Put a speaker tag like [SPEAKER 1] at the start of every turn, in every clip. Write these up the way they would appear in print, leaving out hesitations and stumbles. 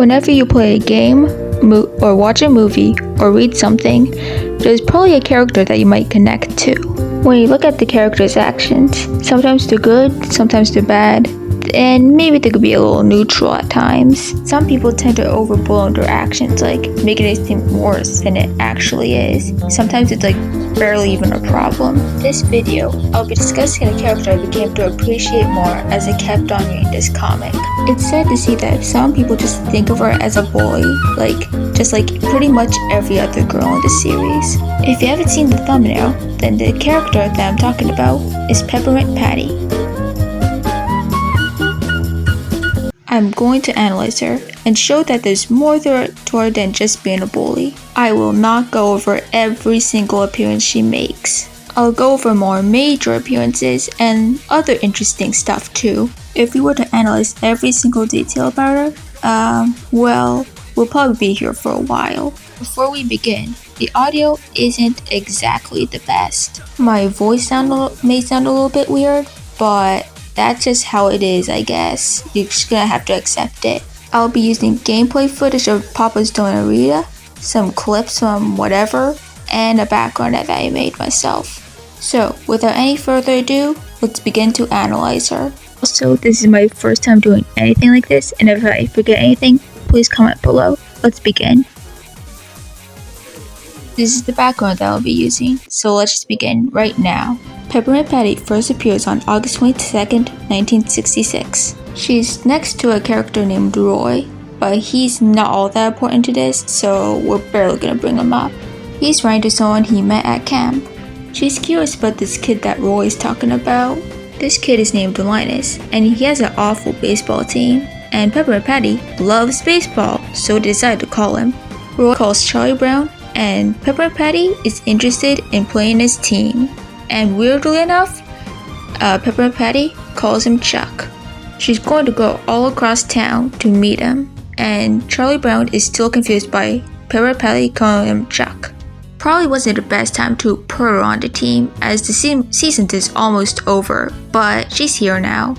[SPEAKER 1] Whenever you play a game, or watch a movie, or read something, there's probably a character that you might connect to. When you look at the character's actions, sometimes they're good, sometimes they're bad, and maybe they could be a little neutral at times. Some people tend to overblow their actions, like making it seem worse than it actually is. Sometimes it's like barely even a problem. This video, I'll be discussing a character I became to appreciate more as I kept on reading this comic. It's sad to see that some people just think of her as a bully, just like pretty much every other girl in the series. If you haven't seen the thumbnail, then the character that I'm talking about is Peppermint Patty. I'm going to analyze her and show that there's more to her than just being a bully. I will not go over every single appearance she makes. I'll go over more major appearances and other interesting stuff too. If we were to analyze every single detail about her, well, we'll probably be here for a while. Before we begin, the audio isn't exactly the best. My voice may sound a little bit weird, but that's just how it is, I guess. You're just gonna have to accept it. I'll be using gameplay footage of Papa's Donarita, some clips from whatever, and a background that I made myself. So, without any further ado, let's begin to analyze her. Also, this is my first time doing anything like this, and if I forget anything, please comment below. Let's begin. This is the background that I'll be using, so let's just begin right now. Peppermint Patty first appears on August 22nd, 1966. She's next to a character named Roy, but he's not all that important to this, so we're barely gonna bring him up. He's writing to someone he met at camp. She's curious about this kid that Roy's talking about. This kid is named Linus, and he has an awful baseball team. And Peppermint Patty loves baseball, so they decide to call him. Roy calls Charlie Brown, and Peppermint Patty is interested in playing his team. And weirdly enough, Peppermint Patty calls him Chuck. She's going to go all across town to meet him, and Charlie Brown is still confused by Peppermint Patty calling him Chuck. Probably wasn't the best time to put her on the team, as the season is almost over, but she's here now.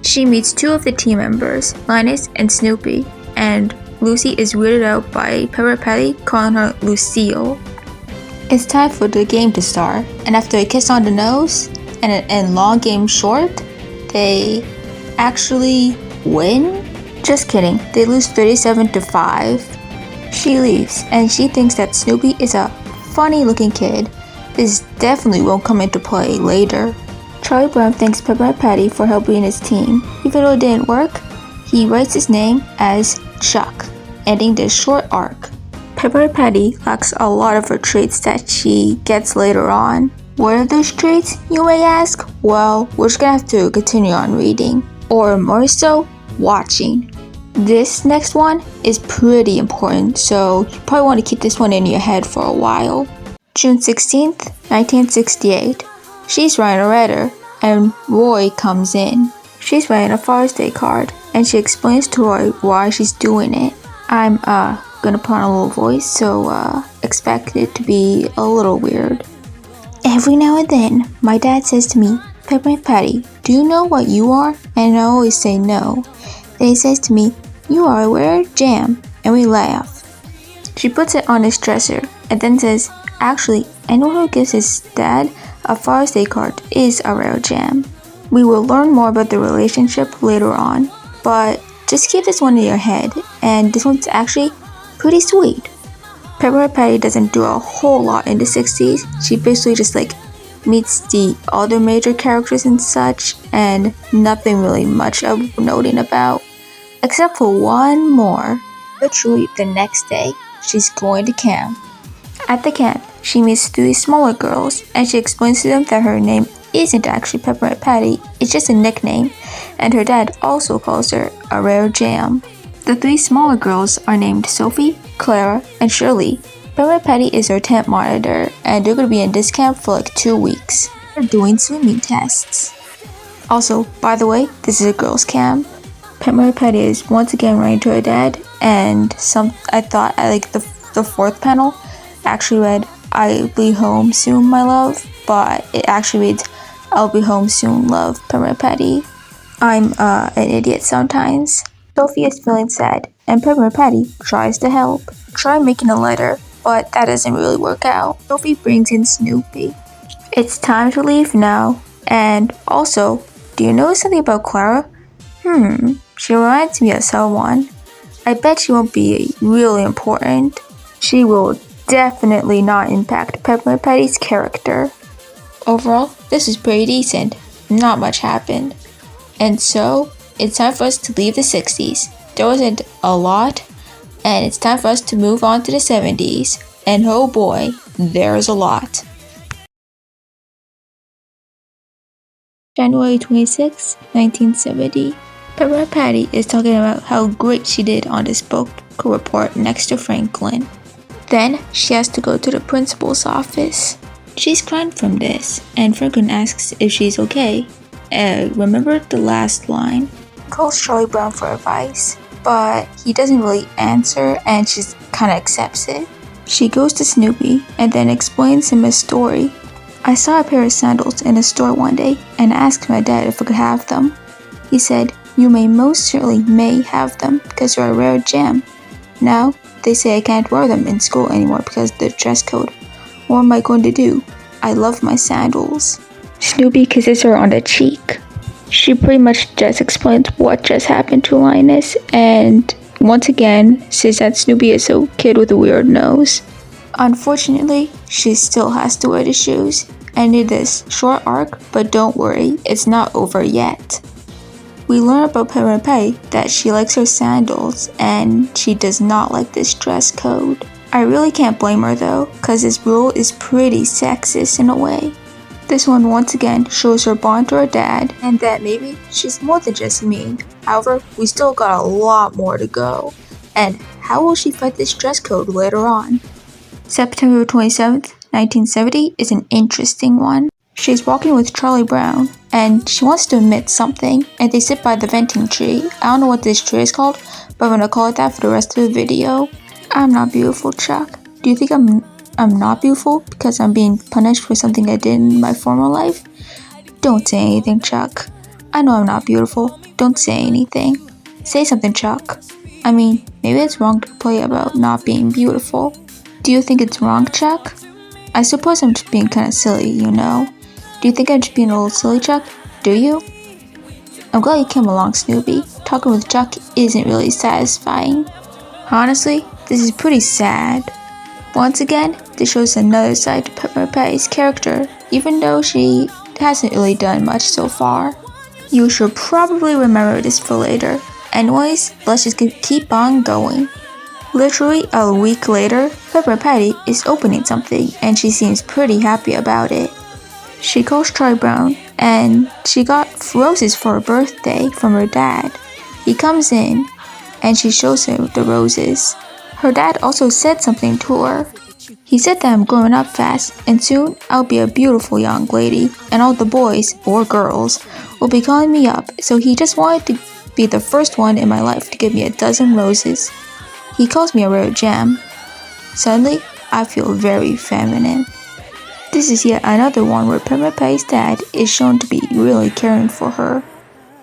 [SPEAKER 1] She meets two of the team members, Linus and Snoopy, and Lucy is weirded out by Peppermint Patty calling her Lucille. It's time for the game to start, and after a kiss on the nose and long game short, they actually win? Just kidding, they lose 37-5. She leaves, and she thinks that Snoopy is a funny looking kid. This definitely won't come into play later. Charlie Brown thanks Peppermint Patty for helping his team. Even though it didn't work, he writes his name as Chuck, ending this short arc. Peppermint Patty lacks a lot of her traits that she gets later on. What are those traits, you may ask? Well, we're just gonna have to continue on reading, or more so, watching. This next one is pretty important, so you probably want to keep this one in your head for a while. June 16th, 1968. She's writing a letter, and Roy comes in. She's writing a Father's Day card, and she explains to Roy why she's doing it. I'm gonna put on a little voice, so expect it to be a little weird. Every now and then, my dad says to me, Peppermint Patty, do you know what you are? And I always say no. Then he says to me, you are a rare jam, and we laugh. She puts it on his dresser, and then says, actually, anyone who gives his dad a Father's Day card is a rare jam. We will learn more about the relationship later on, but just keep this one in your head, and this one's actually pretty sweet. Peppermint Patty doesn't do a whole lot in the 60s. She basically just meets the other major characters and such, and nothing really much of noting about. Except for one more. Literally the next day, she's going to camp. At the camp, she meets three smaller girls, and she explains to them that her name isn't actually Peppermint Patty, it's just a nickname, and her dad also calls her a rare jam. The three smaller girls are named Sophie, Clara, and Shirley. Peppermint Patty is her temp monitor, and they're going to be in this camp for 2 weeks. They're doing swimming tests. Also, by the way, this is a girls' camp. Peppermint Patty is once again writing to her dad, and I thought the fourth panel actually read, I'll be home soon, my love, but it actually reads, I'll be home soon, love, Peppermint Patty. I'm an idiot sometimes. Sophie is feeling sad, and Peppermint Patty tries to help. Try making a letter, but that doesn't really work out. Sophie brings in Snoopy. It's time to leave now. And also, do you know something about Clara? She reminds me of someone. I bet she won't be really important. She will definitely not impact Peppermint Patty's character. Overall, this is pretty decent. Not much happened. And so, it's time for us to leave the 60s. There wasn't a lot, and it's time for us to move on to the 70s. And oh boy, there's a lot. January 26, 1970. Peppermint Patty is talking about how great she did on this book report next to Franklin. Then she has to go to the principal's office. She's crying from this, and Franklin asks if she's okay. Remember the last line? Calls Charlie Brown for advice, but he doesn't really answer and she kinda accepts it. She goes to Snoopy and then explains him a story. I saw a pair of sandals in a store one day and asked my dad if I could have them. He said, "You most certainly may have them because you're a rare gem." Now, they say I can't wear them in school anymore because of the dress code. What am I going to do? I love my sandals. Snoopy kisses her on the cheek. She pretty much just explains what just happened to Linus and once again says that Snoopy is a kid with a weird nose. Unfortunately, she still has to wear the shoes and need this short arc, but don't worry, it's not over yet. We learn about Peppermint Patty that she likes her sandals and she does not like this dress code. I really can't blame her though, cause this rule is pretty sexist in a way. This one once again shows her bond to her dad and that maybe she's more than just mean. However, we still got a lot more to go. And how will she fight this dress code later on? September 27th, 1970 is an interesting one. She's walking with Charlie Brown and she wants to admit something and they sit by the venting tree. I don't know what this tree is called, but I'm gonna call it that for the rest of the video. I'm not beautiful, Chuck. Do you think I'm not beautiful because I'm being punished for something I did in my former life? Don't say anything, Chuck. I know I'm not beautiful. Don't say anything. Say something, Chuck. I mean, maybe it's wrong to play about not being beautiful. Do you think it's wrong, Chuck? I suppose I'm just being kind of silly, you know. Do you think I'm just being a little silly, Chuck? Do you? I'm glad you came along, Snoopy. Talking with Chuck isn't really satisfying. Honestly, this is pretty sad. Once again, this shows another side to Peppermint Patty's character, even though she hasn't really done much so far. You should probably remember this for later. Anyways, let's just keep on going. Literally a week later, Peppermint Patty is opening something and she seems pretty happy about it. She calls Charlie Brown and she got roses for her birthday from her dad. He comes in and she shows him the roses. Her dad also said something to her. He said that I'm growing up fast and soon I'll be a beautiful young lady and all the boys, or girls, will be calling me up, so he just wanted to be the first one in my life to give me a dozen roses. He calls me a rare gem. Suddenly, I feel very feminine. This is yet another one where Peppermint Patty's dad is shown to be really caring for her,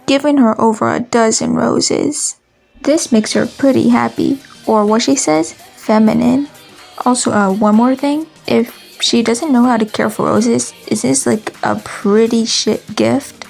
[SPEAKER 1] giving her over a dozen roses. This makes her pretty happy, or what she says, feminine. Also, one more thing, if she doesn't know how to care for roses, is this like a pretty shit gift?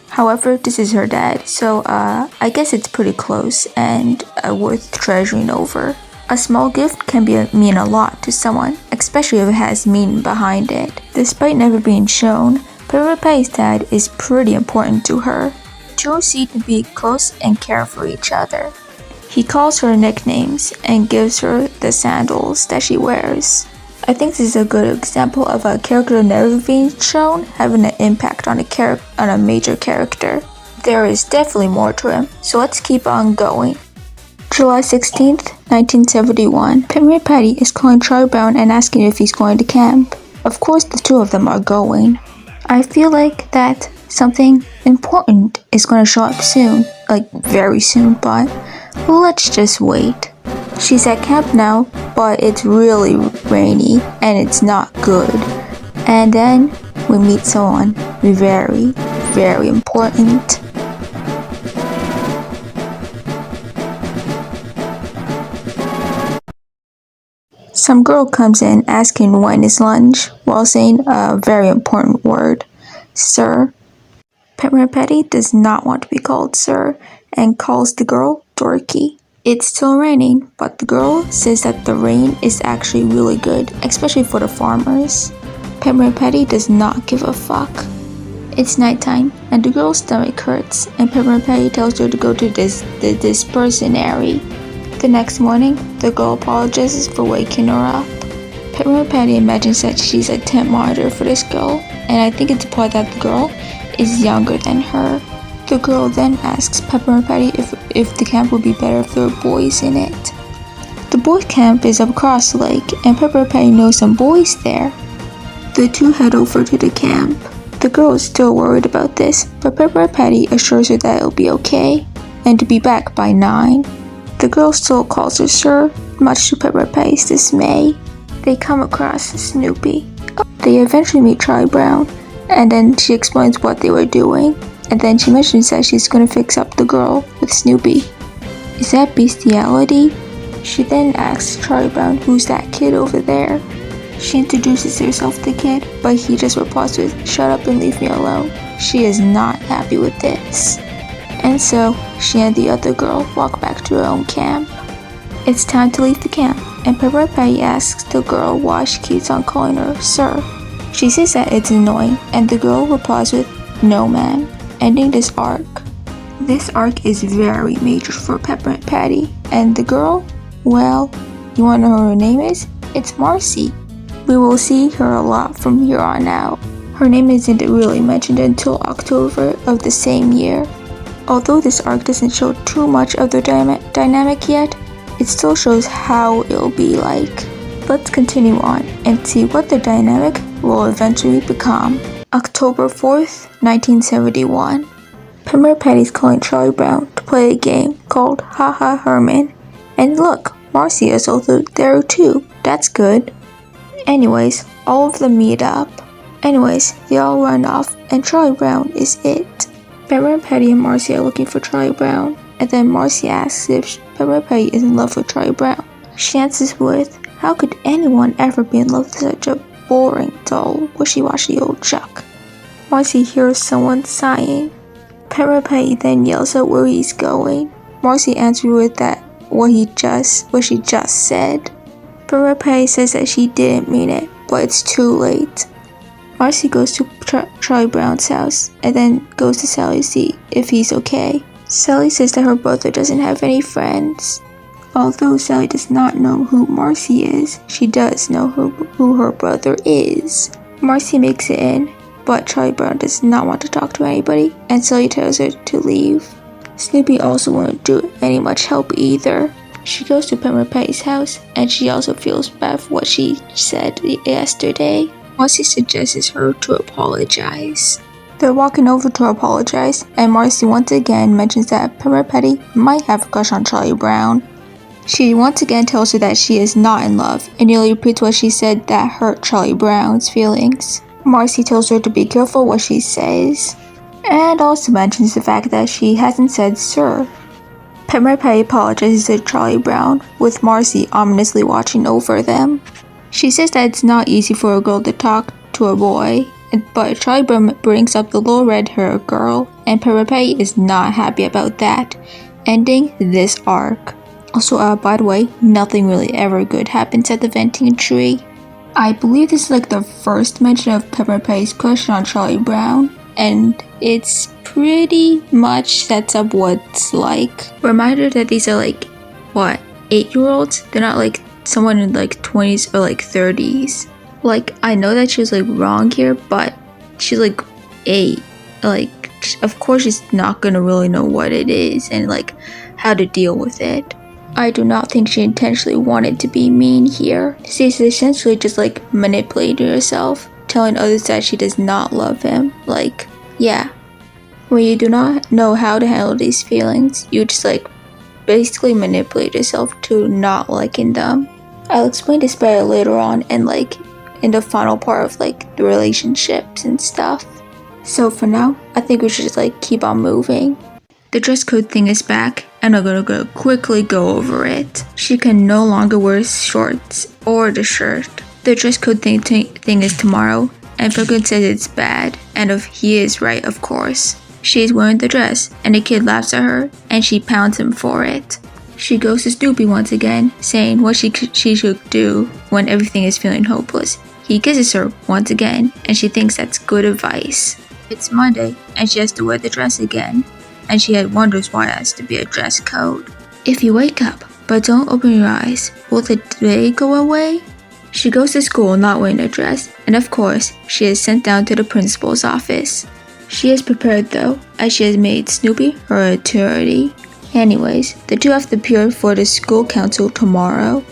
[SPEAKER 1] However, this is her dad, so I guess it's pretty close and worth treasuring over. A small gift can mean a lot to someone, especially if it has meaning behind it. Despite never being shown, Peppermint Patty's dad is pretty important to her. Two seem to be close and care for each other. He calls her nicknames and gives her the sandals that she wears. I think this is a good example of a character never being shown having an impact on a major character. There is definitely more to him, so let's keep on going. July 16th, 1971. Peppermint Patty is calling Charlie Brown and asking if he's going to camp. Of course the two of them are going. I feel like that something important is going to show up soon, like very soon, but let's just wait. She's at camp now, but it's really rainy and it's not good. And then we meet someone very, very important. Some girl comes in asking when is lunch while saying a very important word, sir. Peppermint Patty does not want to be called sir and calls the girl dorky. It's still raining, but the girl says that the rain is actually really good, especially for the farmers. Peppermint Patty does not give a fuck. It's nighttime, and the girl's stomach hurts, and Peppermint Patty tells her to go to the dispensary. The next morning, the girl apologizes for waking her up. Peppermint Patty imagines that she's a temp monitor for this girl, and I think it's implied that the girl is younger than her. The girl then asks Peppermint Patty if the camp would be better if there were boys in it. The boys' camp is across the lake, and Peppermint Patty knows some boys there. The two head over to the camp. The girl is still worried about this, but Peppermint Patty assures her that it'll be okay, and to be back by 9. The girl still calls her sir, much to Peppermint Patty's dismay. They come across Snoopy. They eventually meet Charlie Brown, and then she explains what they were doing, and then she mentions that she's gonna fix up the girl with Snoopy. Is that bestiality? She then asks Charlie Brown who's that kid over there. She introduces herself to the kid, but he just replies with, "Shut up and leave me alone." She is not happy with this. And so, she and the other girl walk back to her own camp. It's time to leave the camp, and Peppermint Patty asks the girl why she keeps on calling her sir. She says that it's annoying, and the girl replies with, "No ma'am," ending this arc. This arc is very major for Peppermint Patty, and the girl, well, you wanna know what her name is? It's Marcy. We will see her a lot from here on out. Her name isn't really mentioned until October of the same year. Although this arc doesn't show too much of their dynamic yet, it still shows how it'll be like. Let's continue on and see what the dynamic will eventually become. October 4th, 1971. Peppermint Patty's calling Charlie Brown to play a game called Ha Ha Herman. And look, Marcy is also there too. That's good. Anyways, all of them meet up. They all run off, and Charlie Brown is it. Peppermint Patty and Marcy are looking for Charlie Brown, and then Marcy asks if Peppermint Patty is in love with Charlie Brown. She answers with, "How could anyone ever be in love with such a boring, dull, wishy-washy old Chuck?" Marcy hears someone sighing. Peppermint Patty then yells out where he's going. Marcy answers with what she just said. Peppermint Patty says that she didn't mean it, but it's too late. Marcy goes to Charlie Brown's house, and then goes to Sally to see if he's okay. Sally says that her brother doesn't have any friends. Although Sally does not know who Marcy is, she does know who her brother is. Marcy makes it in, but Charlie Brown does not want to talk to anybody, and Sally tells her to leave. Snoopy also won't do any much help either. She goes to Peppermint Patty's house, and she also feels bad for what she said yesterday. Marcy suggests her to apologize. They're walking over to apologize, and Marcy once again mentions that Peppermint Patty might have a crush on Charlie Brown. She once again tells her that she is not in love, and nearly repeats what she said that hurt Charlie Brown's feelings. Marcy tells her to be careful what she says, and also mentions the fact that she hasn't said sir. Peppermint Patty apologizes to Charlie Brown, with Marcy ominously watching over them. She says that it's not easy for a girl to talk to a boy, but Charlie Brown brings up the little red-haired girl, and Peppermint Patty is not happy about that, ending this arc. Also, by the way, nothing really ever good happens at the venting tree. I believe this is like the first mention of Peppermint Patty's crush on Charlie Brown, and it's pretty much sets up what's like. Reminder that these are like, 8-year-olds? They're not like someone in like 20s or like 30s. Like, I know that she was like wrong here, but she's like 8. Like, of course she's not gonna really know what it is and like how to deal with it. I do not think she intentionally wanted to be mean here. She's essentially just like manipulating herself, telling others that she does not love him. Like, yeah. When you do not know how to handle these feelings, you just like basically manipulate yourself to not liking them. I'll explain this better later on and like in the final part of like the relationships and stuff. So for now, I think we should just like keep on moving. The dress code thing is back, and I'm gonna quickly go over it. She can no longer wear shorts or the shirt. The dress code thing is tomorrow, and Peppermint says it's bad, and he is right, of course. She's wearing the dress, and the kid laughs at her, and she pounds him for it. She goes to Snoopy once again, saying what she should do when everything is feeling hopeless. He kisses her once again, and she thinks that's good advice. It's Monday, and she has to wear the dress again, and she wonders why it has to be a dress code. If you wake up, but don't open your eyes, will the day go away? She goes to school not wearing a dress, and of course, she is sent down to the principal's office. She is prepared though, as she has made Snoopy her attorney. Anyways, the two have to appear for the school council tomorrow.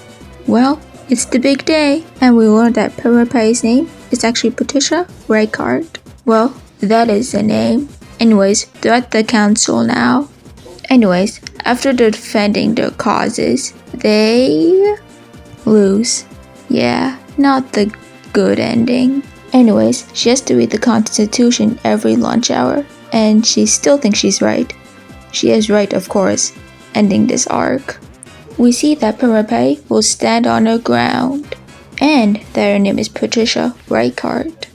[SPEAKER 1] Well, it's the big day, and we learned that Peppermint Patty's name is actually Patricia Reichart. Well, that is the name. Anyways, they're at the council now. Anyways, after defending their causes, they lose. Yeah, not the good ending. Anyways, she has to read the Constitution every lunch hour, and she still thinks she's right. She is right, of course, ending this arc. We see that Peppermint Patty will stand on her ground, and that her name is Patricia Reichart.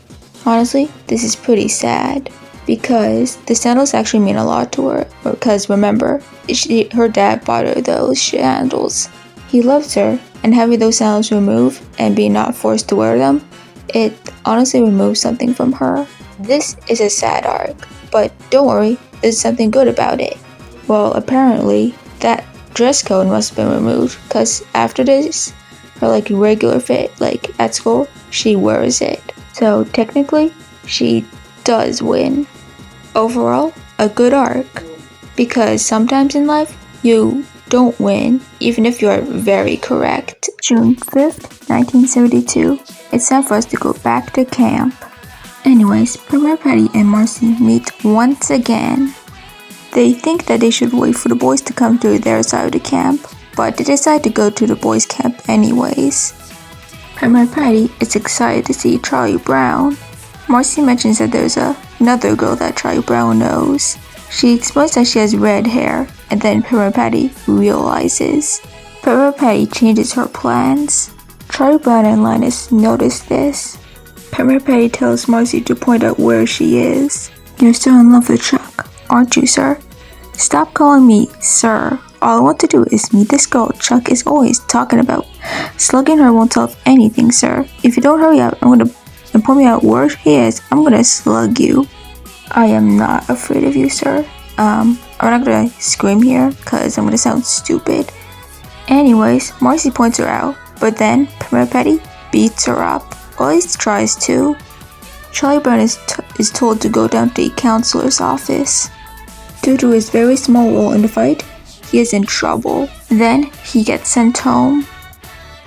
[SPEAKER 1] Honestly, this is pretty sad, because the sandals actually mean a lot to her, because remember, her dad bought her those sandals. He loves her, and having those sandals removed and being not forced to wear them, it honestly removes something from her. This is a sad arc, but don't worry, there's something good about it. Well, apparently, that dress code must have been removed, because after this, her regular fit, at school, she wears it. So technically, she does win. Overall, a good arc, because sometimes in life, you don't win, even if you are very correct. June 5th, 1972. It's time for us to go back to camp. Anyways, Peppermint Patty and Marcy meet once again. They think that they should wait for the boys to come to their side of the camp, but they decide to go to the boys' camp anyways. Peppermint Patty is excited to see Charlie Brown. Marcy mentions that there's another girl that Charlie Brown knows. She explains that she has red hair, and then Peppermint Patty realizes. Peppermint Patty changes her plans. Charlie Brown and Linus notice this. Peppermint Patty tells Marcy to point out where she is. You're still in love with Chuck, aren't you, sir? Stop calling me sir. All I want to do is meet this girl Chuck is always talking about. Slugging her won't solve anything, sir. If you don't hurry up and point me out where he is, I'm gonna slug you. I am not afraid of you, sir. I'm not gonna scream here, cause I'm gonna sound stupid. Anyways, Marcy points her out, but then Peppermint Patty beats her up, or at least tries to. Charlie Brown is told to go down to the counselor's office. Due to his very small role in the fight, he is in trouble. Then he gets sent home.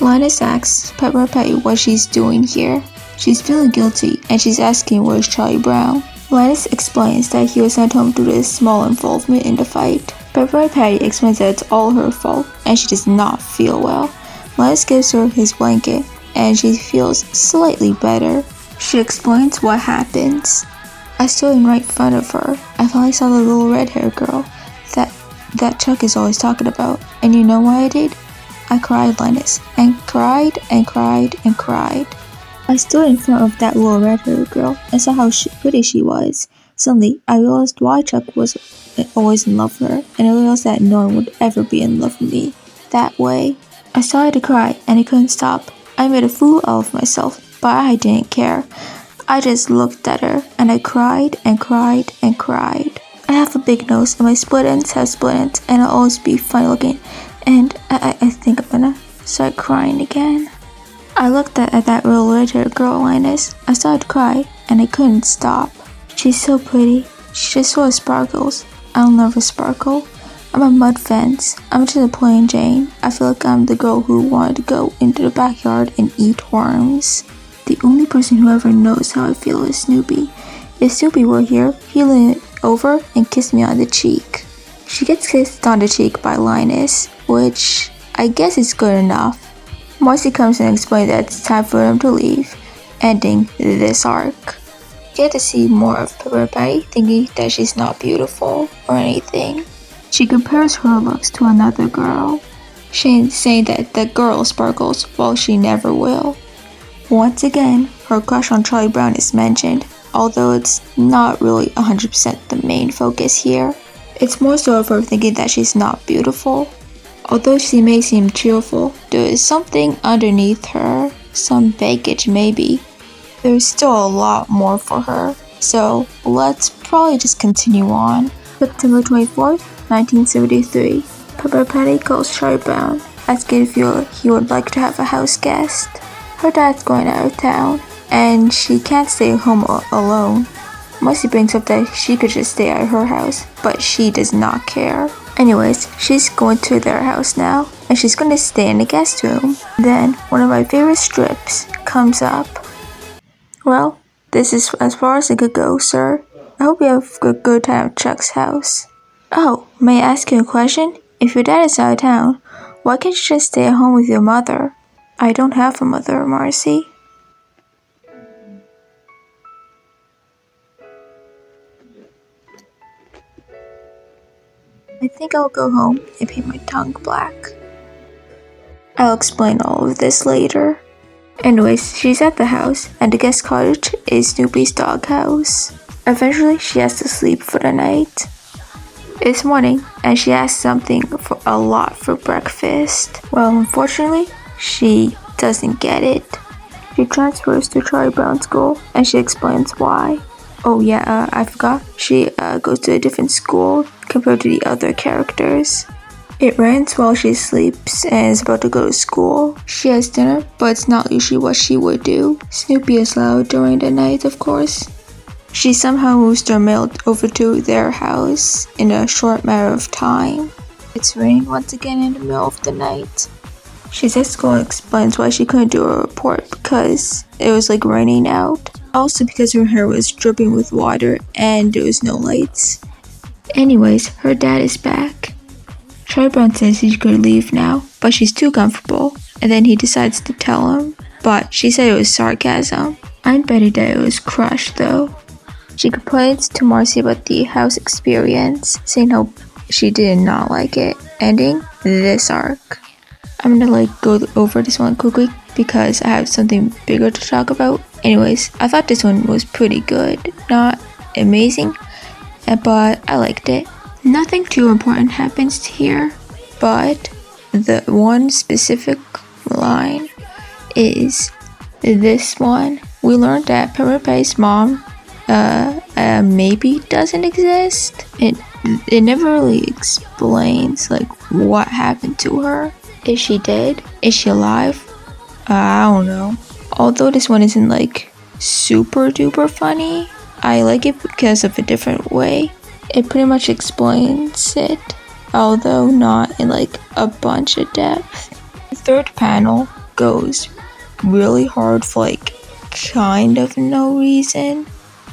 [SPEAKER 1] Linus asks Peppermint Patty what she's doing here. She's feeling guilty, and she's asking where's Charlie Brown. Linus explains that he was sent home due to his small involvement in the fight. Peppermint Patty explains that it's all her fault, and she does not feel well. Linus gives her his blanket, and she feels slightly better. She explains what happens. I stood in right front of her. I finally saw the little red-haired girl that Chuck is always talking about. And you know what I did? I cried, Linus, and cried and cried and cried. I stood in front of that little red-haired girl and saw how pretty she was. Suddenly, I realized why Chuck was always in love with her, and I realized that no one would ever be in love with me that way. I started to cry, and I couldn't stop. I made a fool out of myself, but I didn't care. I just looked at her, and I cried and cried and cried. I have a big nose, and my split ends have split ends, and I'll always be funny looking, and I think I'm gonna start crying again. I looked at that little red-haired girl, Linus. I started to cry, and I couldn't stop. She's so pretty. She just sort of sparkles. I'll never sparkle. I'm a mud fence. I'm just a plain Jane. I feel like I'm the girl who wanted to go into the backyard and eat worms. The only person who ever knows how I feel is Snoopy. If Snoopy were here, he'd lean over and kiss me on the cheek. She gets kissed on the cheek by Linus, which I guess is good enough. Marcy comes and explains that it's time for them to leave, ending this arc. You get to see more of Peppermint Patty thinking that she's not beautiful or anything. She compares her looks to another girl. She's saying that the girl sparkles while she never will. Once again, her crush on Charlie Brown is mentioned, although it's not really 100% the main focus here. It's more so of her thinking that she's not beautiful. Although she may seem cheerful, there is something underneath her, some baggage maybe. There's still a lot more for her, so let's probably just continue on. September 24th, 1973. Peppermint Patty calls Charlie Brown, asking if he would like to have a house guest. Her dad's going out of town, and she can't stay home alone. Marcy brings up that she could just stay at her house, but she does not care. Anyways, she's going to their house now, and she's going to stay in the guest room. Then, one of my favorite strips comes up. Well, this is as far as it could go, sir. I hope you have a good time at Chuck's house. Oh, may I ask you a question? If your dad is out of town, why can't you just stay at home with your mother? I don't have a mother, Marcy. I think I'll go home and paint my tongue black. I'll explain all of this later. Anyways, she's at the house, and the guest cottage is Snoopy's doghouse. Eventually, she has to sleep for the night. It's morning, and she asks something for a lot for breakfast. Well, unfortunately, she doesn't get it. She transfers to Charlie Brown school, and she explains why. Oh yeah, I forgot. She goes to a different school compared to the other characters. It rains while she sleeps and is about to go to school. She has dinner, but it's not usually what she would do. Snoopy is loud during the night, of course. She somehow moves their mail over to their house in a short matter of time. It's raining once again in the middle of the night. She's at school and explains why she couldn't do a report because it was like raining out. Also because her hair was dripping with water and there was no lights. Anyways, her dad is back. Charlie Brown says she could leave now, but she's too comfortable, and then he decides to tell him. But she said it was sarcasm. I'm betting that it was crush though. She complains to Marcy about the house experience, saying how she did not like it, ending this arc. I'm gonna go over this one quickly because I have something bigger to talk about. Anyways, I thought this one was pretty good. Not amazing, but I liked it. Nothing too important happens here, but the one specific line is this one. We learned that Peppermint Patty's mom maybe doesn't exist. It never really explains like what happened to her. Is she dead? Is she alive? I don't know. Although this one isn't like super duper funny, I like it because of a different way. It pretty much explains it, although not in like a bunch of depth. The third panel goes really hard for like kind of no reason.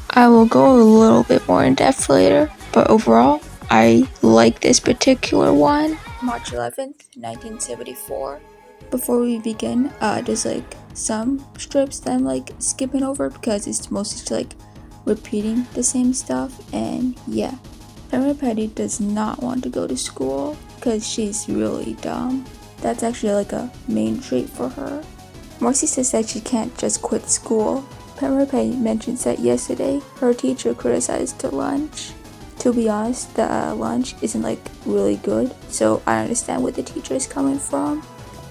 [SPEAKER 1] I will go a little bit more in depth later, but overall, I like this particular one. March 11th, 1974. Before we begin, there's like some strips that I'm like skipping over because it's mostly just like repeating the same stuff, and yeah. Peppermint Patty does not want to go to school because she's really dumb. That's actually like a main trait for her. Marcy says that she can't just quit school. Peppermint Patty mentions that yesterday her teacher criticized her lunch. To be honest, the lunch isn't like really good, so I understand where the teacher is coming from.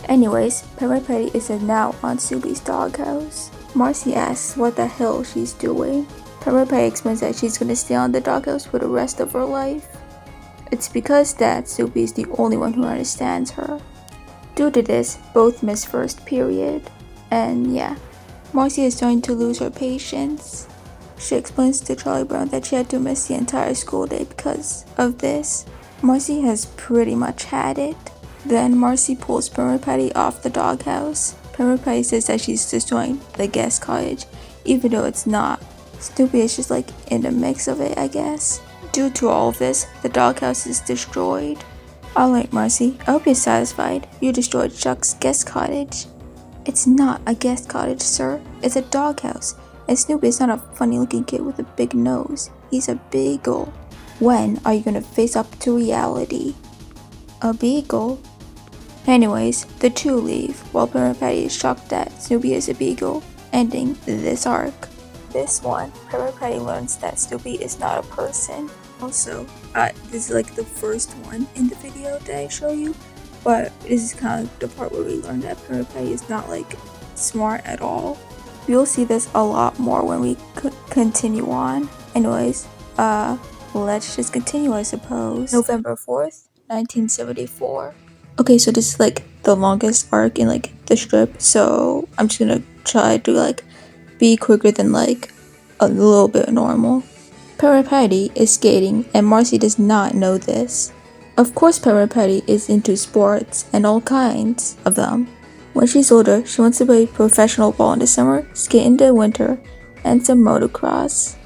[SPEAKER 1] Anyways, Peppermint Patty is now on Snoopy's doghouse. Marcy asks what the hell she's doing. Peppermint Patty explains that she's gonna stay on the doghouse for the rest of her life. It's because that Snoopy is the only one who understands her. Due to this, both miss first period. And yeah, Marcy is starting to lose her patience. She explains to Charlie Brown that she had to miss the entire school day because of this. Marcy has pretty much had it. Then Marcy pulls Peppermint Patty off the doghouse. Peppermint Patty says that she's destroying the guest cottage, even though it's not. Snoopy is just like in the mix of it, I guess. Due to all of this, the doghouse is destroyed. Alright, Marcy, I hope you're satisfied. You destroyed Chuck's guest cottage. It's not a guest cottage, sir. It's a doghouse. And Snoopy is not a funny looking kid with a big nose. He's a beagle. When are you gonna face up to reality? A beagle? Anyways, the two leave, while Peppermint Patty is shocked that Snoopy is a beagle, ending this arc. This one, Peppermint Patty learns that Snoopy is not a person. Also, this is like the first one in the video that I show you, but this is kind of the part where we learn that Peppermint Patty is not like smart at all. You'll see this a lot more when we continue on. Anyways, let's just continue, I suppose. November 4th, 1974. Okay, so this is like the longest arc in like the strip, so I'm just gonna try to like be quicker than like a little bit normal. Peppermint Patty is skating and Marcy does not know this. Of course Peppermint Patty is into sports and all kinds of them. When she's older, she wants to play professional ball in the summer, skate in the winter, and some motocross.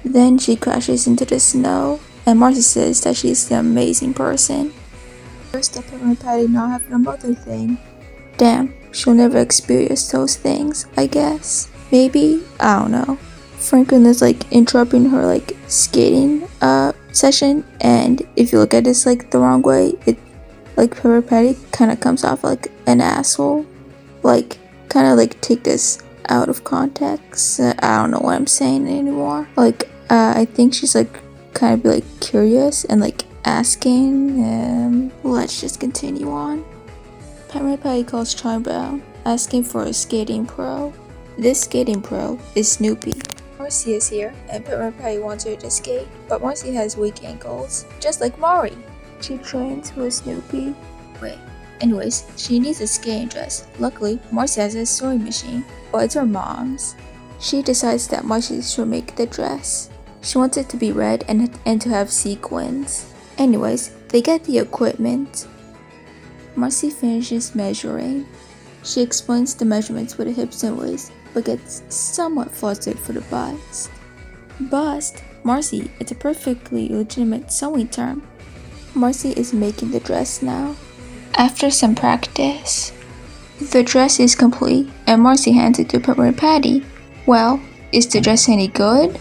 [SPEAKER 1] Then she crashes into the snow and Marcy says that she's an amazing person. First up, Peppermint Patty not having a mother thing. Damn, she'll never experience those things, I guess. Maybe? I don't know. Franklin is like interrupting her like skating session, and if you look at this like the wrong way, it like Peppermint Patty kind of comes off like an asshole. Like kind of like take this out of context. I don't know what I'm saying anymore. Like I think she's like kind of like curious and like asking. Let's just continue on. Peppermint Patty calls Charlie Brown, asking for a skating pro. This skating pro is Snoopy. Marcy is here, and Peppermint Patty wants her to skate, but Marcy has weak ankles, just like Mari. She trains with Snoopy. Anyways, she needs a skating dress. Luckily, Marcy has a sewing machine, but it's her mom's. She decides that Marcy should make the dress. She wants it to be red and to have sequins. Anyways, they get the equipment. Marcy finishes measuring. She explains the measurements with the hips and waist, but gets somewhat flustered for the bust. Bust? Marcy, it's a perfectly legitimate sewing term. Marcy is making the dress now. After some practice, the dress is complete, and Marcy hands it to Peppermint Patty. Well, is the dress any good?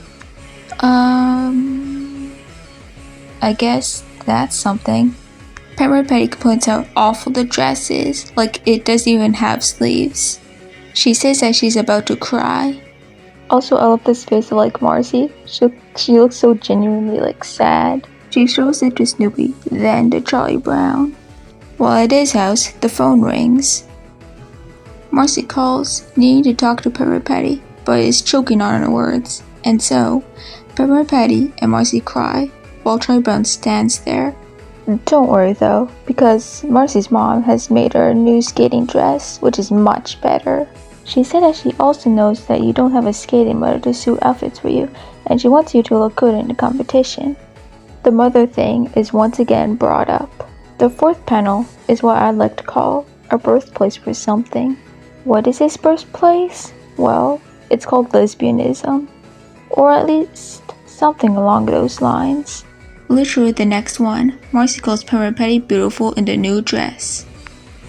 [SPEAKER 1] I guess that's something. Peppermint Patty complains how awful the dress is, like it doesn't even have sleeves. She says that she's about to cry. Also, I love this face of like Marcy. She looks so genuinely like sad. She shows it to Snoopy, then to Charlie Brown. While at his house, the phone rings. Marcy calls, needing to talk to Peppermint Patty, but is choking on her words. And so, Peppermint Patty and Marcy cry, while Charlie Brown stands there. Don't worry though, because Marcy's mom has made her a new skating dress, which is much better. She said that she also knows that you don't have a skating mother to sew outfits for you, and she wants you to look good in the competition. The mother thing is once again brought up. The fourth panel is what I'd like to call a birthplace for something. What is his birthplace? Well, it's called lesbianism. Or at least something along those lines. Literally the next one, Marcy calls Peppermint Patty beautiful in the new dress.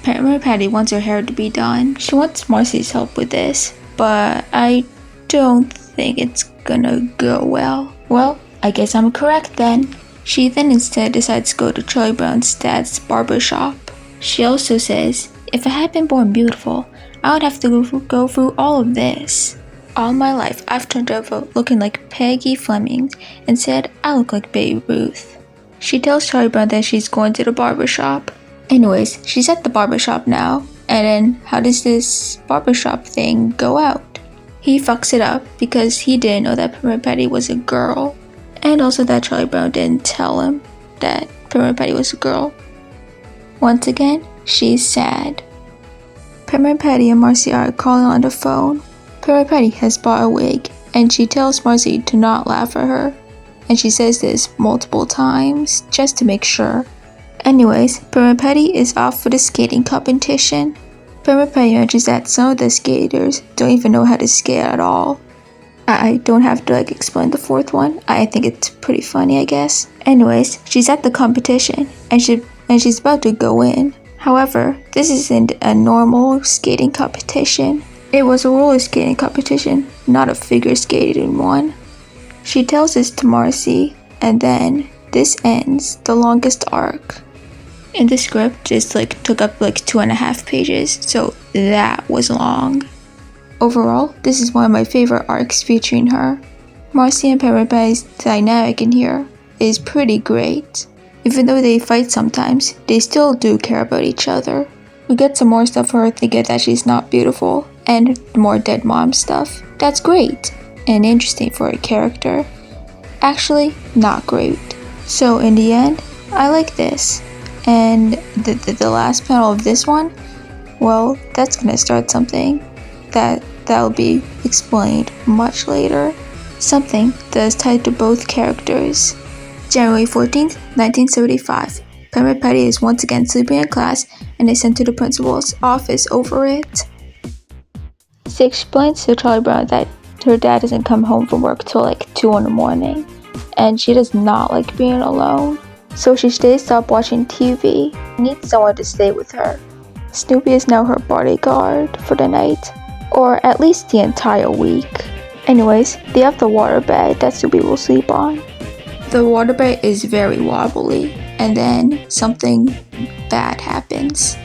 [SPEAKER 1] Peppermint Patty wants her hair to be done. She wants Marcy's help with this, but I don't think it's gonna go well. Well, I guess I'm correct then. She then instead decides to go to Charlie Brown's dad's barber shop. She also says, if I had been born beautiful, I would have to go through all of this. All my life, I've turned over looking like Peggy Fleming and said I look like Babe Ruth. She tells Charlie Brown that she's going to the barbershop. Anyways, she's at the barbershop now, and then how does this barbershop thing go out? He fucks it up because he didn't know that Peppermint Patty was a girl, and also that Charlie Brown didn't tell him that Peppermint Patty was a girl. Once again, she's sad. Peppermint Patty and Marcy are calling on the phone. Peppermint Patty has bought a wig, and she tells Marcy to not laugh at her. And she says this multiple times, just to make sure. Anyways, Peppermint Patty is off for the skating competition. Peppermint Patty mentions that some of the skaters don't even know how to skate at all. I don't have to explain the fourth one. I think it's pretty funny, I guess. Anyways, she's at the competition, and she's about to go in. However, this isn't a normal skating competition. It was a roller skating competition, not a figure skating one. She tells this to Marcy, and then this ends the longest arc. In the script, it took up 2.5 pages, so that was long. Overall, this is one of my favorite arcs featuring her. Marcy and Peppermint Patty's dynamic in here is pretty great. Even though they fight sometimes, they still do care about each other. We get some more stuff for her thinking that she's not beautiful, and more dead mom stuff. That's great and interesting for a character. Actually, not great. So in the end, I like this. And the last panel of this one, well, that's gonna start something that'll be explained much later. Something that is tied to both characters. January 14th, 1975. Peppermint Patty is once again sleeping in class and is sent to the principal's office over it. She explains to Charlie Brown that her dad doesn't come home from work till 2 in the morning, and she does not like being alone. So she stays up watching TV, needs someone to stay with her. Snoopy is now her bodyguard for the night, or at least the entire week. Anyways, they have the waterbed that Snoopy will sleep on. The waterbed is very wobbly, and then something bad happens.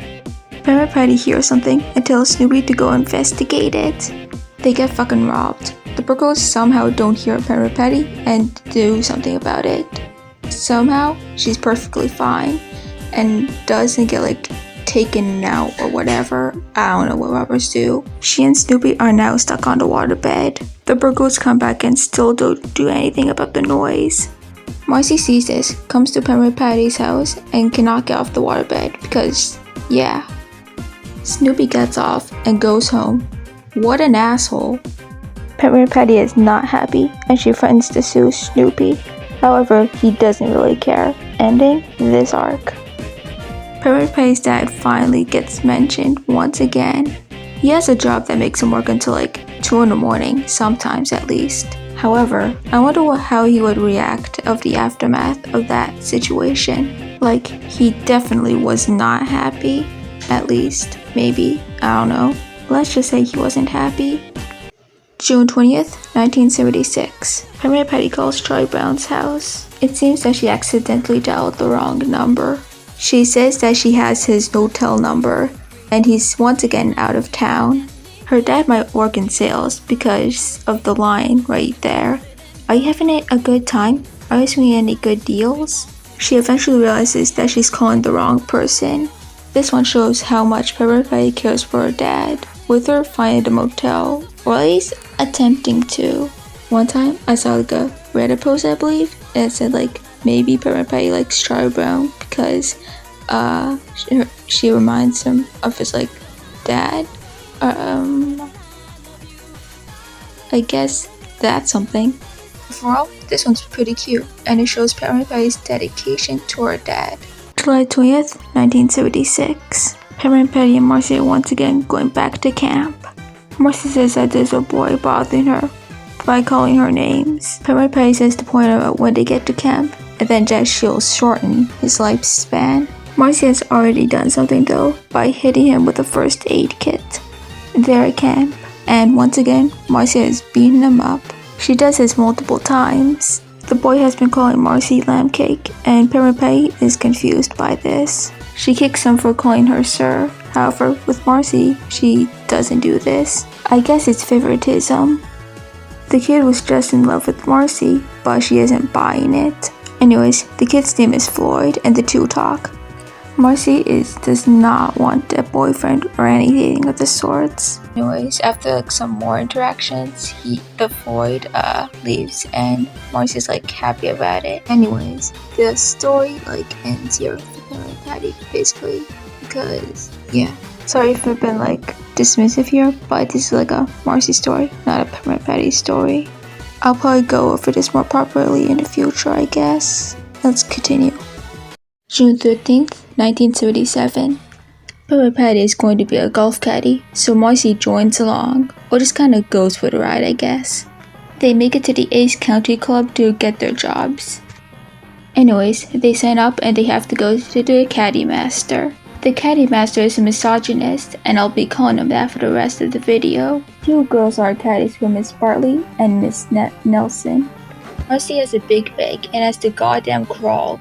[SPEAKER 1] Peppermint Patty hears something and tells Snoopy to go investigate it. They get fucking robbed. The burglars somehow don't hear Peppermint Patty and do something about it. Somehow, she's perfectly fine and doesn't get taken out or whatever. I don't know what robbers do. She and Snoopy are now stuck on the waterbed. The burglars come back and still don't do anything about the noise. Marcy sees this, comes to Peppermint Patty's house, and cannot get off the waterbed because, yeah. Snoopy gets off and goes home. What an asshole. Peppermint Patty is not happy and she threatens to sue Snoopy. However, he doesn't really care, ending this arc. Peppermint Patty's dad finally gets mentioned once again. He has a job that makes him work until 2 in the morning, sometimes at least. However, I wonder how he would react of the aftermath of that situation. He definitely was not happy. At least, maybe, I don't know. Let's just say he wasn't happy. June 20th, 1976. Peppermint Patty calls Charlie Brown's house. It seems that she accidentally dialed the wrong number. She says that she has his hotel number, and he's once again out of town. Her dad might work in sales because of the line right there. Are you having a good time? Are you seeing any good deals? She eventually realizes that she's calling the wrong person. This one shows how much Peppermint Patty cares for her dad, with her finding the motel, or at least attempting to. One time, I saw a Reddit post, I believe, and it said maybe Peppermint Patty likes Charlie Brown because she reminds him of his dad. I guess that's something. Overall, this one's pretty cute, and it shows Peppermint Patty's dedication to her dad. July 20th, 1976. Peppermint Patty and Marcy are once again going back to camp. Marcy says that there's a boy bothering her by calling her names. Peppermint Patty says to point him out when they get to camp, and then that she'll shorten his lifespan. Marcy has already done something though, by hitting him with a first aid kit. They're at camp, and once again, Marcy is beating him up. She does this multiple times. The boy has been calling Marcy lamb cake, and Peppermint Patty is confused by this. She kicks him for calling her sir. However, with Marcy, she doesn't do this. I guess it's favoritism. The kid was just in love with Marcy, but she isn't buying it. Anyways, the kid's name is Floyd, and the two talk. Marcy does not want a boyfriend or anything of the sorts. Anyways, after some more interactions, the Floyd leaves, and Marcy's happy about it. Anyways, the story ends here with Peppermint Patty, basically, because yeah. Sorry if I've been dismissive here, but this is a Marcy story, not a Peppermint Patty story. I'll probably go over this more properly in the future, I guess. Let's continue. June 13th, 1977. Peppermint Patty is going to be a golf caddy, so Marcy joins along, or just kind of goes for the ride, I guess. They make it to the Ace County Club to get their jobs. Anyways, they sign up and they have to go to the caddy master. The caddy master is a misogynist, and I'll be calling him that for the rest of the video. Two girls are caddies for Miss Bartley and Miss Nelson. Marcy has a big bag and has to goddamn crawl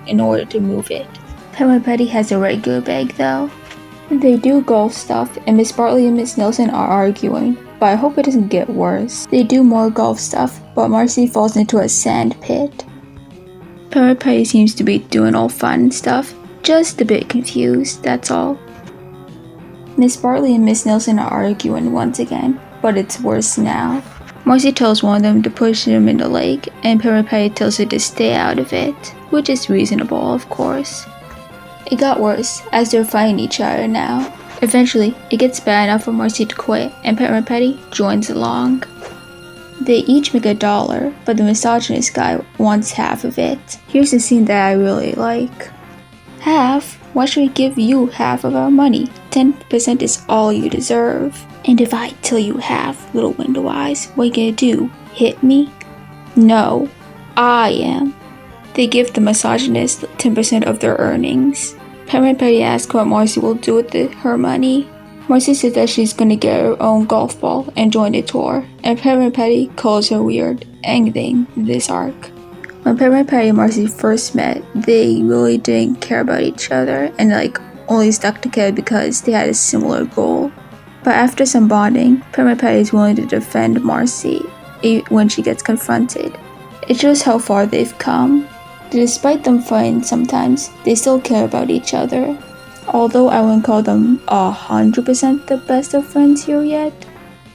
[SPEAKER 1] in order to move it. Peppermint Patty has a regular bag though. They do golf stuff and Miss Bartley and Miss Nelson are arguing, but I hope it doesn't get worse. They do more golf stuff, but Marcy falls into a sand pit. Peppermint Patty seems to be doing all fun stuff, just a bit confused, that's all. Miss Bartley and Miss Nelson are arguing once again, but it's worse now. Marcy tells one of them to push him in the lake, and Peppermint Patty tells her to stay out of it, which is reasonable, of course. It got worse, as they're fighting each other now. Eventually, it gets bad enough for Marcy to quit, and Peppermint Patty joins along. They each make $1, but the misogynist guy wants half of it. Here's a scene that I really like. Half? Why should we give you half of our money? 10% is all you deserve. And if I tell you half, little window eyes, what are you gonna do? Hit me? No, I am. They give the misogynist 10% of their earnings. Peppermint Patty asks what Marcy will do with her money. Marcy says that she's gonna get her own golf ball and join the tour, and Peppermint Patty calls her weird, ending this arc. When Peppermint Patty and Marcy first met, they really didn't care about each other and only stuck together because they had a similar goal. But after some bonding, Peppermint Patty is willing to defend Marcy when she gets confronted. It shows how far they've come. Despite them fighting sometimes, they still care about each other. Although I wouldn't call them 100% the best of friends here yet,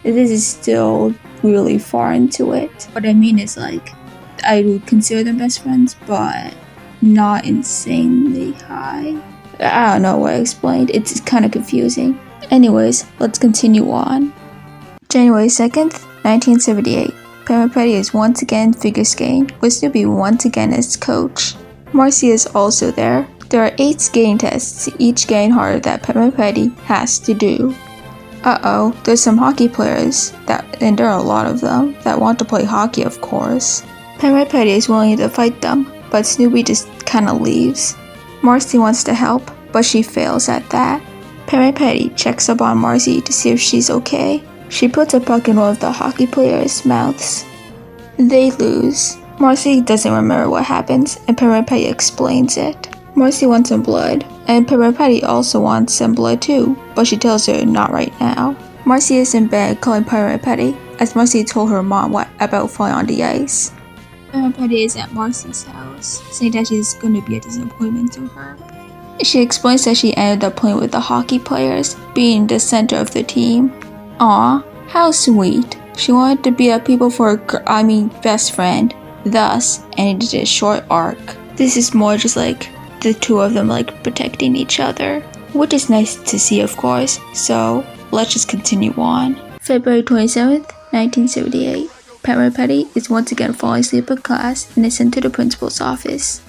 [SPEAKER 1] this is still really far into it. What I mean is I would consider them best friends, but not insanely high. I don't know what I explained, it's kind of confusing. Anyways, let's continue on. January 2nd, 1978. Peppermint Patty is once again figure skating, with Snoopy once again as coach. Marcy is also there. There are 8 skating tests, each getting harder that Peppermint Patty has to do. Uh-oh, there's some hockey players, and there are a lot of them, that want to play hockey of course. Peppermint Patty is willing to fight them, but Snoopy just kinda leaves. Marcy wants to help, but she fails at that. Peppermint Patty checks up on Marcy to see if she's okay. She puts a puck in one of the hockey players' mouths. They lose. Marcy doesn't remember what happens, and Peppermint Patty explains it. Marcy wants some blood, and Peppermint Patty also wants some blood too, but she tells her not right now. Marcy is in bed calling Peppermint Patty, as Marcy told her mom about falling on the ice. Peppermint Patty is at Marcy's house, saying that she's going to be a disappointment to her. She explains that she ended up playing with the hockey players, being the center of the team. Aw, how sweet. She wanted to be a people for her best friend. Thus, ended a short arc. This is more just the two of them protecting each other, which is nice to see of course, so let's just continue on. February 27th, 1978. Peppermint Patty is once again falling asleep in class and is sent to the principal's office.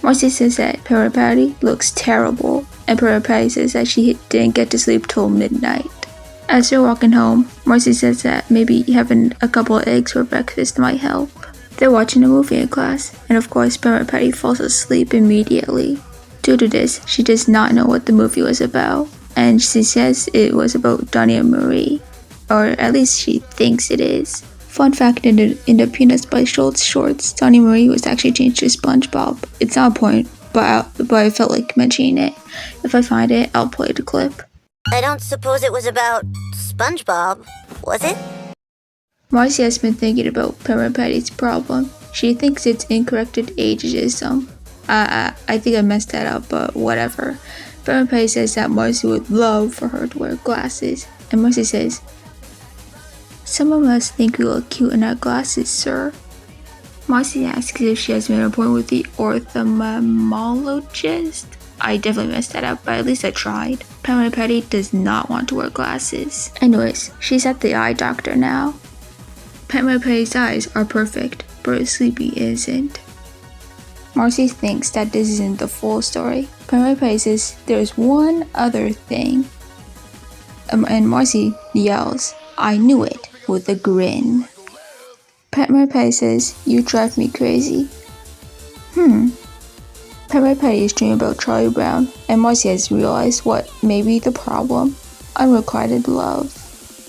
[SPEAKER 1] Marcy says that Peppermint Patty looks terrible, and Peppermint Patty says that she didn't get to sleep till midnight. As they're walking home, Marcy says that maybe having a couple of eggs for breakfast might help. They're watching a movie in class, and of course Peppermint Patty falls asleep immediately. Due to this, she does not know what the movie was about, and she says it was about Donnie and Marie, or at least she thinks it is. Fun fact, in the Peanuts by Schultz shorts, Donnie and Marie was actually changed to SpongeBob. It's not a point, but I felt like mentioning it. If I find it, I'll play the clip.
[SPEAKER 2] I don't suppose it was about SpongeBob, was it?
[SPEAKER 1] Marcy has been thinking about Peppermint Patty's problem. She thinks it's incorrected ageism. I think I messed that up, but whatever. Peppermint Patty says that Marcy would love for her to wear glasses, and Marcy says, "Some of us think we look cute in our glasses, sir." Marcy asks if she has made an appointment with the ophthalmologist. I definitely messed that up, but at least I tried. Peppermint Patty does not want to wear glasses. Anyways, she's at the eye doctor now. Peppermint Patty's eyes are perfect, but Sleepy isn't. Marcy thinks that this isn't the full story. Peppermint Patty says there's one other thing. And Marcy yells, "I knew it," with a grin. Peppermint Patty says, "You drive me crazy." Peppermint Patty is dreaming about Charlie Brown, and Marcy has realized what may be the problem: unrequited love.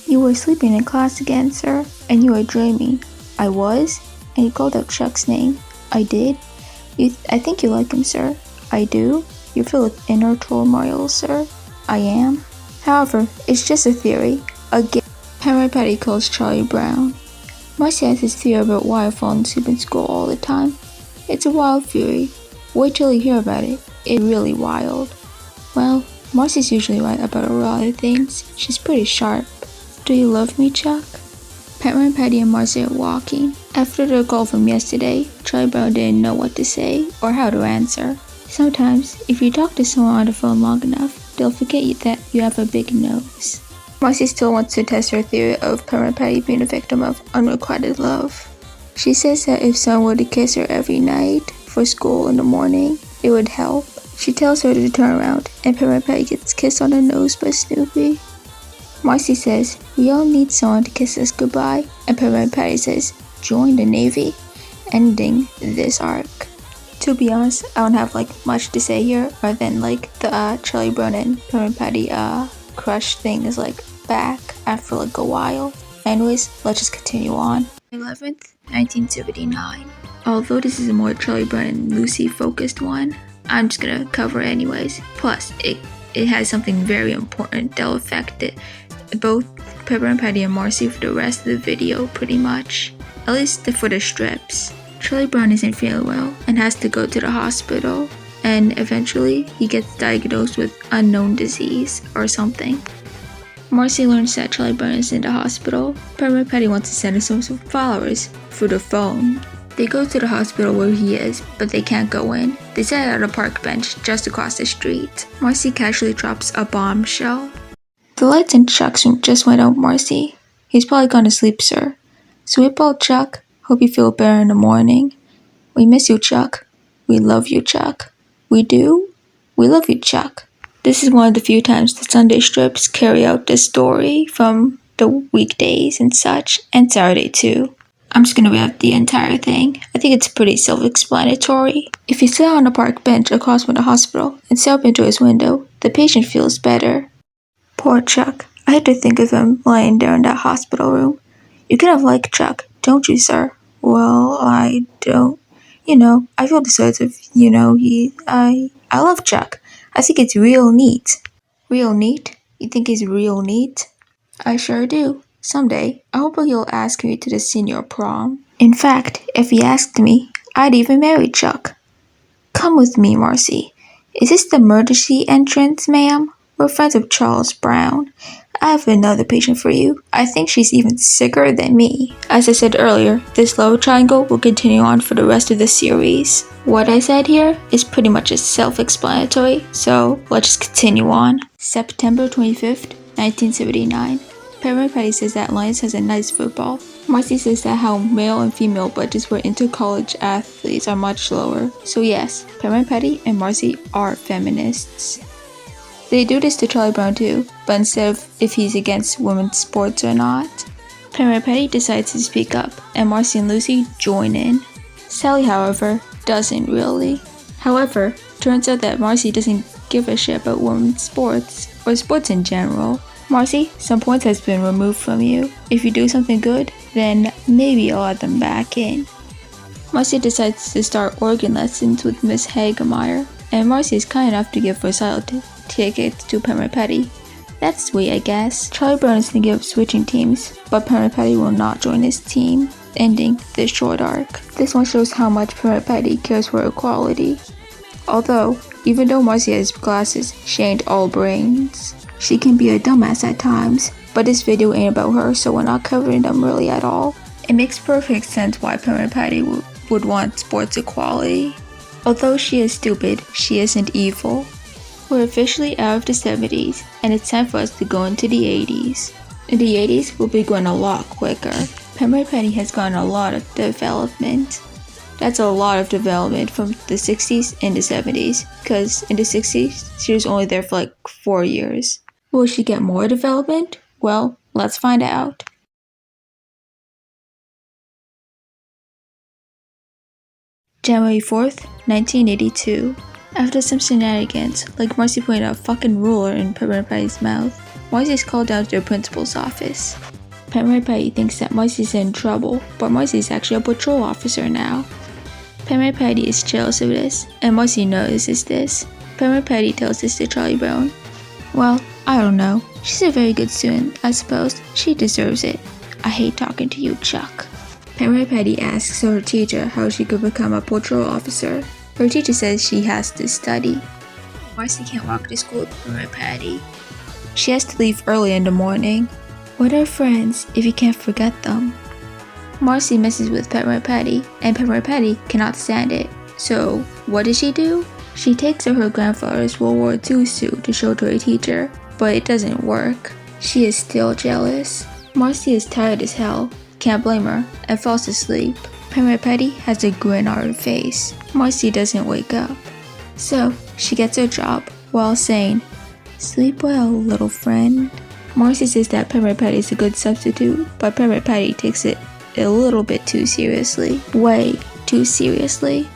[SPEAKER 1] "You were sleeping in class again, sir, and you were dreaming." "I was?" and he called out Chuck's name. I did? I think you like him, sir. I do? You're filled with inner turmoil, sir. I am. However, it's just a theory. Again, Peppermint Patty calls Charlie Brown. Marcy has his theory about why I fall asleep in school all the time. It's a wild theory. Wait till you hear about it. It's really wild. Well, Marcy's usually right about a lot of things. She's pretty sharp. Do you love me, Chuck? Peppermint Patty and Marcy are walking. After their call from yesterday, Charlie Brown didn't know what to say or how to answer. Sometimes, if you talk to someone on the phone long enough, they'll forget that you have a big nose. Marcy still wants to test her theory of Peppermint Patty being a victim of unrequited love. She says that if someone were to kiss her every night for school in the morning, it would help. She tells her to turn around, and Peppermint Patty gets kissed on the nose by Snoopy. Marcy says, we all need someone to kiss us goodbye, and Peppermint Patty says, join the Navy, ending this arc. To be honest, I don't have much to say here, other than the Charlie Brown and Peppermint Patty crush thing is back after a while. Anyways, let's just continue on. 11th, 1979. Although this is a more Charlie Brown and Lucy focused one, I'm just gonna cover it anyways. Plus, it has something very important that'll affect both Peppermint Patty and Marcy for the rest of the video pretty much. At least for the strips. Charlie Brown isn't feeling well and has to go to the hospital, and eventually he gets diagnosed with unknown disease or something. Marcy learns that Charlie Brown is in the hospital. Peppermint Patty wants to send him some flowers through the phone. They go to the hospital where he is, but they can't go in. They sit at a park bench just across the street. Marcy casually drops a bombshell. The lights in Chuck's room just went out, Marcy. He's probably gone to sleep, sir. Sweet ball, Chuck. Hope you feel better in the morning. We miss you, Chuck. We love you, Chuck. We do? We love you, Chuck. This is one of the few times the Sunday strips carry out this story from the weekdays and such, and Saturday too. I'm just gonna read the entire thing. I think it's pretty self-explanatory. If you sit on a park bench across from the hospital and stare up into his window, the patient feels better. Poor Chuck. I had to think of him lying there in that hospital room. You kind of like Chuck, don't you, sir? Well, I don't. I feel the sorts of, I love Chuck. I think it's real neat. Real neat? You think he's real neat? I sure do. Someday, I hope he'll ask me to the senior prom. In fact, if he asked me, I'd even marry Chuck. Come with me, Marcy. Is this the emergency entrance, ma'am? We're friends of Charles Brown. I have another patient for you. I think she's even sicker than me. As I said earlier, this love triangle will continue on for the rest of the series. What I said here is pretty much just self-explanatory, so let's just continue on. September 25th, 1979. Peppermint Patty says that Lions has a nice football. Marcy says that how male and female budgets for inter-college athletes are much lower. So yes, Peppermint Patty and Marcy are feminists. They do this to Charlie Brown too, but instead of if he's against women's sports or not. Peppermint Patty decides to speak up, and Marcy and Lucy join in. Sally, however, doesn't really. However, turns out that Marcy doesn't give a shit about women's sports, or sports in general. Marcy, some points has been removed from you. If you do something good, then maybe I'll add them back in. Marcy decides to start organ lessons with Miss Hagemeyer, and Marcy is kind enough to give recital tickets to Peppermint Patty. That's sweet, I guess. Charlie Brown is thinking of switching teams, but Peppermint Patty will not join his team, ending this short arc. This one shows how much Peppermint Patty cares for equality. Although, even though Marcy has glasses, she ain't all brains. She can be a dumbass at times, but this video ain't about her, so we're not covering them really at all. It makes perfect sense why Peppermint Patty would want sports equality. Although she is stupid, she isn't evil. We're officially out of the 70s, and it's time for us to go into the 80s. In the 80s, we'll be going a lot quicker. Peppermint Patty has gotten a lot of development. That's a lot of development from the 60s and the 70s, because in the 60s, she was only there for 4 years. Will she get more development? Well, let's find out. January 4th, 1982. After some shenanigans, like Marcy putting a fucking ruler in Peppermint Patty's mouth, Marcy is called down to the principal's office. Peppermint Patty thinks that Marcy's in trouble, but Marcy's actually a patrol officer now. Peppermint Patty is jealous of this, and Marcy notices this. Peppermint Patty tells this to Charlie Brown. Well, I don't know. She's a very good student, I suppose. She deserves it. I hate talking to you, Chuck. Peppermint Patty asks her teacher how she could become a patrol officer. Her teacher says she has to study. Marcy can't walk to school with Peppermint Patty. She has to leave early in the morning. What are friends if you can't forget them? Marcy messes with Peppermint Patty, and Peppermint Patty cannot stand it. So, what does she do? She takes her grandfather's World War II suit to show to her teacher, but it doesn't work. She is still jealous. Marcy is tired as hell, can't blame her, and falls asleep. Peppermint Patty has a grin on her face. Marcy doesn't wake up. So, she gets her job, while saying, "Sleep well, little friend." Marcy says that Peppermint Patty is a good substitute, but Peppermint Patty takes it a little bit too seriously. Way too seriously.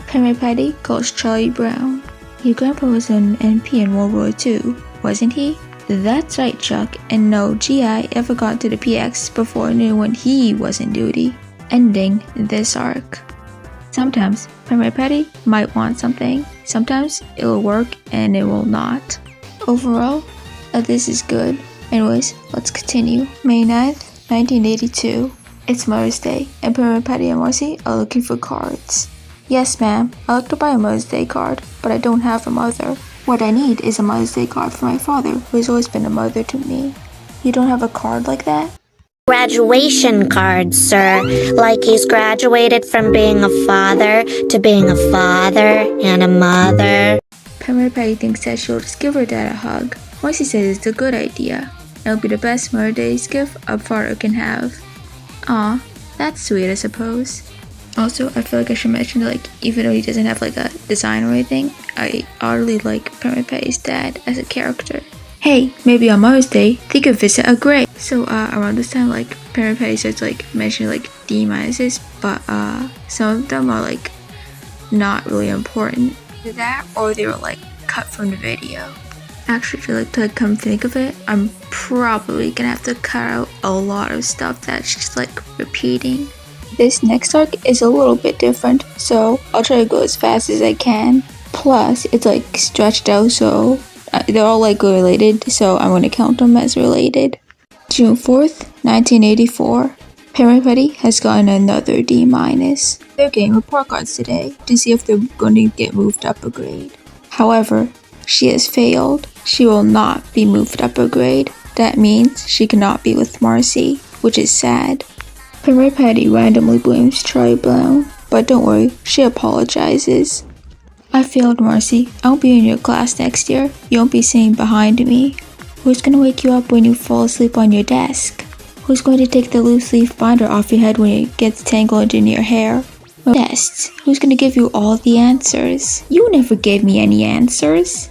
[SPEAKER 1] Peppermint Patty calls Charlie Brown. Your grandpa was an NP in World War II, wasn't he? That's right, Chuck, and no GI ever got to the PX before knew when he was in duty. Ending this arc. Sometimes Peppermint Patty might want something, sometimes it'll work and it will not. Overall, this is good. Anyways, let's continue. May 9th, 1982. It's Mother's Day, and Peppermint Patty and Marcy are looking for cards. Yes, ma'am, I'd like to buy a Mother's Day card, but I don't have a mother. What I need is a Mother's Day card for my father, who has always been a mother to me. You don't have a card like that?
[SPEAKER 2] Graduation card, sir. Like he's graduated from being a father to being a father and a mother.
[SPEAKER 1] Peppermint Patty thinks that she'll just give her dad a hug. Marcy says it's a good idea. It'll be the best Mother's Day gift a father can have. Aw, that's sweet, I suppose. Also, I feel like I should mention that, even though he doesn't have a design or anything, I oddly like Peppermint Patty's dad as a character. Hey, maybe on Mother's Day, they could visit a grave. So around this time, Peppermint Patty starts mentioning D minuses, but some of them are not really important. Either that, or they were cut from the video. Actually, if you like to come think of it, I'm probably gonna have to cut out a lot of stuff that's just repeating. This next arc is a little bit different, so I'll try to go as fast as I can. Plus, it's stretched out, so they're all related, so I'm gonna count them as related. June 4th, 1984. Peppermint Patty has gotten another D-. They're getting report cards today to see if they're going to get moved up a grade. However, she has failed. She will not be moved up a grade. That means she cannot be with Marcy, which is sad. Peppermint Patty randomly blames Charlie Brown, but don't worry, she apologizes. I failed, Marcy. I won't be in your class next year. You won't be sitting behind me. Who's gonna wake you up when you fall asleep on your desk? Who's going to take the loose leaf binder off your head when it gets tangled in your hair? Tests. Who's gonna give you all the answers? You never gave me any answers.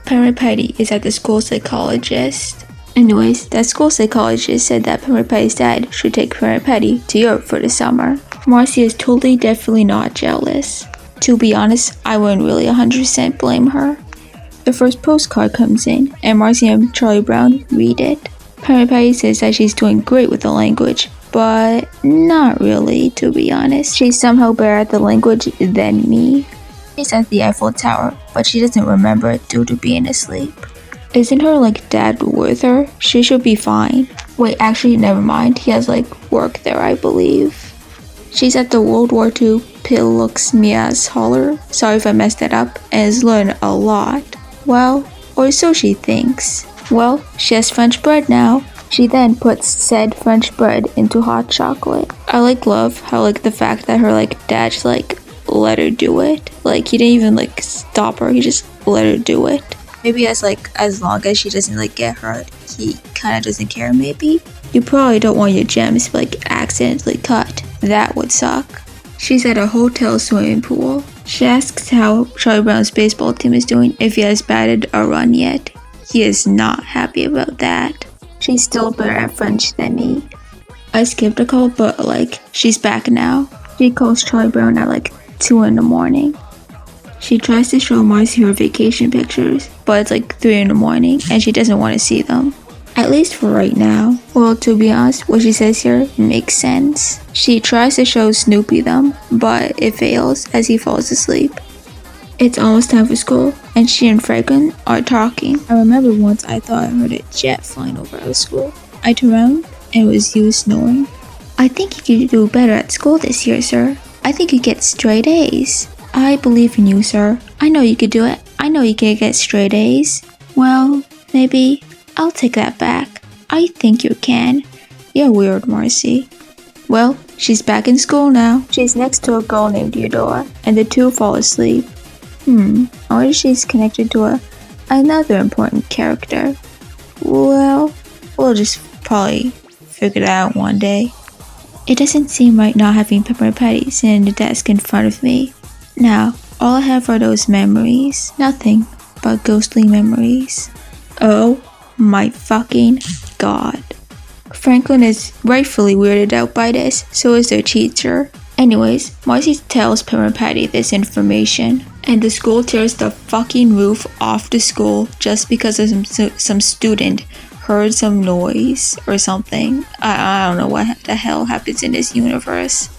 [SPEAKER 1] Peppermint Patty is at the school psychologist. Anyways, that school psychologist said that Peppermint Patty's dad should take Peppermint Patty to Europe for the summer. Marcy is totally definitely not jealous. To be honest, I wouldn't really 100% blame her. The first postcard comes in, and Marcy and Charlie Brown read it. Peppermint Patty says that she's doing great with the language, but not really, to be honest. She's somehow better at the language than me. She's at the Eiffel Tower, but she doesn't remember it due to being asleep. Isn't her dad with her? She should be fine. Wait, actually, never mind. He has work there, I believe. She's at the World War II Piluxmias Holler. Sorry if I messed that up, and has learned a lot. Well, or so she thinks. Well, she has French bread now. She then puts said French bread into hot chocolate. I love how the fact that her dad just let her do it. He didn't even stop her. He just let her do it. Maybe as long as she doesn't get hurt, he kind of doesn't care. Maybe you probably don't want your gems to accidentally cut. That would suck. She's at a hotel swimming pool. She asks how Charlie Brown's baseball team is doing, if he has batted a run yet. He is not happy about that. She's still better at French than me. I skipped a call, but she's back now. She calls Charlie Brown at 2 in the morning. She tries to show Marcy her vacation pictures, but it's 3 in the morning and she doesn't want to see them. At least for right now. Well, to be honest, what she says here makes sense. She tries to show Snoopy them, but it fails as he falls asleep. It's almost time for school, and she and Franklin are talking. I remember once I thought I heard a jet flying over our school. I turned around, and it was you snoring. I think you could do better at school this year, sir. I think you get straight A's. I believe in you, sir. I know you could do it. I know you can get straight A's. Well, maybe I'll take that back. I think you can. You're weird, Marcy. Well, she's back in school now. She's next to a girl named Eudora, and the two fall asleep. I wonder if she's connected to another important character. Well, we'll just probably figure it out one day. It doesn't seem right not having Peppermint Patty sitting in the desk in front of me. Now, all I have are those memories. Nothing but ghostly memories. Oh my fucking god. Franklin is rightfully weirded out by this, so is their teacher. Anyways, Marcy tells Peppermint Patty this information, and the school tears the fucking roof off the school just because of some student heard some noise or something. I don't know what the hell happens in this universe.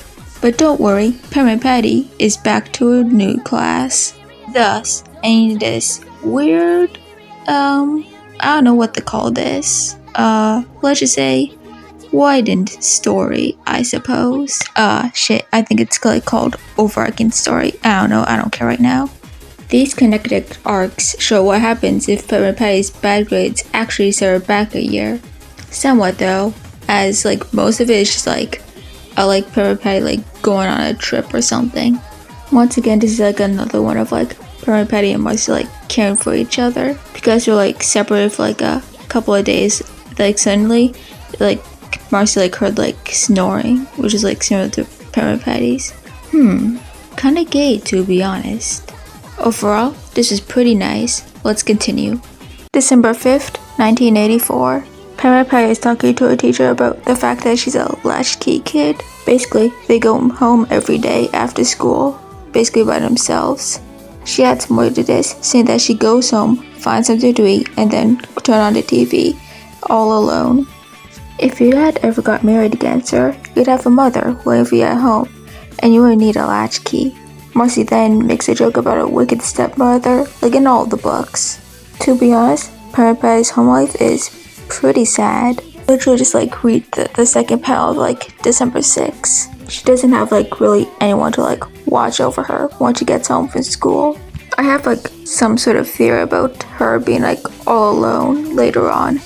[SPEAKER 1] But don't worry, Peppermint Patty is back to her new class. Thus, in this weird, I don't know what to call this. Let's just say widened story, I suppose. Shit, I think it's called overarching story. I don't know, I don't care right now. These connected arcs show what happens if Peppermint Patty's bad grades actually set her back a year. Somewhat though, as most of it is just Peppermint Patty going on a trip or something. Once again, this is another one of Peppermint Patty and Marcy caring for each other, because they're separated for a couple of days. Suddenly, Marcy heard snoring, which is similar to Peppermint Patty's. Kinda gay, to be honest. Overall, this is pretty nice. Let's continue. December 5th, 1984. Peppermint Patty is talking to her teacher about the fact that she's a latchkey kid. Basically, they go home every day after school, basically by themselves. She adds more to this, saying that she goes home, finds something to eat, and then turn on the TV, all alone. If your dad ever got married again, sir, you'd have a mother waiting for you at home, and you wouldn't need a latchkey. Marcy then makes a joke about a wicked stepmother, in all the books. To be honest, Peppermint Patty's home life is pretty sad. Literally just read the second panel of December 6th. She doesn't have really anyone to watch over her once she gets home from school. I have some sort of theory about her being all alone later on,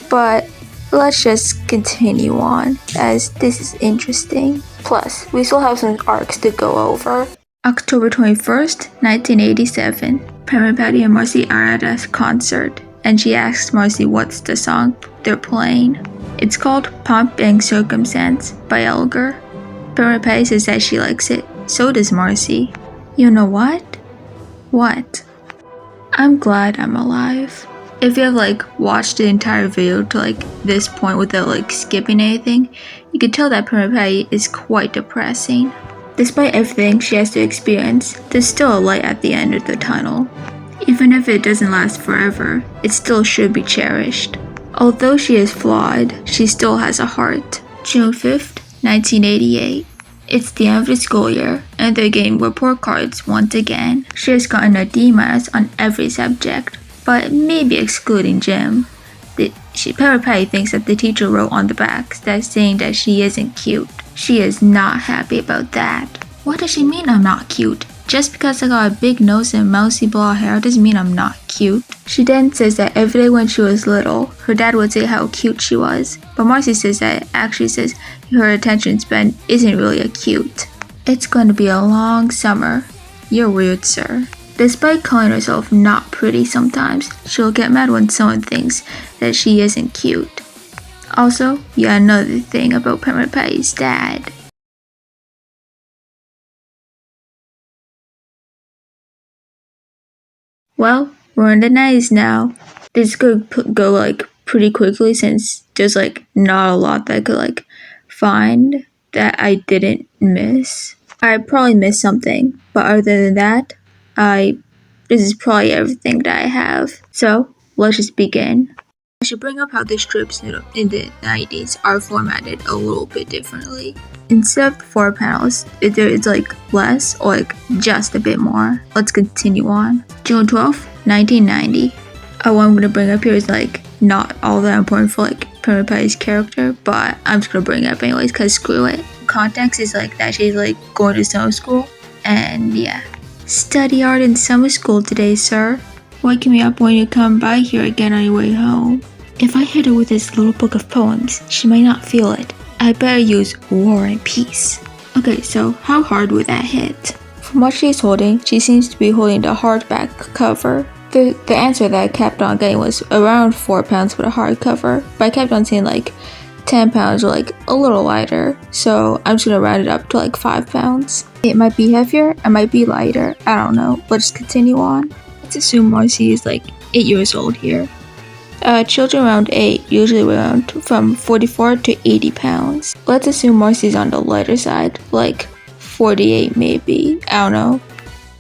[SPEAKER 1] but let's just continue on as this is interesting. Plus, we still have some arcs to go over. October 21st, 1987. Peppermint Patty and Marcy are at a concert, and she asks Marcy what's the song they're playing. It's called Pomp and Circumstance by Elgar. Peppermint Patty says that she likes it. So does Marcy. You know what? What? I'm glad I'm alive. If you have watched the entire video to this point without skipping anything, you can tell that Peppermint Patty is quite depressing. Despite everything she has to experience, there's still a light at the end of the tunnel. Even if it doesn't last forever, it still should be cherished. Although she is flawed, she still has a heart. June 5th, 1988. It's the end of the school year, and they're getting report cards once again. She has gotten a D- on every subject, but maybe excluding gym. Peppermint Patty thinks that the teacher wrote on the back that saying that she isn't cute. She is not happy about that. What does she mean I'm not cute? Just because I got a big nose and mousy blonde hair doesn't mean I'm not cute. She then says that every day when she was little, her dad would say how cute she was. But Marcy says that it actually says her attention span isn't really a cute. It's going to be a long summer. You're weird, sir. Despite calling herself not pretty sometimes, she'll get mad when someone thinks that she isn't cute. Also, yeah, another thing about Peppermint Patty's dad. Well, we're in the 90s now. This could go pretty quickly since there's not a lot that I could find that I didn't miss. I probably missed something, but other than that, this is probably everything that I have. So, let's just begin. I should bring up how the strips in the 90s are formatted a little bit differently. Instead of 4 panels, either it's like less or like just a bit more. Let's continue on. June 12th, 1990. What I'm gonna bring up here is like not all that important for like Peppermint Patty's character, but I'm just gonna bring it up anyways because screw it. Context is like that she's like going to summer school, and yeah. Study art in summer school today, sir. Waking me up when you come by here again on your way home. If I hit her with this little book of poems, she might not feel it. I better use War and Peace. Okay, so how hard would that hit? From what she's holding, she seems to be holding the hardback cover. The answer that I kept on getting was around 4 pounds for the hardcover, but I kept on saying like 10 pounds or like a little lighter, so I'm just gonna round it up to like 5 pounds. It might be heavier, it might be lighter, I don't know. Let's continue on. Let's assume Marcy is like 8 years old here. Children around 8 usually weigh around from 44 to 80 pounds. Let's assume Marcy's on the lighter side, like 48 maybe, I don't know.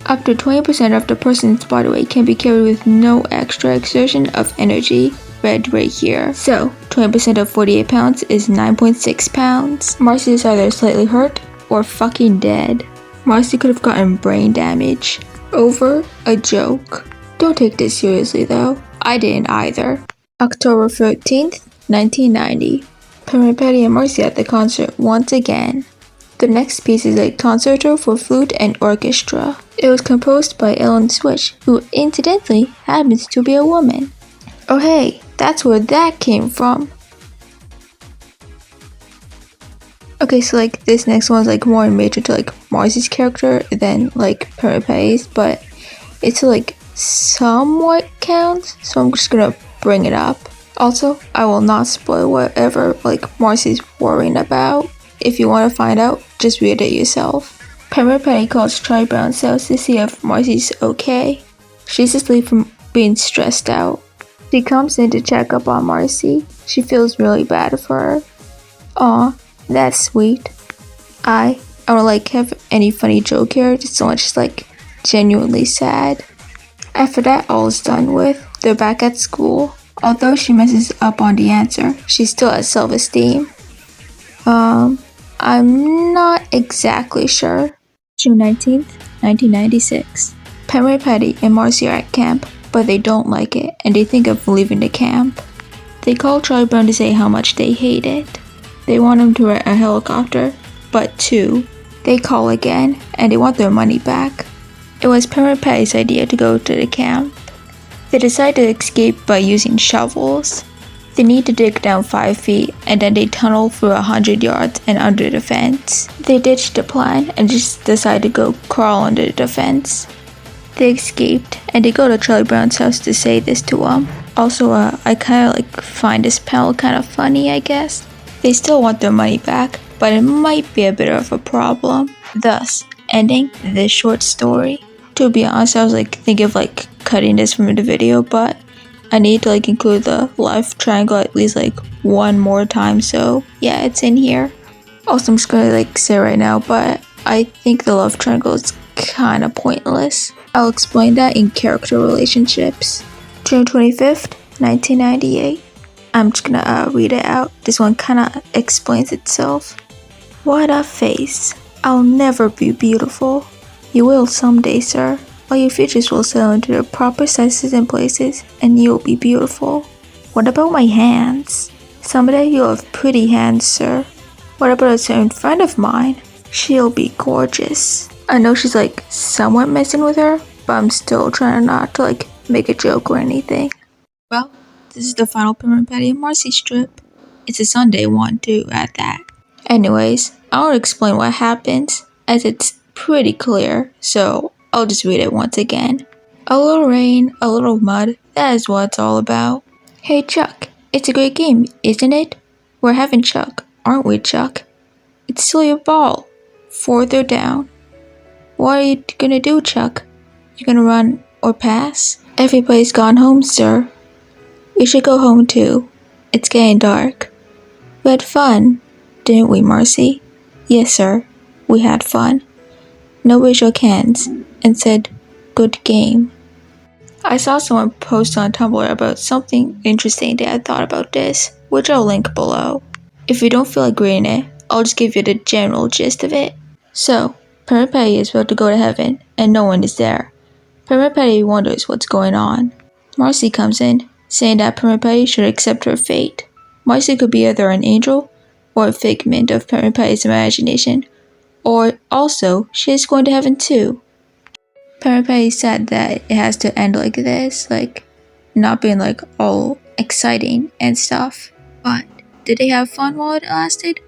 [SPEAKER 1] Up to 20% of the person's body weight can be carried with no extra exertion of energy, read right here. So, 20% of 48 pounds is 9.6 pounds. Marcy is either slightly hurt or fucking dead. Marcy could have gotten brain damage over a joke. Don't take this seriously though. I didn't either. October 13th, 1990. Peppermint Patty and Marcy at the concert once again. The next piece is a concerto for flute and orchestra. It was composed by Ellen Switch, who incidentally happens to be a woman. Oh hey, that's where that came from. Okay, so like this next one's like more major to like Marcy's character than like Peppermint Patty's, but it's like somewhat counts, so I'm just gonna bring it up. Also, I will not spoil whatever like Marcy's worrying about. If you want to find out, just read it yourself. Peppermint Patty calls Charlie Brown's house to see if Marcy's okay. She's asleep from being stressed out. She comes in to check up on Marcy. She feels really bad for her. Aw, that's sweet. I don't like have any funny joke here, just so much like genuinely sad. After that all is done with, they're back at school. Although she messes up on the answer, she still has self-esteem. I'm not exactly sure. June 19th, 1996. Peppermint Patty and Marcy are at camp, but they don't like it and they think of leaving the camp. They call Charlie Brown to say how much they hate it. They want him to rent a helicopter, but 2. They call again and they want their money back. It was Peppermint Patty's idea to go to the camp. They decide to escape by using shovels. They need to dig down 5 feet and then they tunnel for 100 yards and under the fence. They ditch the plan and just decide to go crawl under the fence. They escaped and they go to Charlie Brown's house to say this to him. Also, I kind of like find this panel kind of funny, I guess. They still want their money back, but it might be a bit of a problem. Thus, ending this short story. To be honest, I was like thinking of like cutting this from the video, but I need to like include the love triangle at least like one more time, so yeah, it's in here. Also, I'm just gonna like say right now, but I think the love triangle is kind of pointless. I'll explain that in character relationships. June 25th, 1998. I'm just gonna read it out. This one kind of explains itself. What a face. I'll never be beautiful. You will someday, sir. All your features will settle into their proper sizes and places, and you'll be beautiful. What about my hands? Someday you'll have pretty hands, sir. What about a certain friend of mine? She'll be gorgeous. I know she's like somewhat messing with her, but I'm still trying not to like make a joke or anything. Well, this is the final Peppermint Patty and Marcy strip. It's a Sunday one too at that. Anyways, I want to explain what happens, as it's pretty clear, so I'll just read it once again. A little rain, a little mud, that is what it's all about. Hey Chuck, it's a great game, isn't it? We're having Chuck, aren't we, Chuck? It's still your ball. Further down. What are you gonna do, Chuck? You gonna run or pass? Everybody's gone home, sir. We should go home too. It's getting dark. We had fun, didn't we, Marcy? Yes, sir. We had fun. Nobody shook hands and said, good game. I saw someone post on Tumblr about something interesting they had thought about this, which I'll link below. If you don't feel like reading it, I'll just give you the general gist of it. So, Peppermint Patty is about to go to heaven, and no one is there. Peppermint Patty wonders what's going on. Marcy comes in, saying that Peppermint Patty should accept her fate. Marcy could be either an angel, or a figment of Peppermint Patty's imagination, or also, she is going to heaven too. Peppermint Patty said that it has to end like this, like, not being like all exciting and stuff. But, did they have fun while it lasted?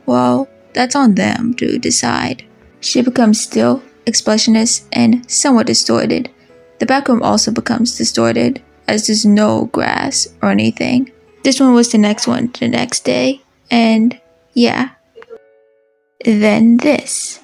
[SPEAKER 1] Well, that's on them to decide. She becomes still, expressionless, and somewhat distorted. The background also becomes distorted, as there's no grass or anything. This one was the next one the next day, and yeah. Then this.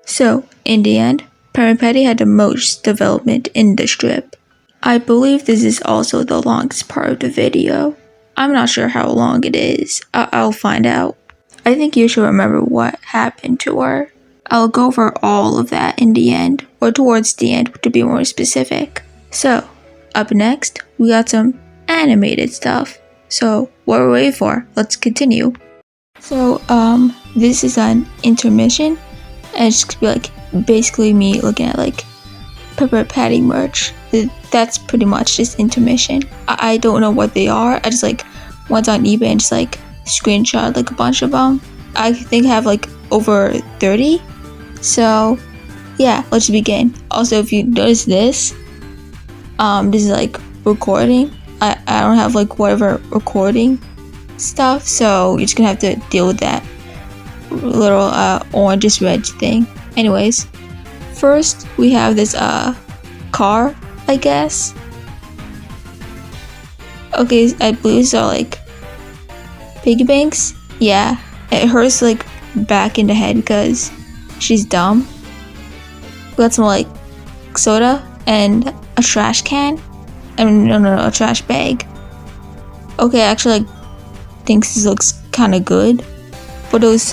[SPEAKER 1] So, in the end, Peppermint Patty had the most development in the strip. I believe this is also the longest part of the video. I'm not sure how long it is. I'll find out. I think you should remember what happened to her. I'll go over all of that in the end, or towards the end to be more specific. So, up next, we got some animated stuff. So, what are we waiting for? Let's continue. So, this is an intermission, and it's gonna be like basically me looking at like Peppermint Patty merch. That's pretty much just intermission. I don't know what they are. I just like went on eBay and just like screenshot like a bunch of them. I think I have like over 30. So yeah, let's begin. Also, if you notice this is like recording. I don't have like whatever recording stuff, so you're just gonna have to deal with that little orange red thing. Anyways, first we have this car, I guess. Okay, I believe these are like piggy banks. Yeah, it hurts like back in the head because she's dumb. We got some like soda and a trash can. I mean, no, a trash bag. Okay, actually like thinks this looks kind of good. But those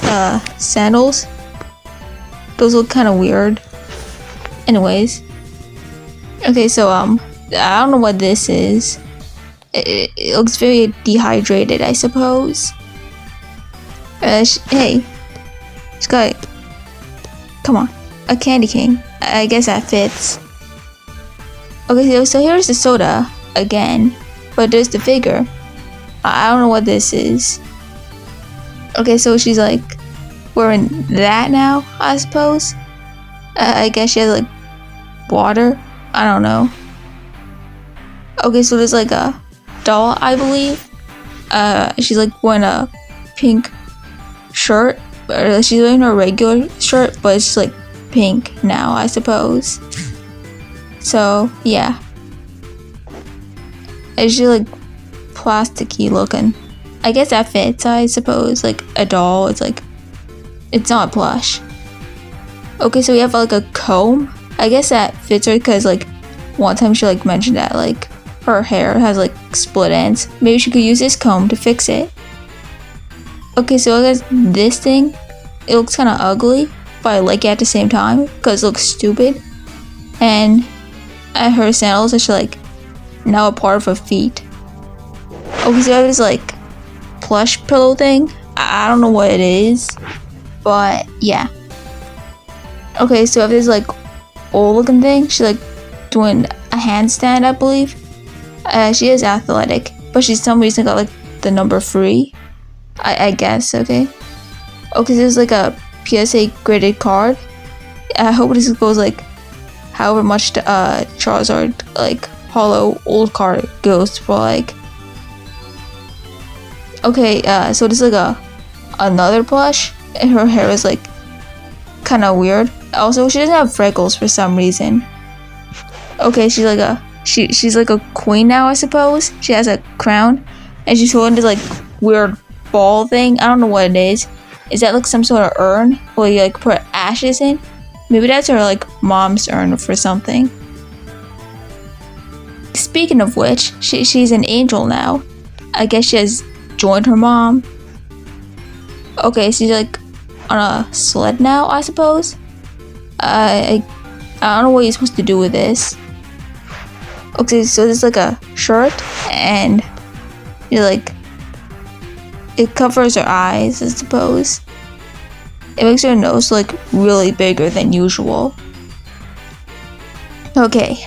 [SPEAKER 1] sandals, those look kind of weird. Anyways. Okay, so I don't know what this is. It looks very dehydrated, I suppose. Hey, she's got, come on, a candy cane. I guess that fits. Okay, so here's the soda again, but there's the figure. I don't know what this is. Okay, so she's like wearing that now, I suppose. I guess she has like water. I don't know. Okay, so there's like a doll, I believe. She's like wearing a pink shirt. She's wearing her regular shirt, but it's just like pink now, I suppose. So yeah, it's just like plasticky looking. I guess that fits, I suppose. Like a doll, it's like, it's not plush. Okay, so we have like a comb. I guess that fits her because like one time she like mentioned that like her hair has like split ends. Maybe she could use this comb to fix it. Okay, so I guess this thing, it looks kind of ugly, but I like it at the same time because it looks stupid. And her sandals are just like now a part of her feet. Okay, so I have this like plush pillow thing. I don't know what it is, but yeah. Okay, so I have this like old looking thing. She's like doing a handstand, I believe. She is athletic, but she's some reason got like the number 3. I guess. Okay, so there's like a PSA graded card. I hope this goes like however much the Charizard like hollow old card goes for like. Okay, so this is like another plush, and her hair is like kind of weird. Also, she doesn't have freckles for some reason. Okay, she's like she's like a queen now, I suppose. She has a crown, and she's holding this like weird ball thing. I don't know what it is. Is that like some sort of urn where you like put ashes in? Maybe that's her like mom's urn for something. Speaking of which, she's an angel now. I guess she has joined her mom. Okay, she's like on a sled now, I suppose. I don't know what you're supposed to do with this. Okay, so there's like a shirt, and you're like, it covers her eyes, I suppose. It makes her nose like really bigger than usual. Okay,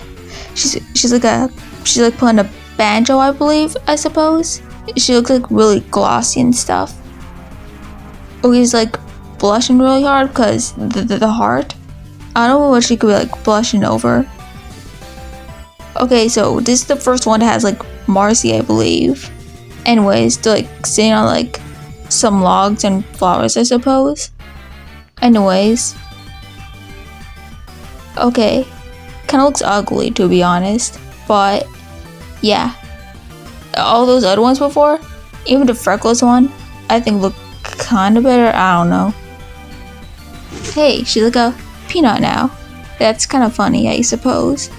[SPEAKER 1] she's like playing a banjo, I believe, I suppose. She looks like really glossy and stuff. Okay, she's like blushing really hard because the heart. I don't know what she could be like blushing over. Okay, so this is the first one that has like Marcy, I believe. Anyways, they're like sitting on like some logs and flowers, I suppose. Anyways. Okay. Kinda looks ugly, to be honest. But yeah. All those other ones before, even the freckles one, I think look kinda better. I don't know. Hey, she's like a peanut now. That's kind of funny, I suppose.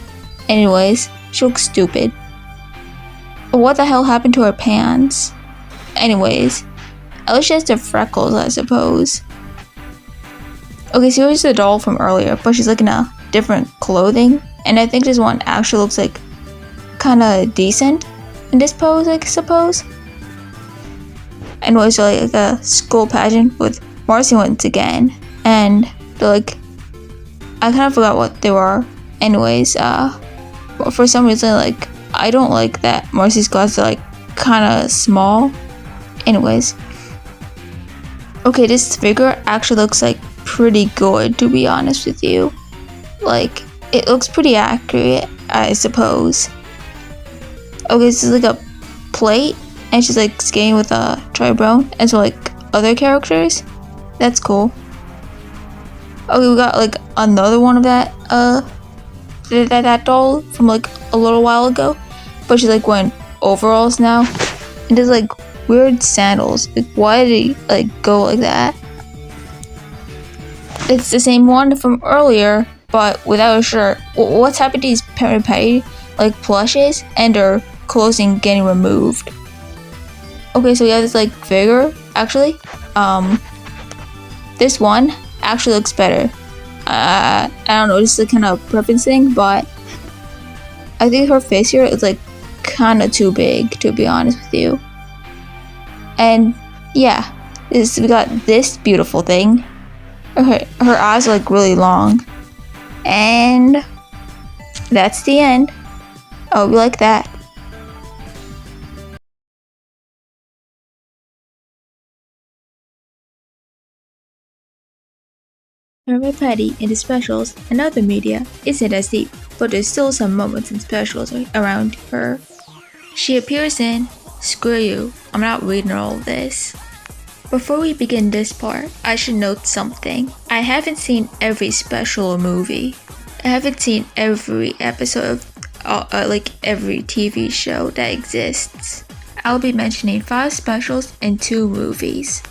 [SPEAKER 1] Anyways, she looks stupid. What the hell happened to her pants? Anyways, at least she has the freckles, I suppose. Okay, so here's the doll from earlier, but she's like in a different clothing. And I think this one actually looks like kind of decent in this pose, I suppose. Anyways, so like a school pageant with Marcy once again. And they're like, I kind of forgot what they were. Anyways, for some reason, like, I don't like that Marcy's glasses are like kind of small. Anyways. Okay, this figure actually looks like pretty good, to be honest with you. Like, it looks pretty accurate, I suppose. Okay, this is like a plate, and she's like skating with a Tribone, and so like other characters. That's cool. Okay, we got like another one of that that doll from like a little while ago, but she's like wearing overalls now, and there's like weird sandals. Like, why did he like go like that? It's the same one from earlier, but without a shirt. What's happened to these Peppermint Patty like plushes and their clothing getting removed? Okay, so we have this like figure actually. This one actually looks better. I don't know, just like kind of preference thing, but I think her face here is like kind of too big, to be honest with you. And yeah, we got this beautiful thing. Her eyes are like really long, and that's the end. Oh, we like that. Peppermint Patty in the specials and other media isn't as deep, but there's still some moments and specials around her. She appears in Screw You, I'm not reading all of this. Before we begin this part, I should note something. I haven't seen every special or movie. I haven't seen every episode of like every TV show that exists. I'll be mentioning 5 specials and 2 movies.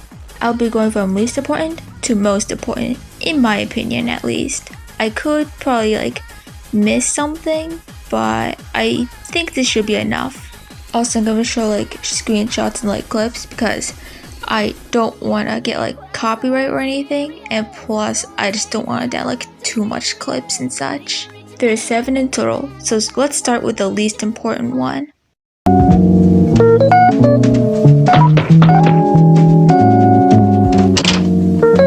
[SPEAKER 1] I'll be going from least important to most important, in my opinion at least. I could probably like miss something, but I think this should be enough. Also, I'm gonna show like screenshots and like clips because I don't want to get like copyright or anything, and plus I just don't want to download like too much clips and such. There's 7 in total, so let's start with the least important one.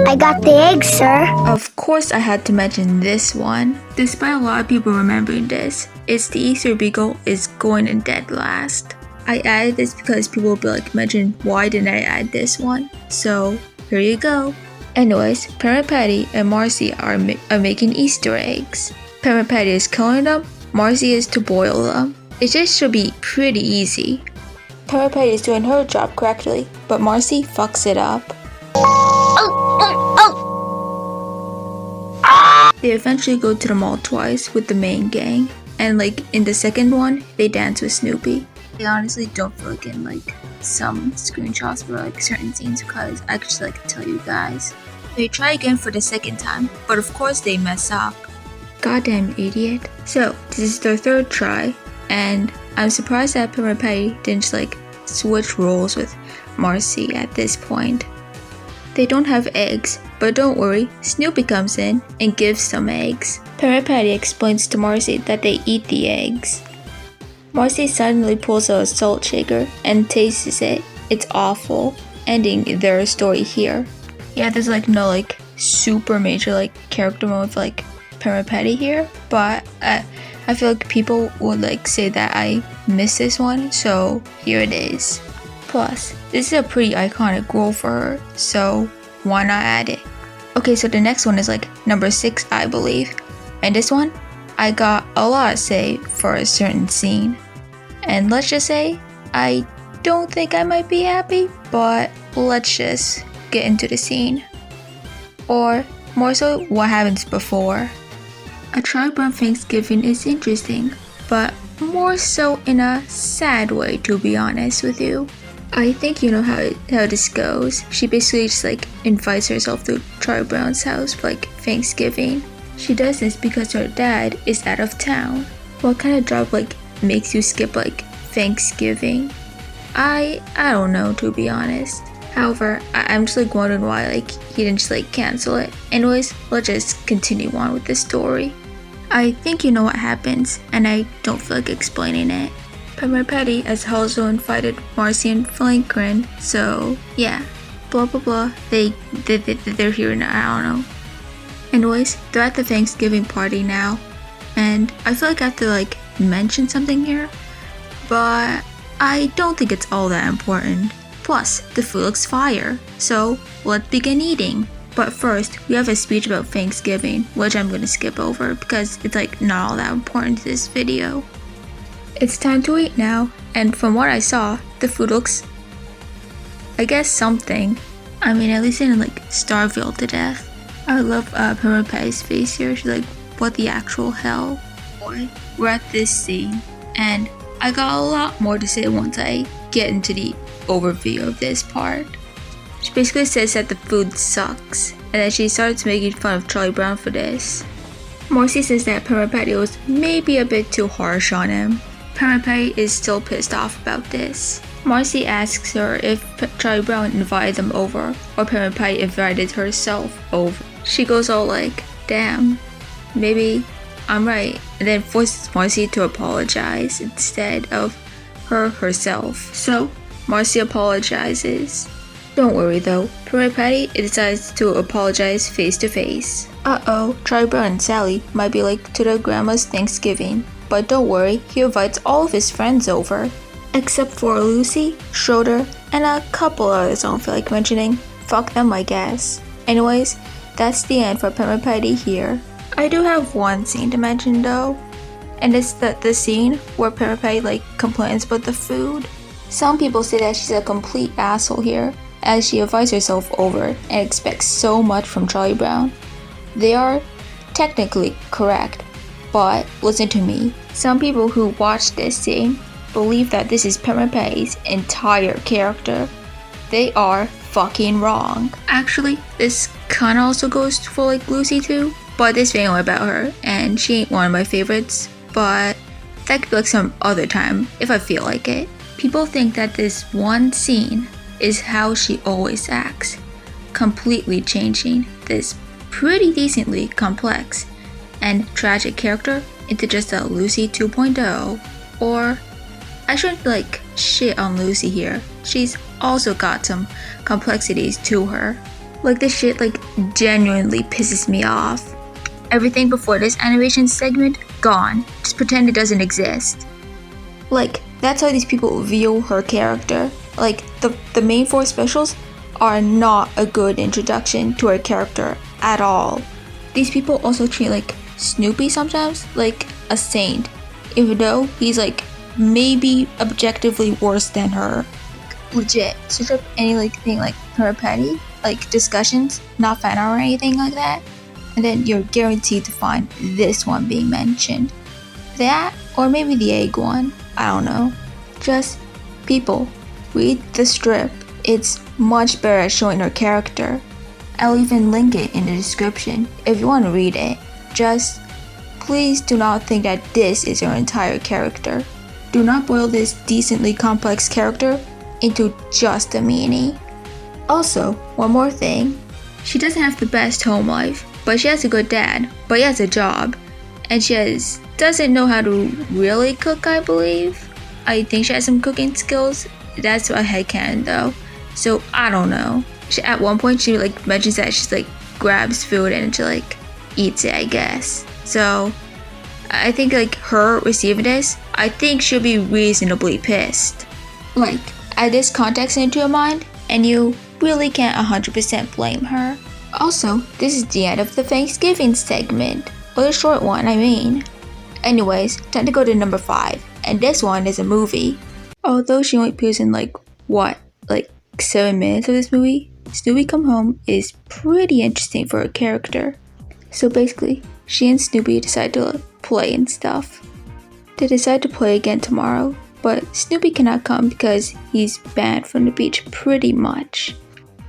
[SPEAKER 2] I got the egg, sir.
[SPEAKER 1] Of course I had to mention this one. Despite a lot of people remembering this, it's the Easter Beagle is going in dead last. I added this because people will be like, mention why didn't I add this one? So here you go. Anyways, Peppermint Patty and Marcy are making Easter eggs. Peppermint Patty is killing them, Marcy is to boil them. It just should be pretty easy. Peppermint Patty is doing her job correctly, but Marcy fucks it up. They eventually go to the mall twice with the main gang, and like in the second one, they dance with Snoopy. I honestly don't feel like getting like some screenshots for like certain scenes because I could just like tell you guys. They try again for the second time, but of course they mess up. Goddamn idiot. So this is their 3rd try, and I'm surprised that Peppermint Patty didn't just like switch roles with Marcy at this point. They don't have eggs, But don't worry, Snoopy comes in and gives some eggs. Peppermint Patty explains to Marcy that they eat the eggs. Marcy suddenly pulls out a salt shaker and tastes it. It's awful, ending their story here. Yeah, there's no super major character moment for Peppermint Patty here, but I feel like people would say that I missed this one, so here it is. Plus, this is a pretty iconic role for her, so why not add it? Okay, so the next one is number 6, I believe. And this one, I got a lot to say for a certain scene. And let's just say, I don't think I might be happy, but let's just get into the scene. Or more so, what happens before. A Charlie Brown Thanksgiving is interesting, but more so in a sad way, to be honest with you. I think you know how this goes. She basically just invites herself to Charlie Brown's house for Thanksgiving. She does this because her dad is out of town. What kind of job makes you skip Thanksgiving? I don't know, to be honest. However, I'm just wondering why he didn't just cancel it. Anyways, let's just continue on with the story. I think you know what happens, and I don't feel like explaining it. Peppermint Patty has also invited Marcy and Franklin, so yeah, blah blah blah. They're here now. I don't know. Anyways, they're at the Thanksgiving party now, and I feel like I have to mention something here, but I don't think it's all that important. Plus, the food looks fire, so let's begin eating. But first, we have a speech about Thanksgiving, which I'm gonna skip over because it's not all that important to this video. It's time to eat now, and from what I saw, the food looks, I guess, something. I mean, at least it didn't Starville to death. I love Peppermint Patty's face here. She's what the actual hell? Boy, we're at this scene, and I got a lot more to say once I get into the overview of this part. She basically says that the food sucks, and then she starts making fun of Charlie Brown for this. Marcy says that Peppermint Patty was maybe a bit too harsh on him. Peppermint Patty is still pissed off about this. Marcy asks her if Charlie Brown invited them over, or Peppermint Patty invited herself over. She goes all damn, maybe I'm right, and then forces Marcy to apologize instead of herself. So, Marcy apologizes. Don't worry though, Peppermint Patty decides to apologize face to face. Uh-oh, Charlie Brown and Sally might be to their grandma's Thanksgiving. But don't worry, he invites all of his friends over. Except for Lucy, Schroeder, and a couple others I don't feel like mentioning. Fuck them, I guess. Anyways, that's the end for Peppermint Patty here. I do have one scene to mention though. And it's the scene where Peppermint Patty complains about the food. Some people say that she's a complete asshole here, as she invites herself over and expects so much from Charlie Brown. They are technically correct. But listen to me, some people who watch this scene believe that this is Peppermint Patty's entire character. They are fucking wrong. Actually, this kinda also goes for Lucy too, but this ain't only about her, and she ain't one of my favorites, but that could be some other time if I feel like it. People think that this one scene is how she always acts, completely changing this pretty decently complex and tragic character into just a Lucy 2.0. Or, I shouldn't shit on Lucy here. She's also got some complexities to her. This shit genuinely pisses me off. Everything before this animation segment, gone. Just pretend it doesn't exist. That's how these people view her character. The main 4 specials are not a good introduction to her character at all. These people also treat Snoopy sometimes like a saint, even though he's maybe objectively worse than her. Legit, search up any thing Peppermint Patty, discussions, not fan art or anything like that, and then you're guaranteed to find this one being mentioned. That, or maybe the egg one, I don't know. Just, people, read the strip. It's much better at showing her character. I'll even link it in the description if you want to read it. Just, please do not think that this is her entire character. Do not boil this decently complex character into just a meanie. Also, one more thing. She doesn't have the best home life, but she has a good dad, but he has a job. And she doesn't know how to really cook, I believe. I think she has some cooking skills. That's a headcanon though. So I don't know. At one point she mentions that she grabs food and she eats it, I guess. So I think her receiving this, I think she'll be reasonably pissed. Add this context into your mind and you really can't 100% blame her. Also, this is the end of the Thanksgiving segment. Or the short one, I mean. Anyways, time to go to number 5. And this one is a movie. Although she only appears in 7 minutes of this movie, Snoopy Come Home is pretty interesting for a character. So basically, she and Snoopy decide to play and stuff. They decide to play again tomorrow, but Snoopy cannot come because he's banned from the beach pretty much.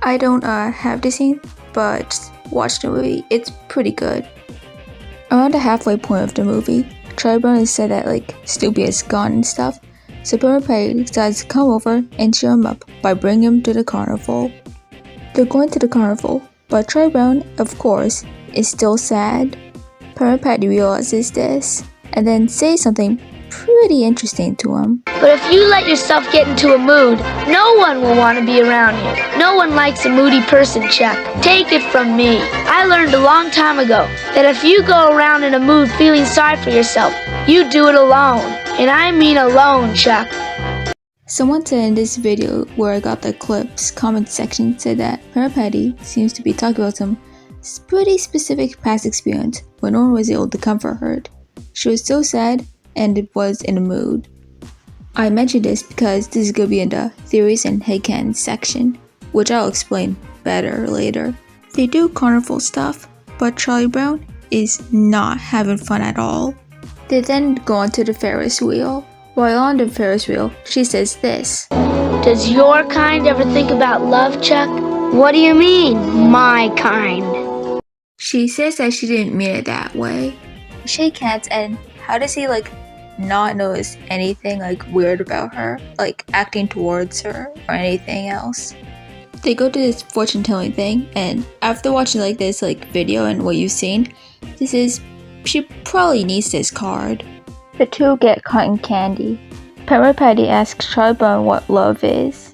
[SPEAKER 1] I don't have the scene, but watch the movie, it's pretty good. Around the halfway point of the movie, Charlie Brown has said that Snoopy is gone and stuff, so Peppermint Patty decides to come over and cheer him up by bringing him to the carnival. They're going to the carnival, but Charlie Brown, of course, is still sad. Peppermint Patty realizes this, and then says something pretty interesting to him.
[SPEAKER 3] But if you let yourself get into a mood, no one will want to be around you. No one likes a moody person, Chuck. Take it from me. I learned a long time ago that if you go around in a mood feeling sorry for yourself, you do it alone. And I mean alone, Chuck.
[SPEAKER 1] Someone said in this video where I got the clips comment section said that Peppermint Patty seems to be talking about some pretty specific past experience when no one was able to comfort her. She was so sad and was in a mood. I mentioned this because this is going to be in the theories and headcanons section, which I'll explain better later. They do carnival stuff, but Charlie Brown is not having fun at all. They then go onto the Ferris wheel. While on the Ferris wheel, she says this.
[SPEAKER 3] Does your kind ever think about love, Chuck? What do you mean, my kind?
[SPEAKER 1] She says that she didn't mean it that way. Shake hands, and how does he not notice anything weird about her, acting towards her or anything else? They go to this fortune telling thing, and after watching this video and what you've seen, she probably needs this card. The two get cotton candy. Peppermint Patty asks Charlie Brown what love is.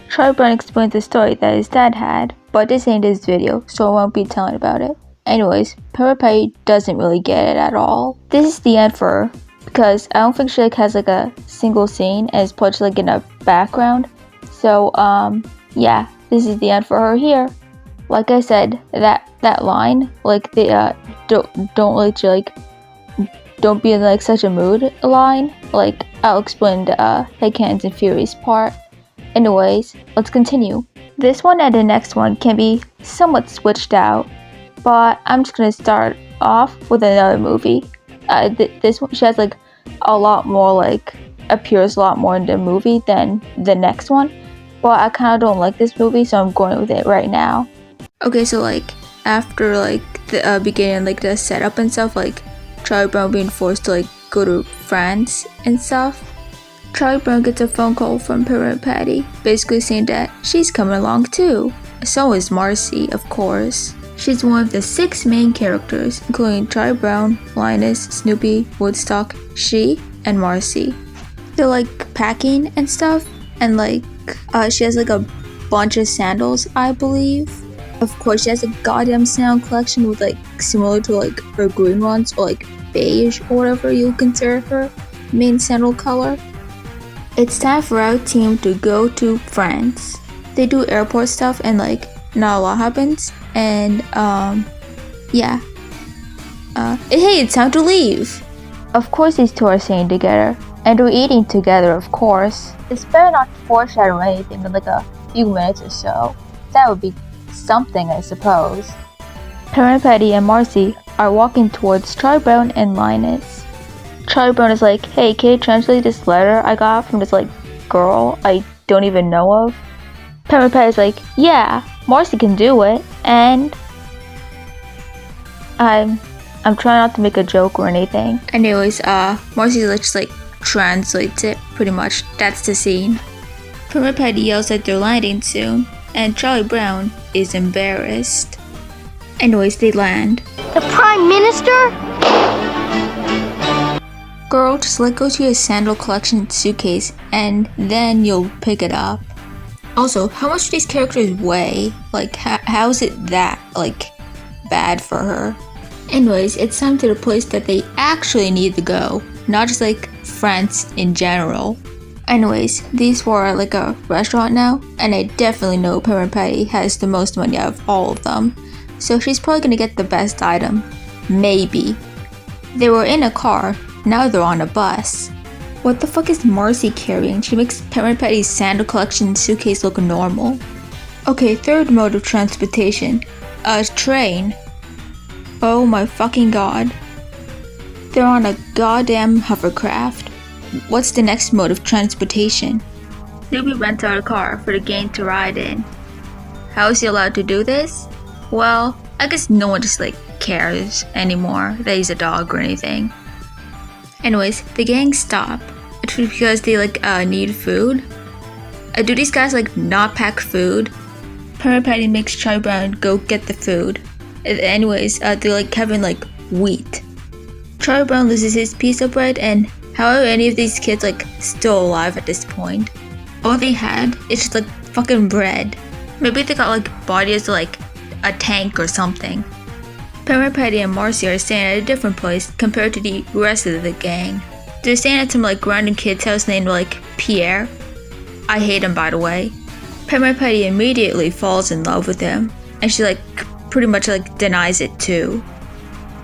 [SPEAKER 1] Charlie Brown explains the story that his dad had, but this ain't his video, so I won't be telling about it. Anyways, Peppermint Patty doesn't really get it at all. This is the end for her, because I don't think she has a single scene and it's put in a background. So yeah, this is the end for her here. Like I said, that line, don't be in such a mood line, I'll explain the headcanons and theories part. Anyways, let's continue. This one and the next one can be somewhat switched out, but I'm just gonna start off with another movie. This one, she has a lot more appears a lot more in the movie than the next one, but I kind of don't like this movie, so I'm going with it right now. Okay, so after the beginning, the setup and stuff, Charlie Brown being forced to go to France and stuff, Charlie Brown gets a phone call from Peppermint Patty, basically saying that she's coming along too. So is Marcy, of course. She's one of the 6 main characters, including Charlie Brown, Linus, Snoopy, Woodstock, she, and Marcy. They're packing and stuff, and she has a bunch of sandals, I believe. Of course, she has a goddamn sandal collection with similar to her green ones or beige or whatever you consider her main sandal color. It's time for our team to go to France. They do airport stuff and not a lot happens, and yeah. Hey, it's time to leave. Of course these two are staying together, and they're eating together, of course. It's better not to foreshadow anything in a few minutes or so. That would be something, I suppose. Peppermint Patty and Marcy are walking towards Charlie Brown and Linus. Charlie Brown is hey, can you translate this letter I got from this girl I don't even know of? Peppermint Patty's yeah, Marcy can do it, and I'm trying not to make a joke or anything. Anyways, Marcy just translates it pretty much. That's the scene. Peppermint Patty yells that they're landing soon, and Charlie Brown is embarrassed. Anyways, they land.
[SPEAKER 3] The Prime Minister?
[SPEAKER 1] Girl, just let go to your sandal collection suitcase and then you'll pick it up. Also, how much do these characters weigh? Like, how is it that, like, bad for her? Anyways, it's time to the place that they actually need to go, not just like France in general. Anyways, these four are like a restaurant now, and I definitely know Peppermint Patty has the most money out of all of them, so she's probably gonna get the best item. Maybe. They were in a car, now they're on a bus. What the fuck is Marcy carrying? She makes Peppermint Patty's sandal collection suitcase look normal. Okay, third mode of transportation. A train. Oh my fucking god. They're on a goddamn hovercraft. What's the next mode of transportation? Snoopy rents out a car for the gang to ride in. How is he allowed to do this? Well, I guess no one just like cares anymore that he's a dog or anything. Anyways, the gang stop. It's because they like need food. Do these guys like not pack food? Peppermint Patty makes Charlie Brown go get the food. Anyways, they're like having like wheat. Charlie Brown loses his piece of bread, and how are any of these kids like still alive at this point? All they had is just like fucking bread. Maybe they got like bodies like a tank or something. Peppermint Patty and Marcy are staying at a different place compared to the rest of the gang. They're staying at some like random kid's house named like Pierre. I hate him, by the way. Peppermint Patty immediately falls in love with him, and she like pretty much like denies it too.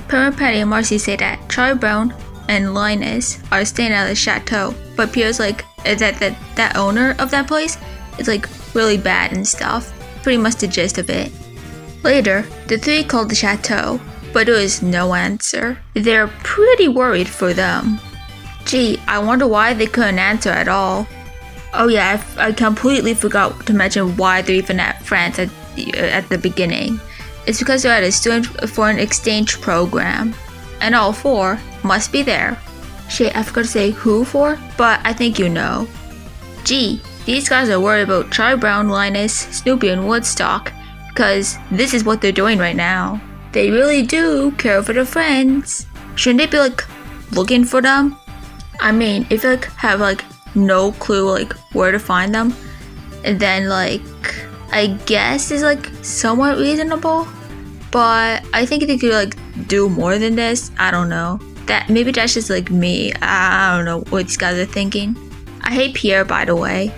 [SPEAKER 1] Peppermint Patty and Marcy say that Charlie Brown and Linus are staying at the chateau, but Pierre's like that owner of that place is like really bad and stuff. Pretty much the gist of it. Later, the three called the chateau, but there was no answer. They're pretty worried for them. Gee, I wonder why they couldn't answer at all. Oh yeah, I completely forgot to mention why they're even at France at the beginning. It's because they're at a student foreign exchange program, and all four must be there. Shit, I forgot to say who for, but I think you know. Gee, these guys are worried about Charlie Brown, Linus, Snoopy, and Woodstock, because this is what they're doing right now. They really do care for their friends. Shouldn't they be like looking for them? I mean, if you like have like no clue like where to find them, and then like I guess is like somewhat reasonable, but I think they could like do more than this. I don't know. That maybe that's just like me. I don't know what these guys are thinking. I hate Pierre, by the way.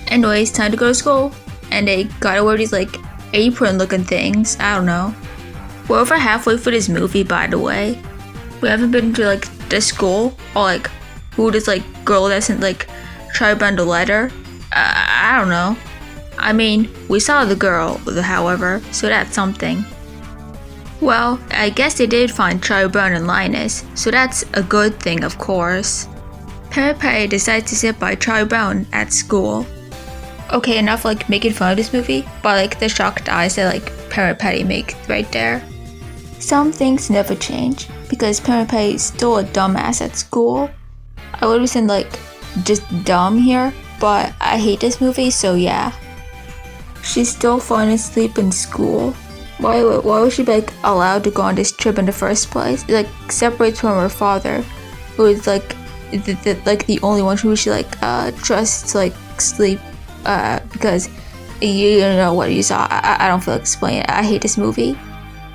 [SPEAKER 1] Anyways, time to go to school, and they gotta wear these like apron looking things. I don't know. We're over halfway through this movie, by the way. We haven't been to like the school, or like who this like girl that sent like Charlie Brown the letter. I don't know. I mean, we saw the girl, however, so that's something. Well, I guess they did find Charlie Brown and Linus, so that's a good thing, of course. Peppermint Patty decides to sit by Charlie Brown at school. Okay, enough like making fun of this movie, but like the shocked eyes that like Peppermint Patty makes right there. Some things never change, because Peppermint Patty is still a dumbass at school. I would have said like just dumb here, but I hate this movie, so yeah. She's still falling asleep in school. Why was she like allowed to go on this trip in the first place? It like separates from her father, who is like the only one who she like trusts to like sleep because you don't know what you saw. I don't feel like explaining it. I hate this movie.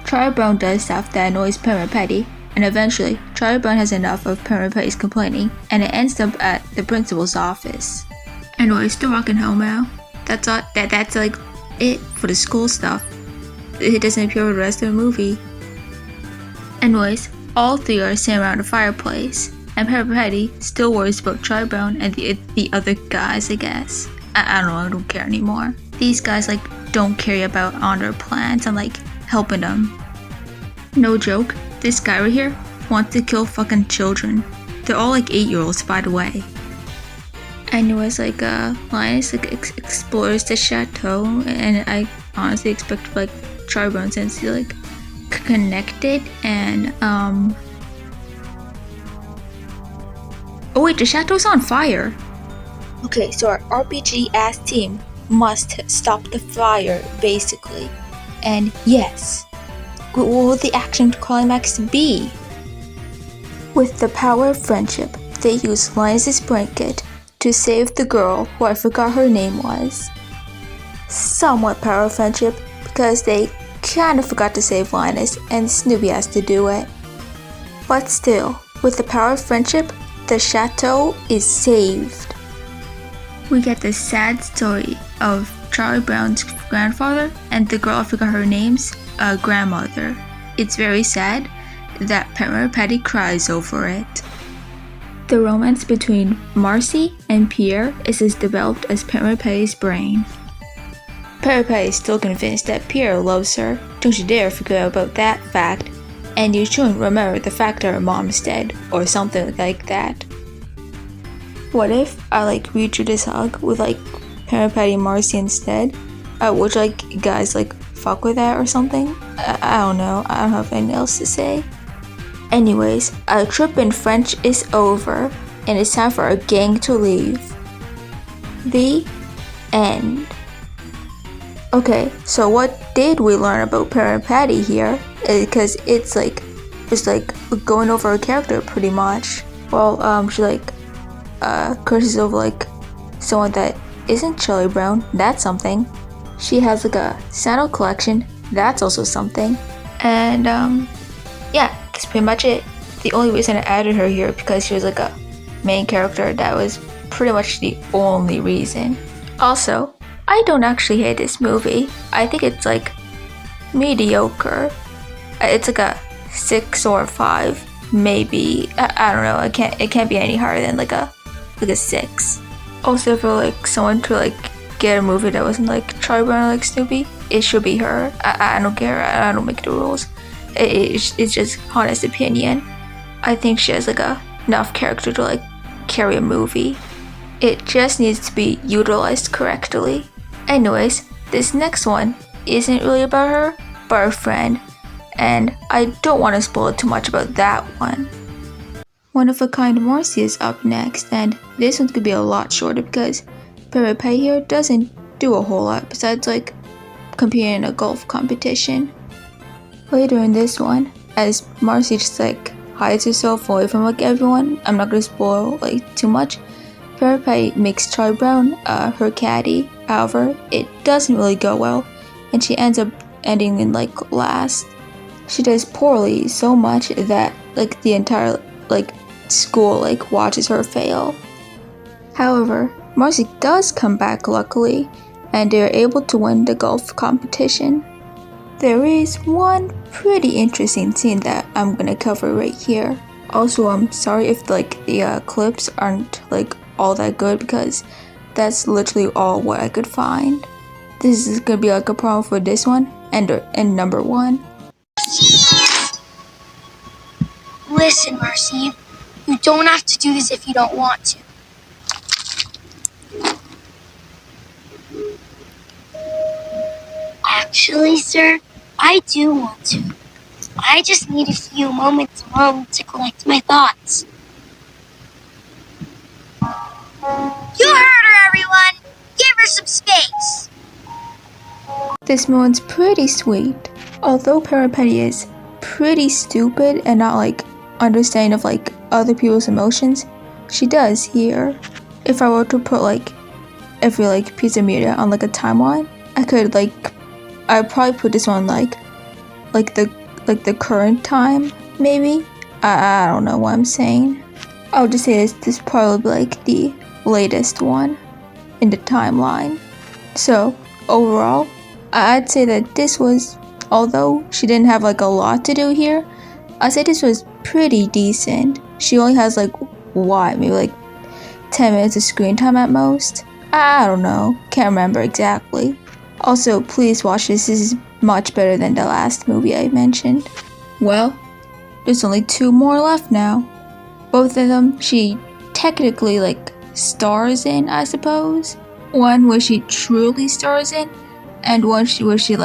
[SPEAKER 1] Charlie Brown does stuff that annoys Peppermint Patty, and eventually Charlie Brown has enough of Peppermint Patty's complaining, and it ends up at the principal's office. Anyways, they're walking home now. That's all. That's like it for the school stuff. It doesn't appear for the rest of the movie. Anyways, all three are sitting around the fireplace, and Peppermint Patty still worries about Charlie Brown and the other guys, I guess. I don't know, I don't care anymore. These guys like don't care about on their plans and like helping them. No joke, this guy right here wants to kill fucking children. They're all like 8-year-olds, by the way. Anyways, like Linus like explores the chateau, and I honestly expect like Charlie Brown since he like connected, and oh wait, the chateau's on fire. Okay, so our RPG ass team must stop the fire, basically. And yes, what will the action climax be? With the power of friendship, they use Linus's blanket to save the girl who I forgot her name was. Somewhat power of friendship because they kind of forgot to save Linus and Snoopy has to do it. But still, with the power of friendship, the chateau is saved. We get the sad story of Charlie Brown's grandfather and the girl I forgot her name's grandmother. It's very sad that Peppermint Patty cries over it. The romance between Marcy and Pierre is as developed as Peppermint Patty's brain. Peppermint Patty is still convinced that Pierre loves her. Don't you dare forget about that fact. And you shouldn't remember the fact that her mom's dead, or something like that. What if I read you this hug with Peppermint Patty and Marcy instead? Would you guys fuck with that or something? I don't know. I don't have anything else to say. Anyways, our trip in French is over, and it's time for our gang to leave. The end. Okay, so what did we learn about Peppermint Patty here? Because it's just going over her character pretty much. Well, she curses over someone that isn't Charlie Brown. That's something. She has a sandal collection. That's also something. And yeah, that's pretty much it. The only reason I added her here because she was a main character. That was pretty much the only reason. Also, I don't actually hate this movie. I think it's mediocre. It's a 6 or 5, maybe. I don't know. It can't be any higher than a 6. Also, for someone to get a movie that wasn't Charlie Brown or Snoopy, it should be her. I don't care. I don't make the rules. It's just honest opinion. I think she has enough character to carry a movie. It just needs to be utilized correctly. Anyways, this next one isn't really about her, but her friend, and I don't want to spoil too much about that one. One of a Kind Marcy is up next, and this one's gonna be a lot shorter because Peppermint Patty here doesn't do a whole lot besides competing in a golf competition. Later in this one, as Marcy just hides herself away from everyone, I'm not gonna spoil too much. Peppermint Patty makes Charlie Brown her caddy. However, it doesn't really go well, and she ends up ending in last. She does poorly so much that the entire school watches her fail. However, Marcy does come back luckily, and they are able to win the golf competition. There is one pretty interesting scene that I'm gonna cover right here. Also, I'm sorry if the clips aren't all that good because that's literally all what I could find. This is gonna be a problem for this one and number 1.
[SPEAKER 4] Listen, Marcy, you don't have to do this if you don't want to. Actually, sir, I do want to. I just need a few moments alone to collect my thoughts. You heard her, everyone! Give her some space!
[SPEAKER 1] This moment's pretty sweet. Although Peppermint Patty is pretty stupid and not understanding of other people's emotions, she does here. If I were to put every piece of media on a timeline, I could I'd probably put this one the current time, maybe. I don't know what I'm saying. I'll just say this is probably the latest one in the timeline. So overall, I'd say that this was, although she didn't have a lot to do here, I'd say this was pretty decent. She only has maybe 10 minutes of screen time at most. I don't know, can't remember exactly. Also, please watch this. This is much better than the last movie I mentioned. Well, there's only 2 more left now. Both of them she technically stars in, I suppose. One where she truly stars in, and one where she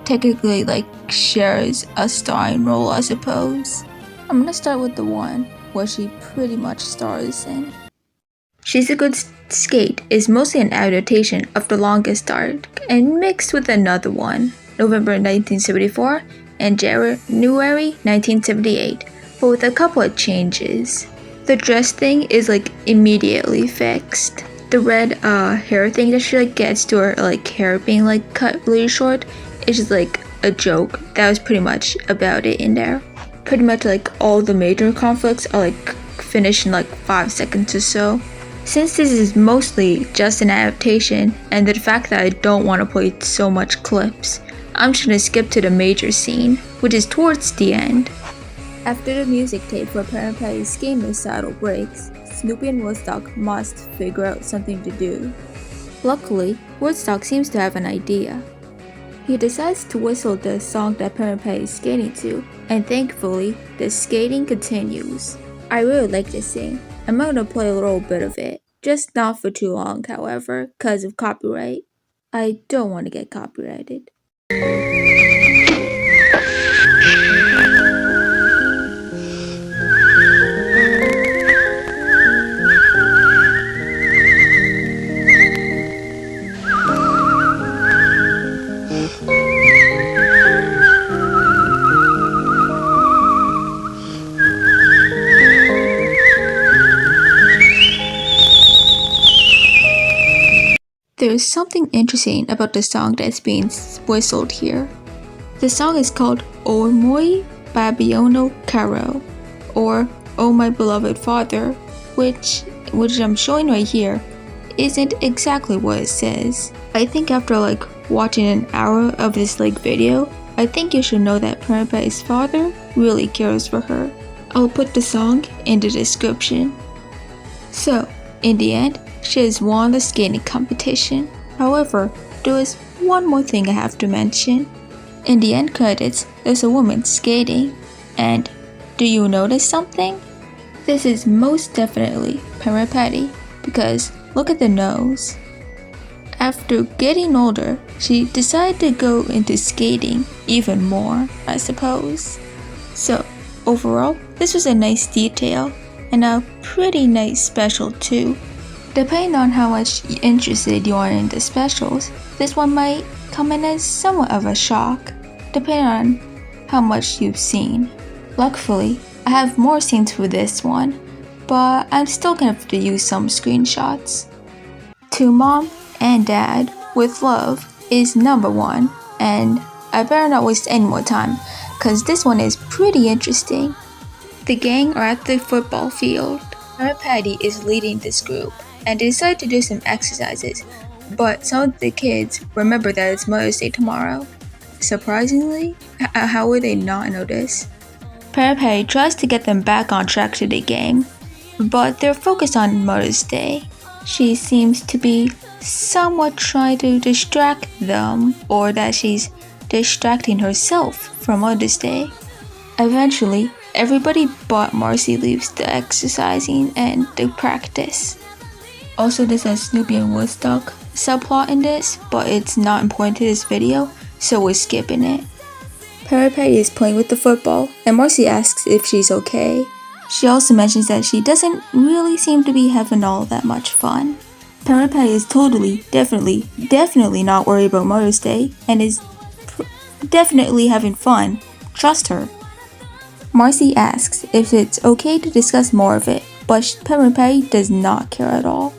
[SPEAKER 1] technically shares a starring role, I suppose. I'm gonna start with the one where she pretty much stars in. She's a good Skate is mostly an adaptation of The Longest Dark and mixed with another one, November 1974 and January 1978, but with a couple of changes. The dress thing is like immediately fixed. The red hair thing that she like gets to her like hair being like cut really short is just like a joke. That was pretty much about it in there. Pretty much like all the major conflicts are like finished in like 5 seconds or so. Since this is mostly just an adaptation and the fact that I don't want to play so much clips, I'm just gonna skip to the major scene, which is towards the end. After the music tape for Peppermint Patty's game recital breaks, Snoopy and Woodstock must figure out something to do. Luckily, Woodstock seems to have an idea. He decides to whistle the song that Peppermint Patty is skating to, and thankfully, the skating continues. I really like this scene. I'm gonna play a little bit of it, just not for too long, however, cause of copyright. I don't want to get copyrighted. There is something interesting about the song that's being whistled here. The song is called O Moi Babiono Caro, or Oh My Beloved Father, which I'm showing right here isn't exactly what it says. I think after like watching an hour of this like video, I think you should know that Peppermint Patty's father really cares for her. I'll put the song in the description. So, in the end, she has won the skating competition. However, there is one more thing I have to mention. In the end credits, there's a woman skating. And do you notice something? This is most definitely Peppermint Patty, because look at the nose. After getting older, she decided to go into skating even more, I suppose. So, overall, this was a nice detail, and a pretty nice special too. Depending on how much interested you are in the specials, this one might come in as somewhat of a shock, depending on how much you've seen. Luckily, I have more scenes for this one, but I'm still gonna have to use some screenshots. To Mom and Dad, with love, is number 1, and I better not waste any more time, cause this one is pretty interesting. The gang are at the football field. Peppermint Patty is leading this group, and they decide to do some exercises, but some of the kids remember that it's Mother's Day tomorrow. Surprisingly, how would they not notice? Peppermint Patty tries to get them back on track to the game, but they're focused on Mother's Day. She seems to be somewhat trying to distract them, or that she's distracting herself from Mother's Day. Eventually, everybody but Marcy leaves the exercising and the practice. Also, there's a Snoopy and Woodstock subplot in this, but it's not important to this video, so we're skipping it. Peppermint Patty is playing with the football, and Marcy asks if she's okay. She also mentions that she doesn't really seem to be having all that much fun. Peppermint Patty is totally, definitely not worried about Mother's Day, and is definitely having fun. Trust her. Marcy asks if it's okay to discuss more of it, but Peppermint Patty does not care at all.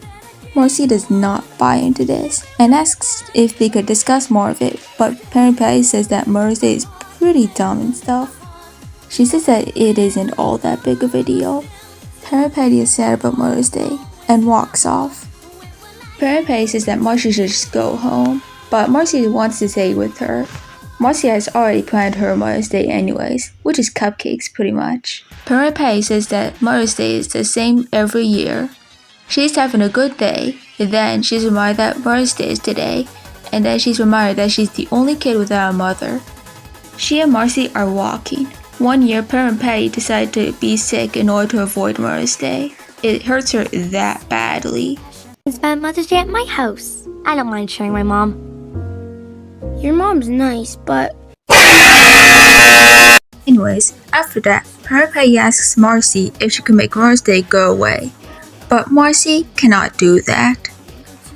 [SPEAKER 1] Marcy does not buy into this, and asks if they could discuss more of it, but Peppermint Patty says that Mother's Day is pretty dumb and stuff. She says that it isn't all that big of a deal. Peppermint Patty is sad about Mother's Day, and walks off. Peppermint Patty says that Marcy should just go home, but Marcy wants to stay with her. Marcy has already planned her Mother's Day anyways, which is cupcakes pretty much. Peppermint Patty says that Mother's Day is the same every year. She's having a good day, and then she's reminded that Mother's Day is today, and then she's reminded that she's the only kid without a mother. She and Marcy are walking. One year, Peppermint Patty decided to be sick in order to avoid Mother's Day. It hurts her that badly.
[SPEAKER 5] I spent Mother's Day at my house. I don't mind sharing my mom.
[SPEAKER 4] Your mom's nice, but...
[SPEAKER 1] Anyways, after that, Peppermint Patty asks Marcy if she can make Mother's Day go away. But Marcy cannot do that.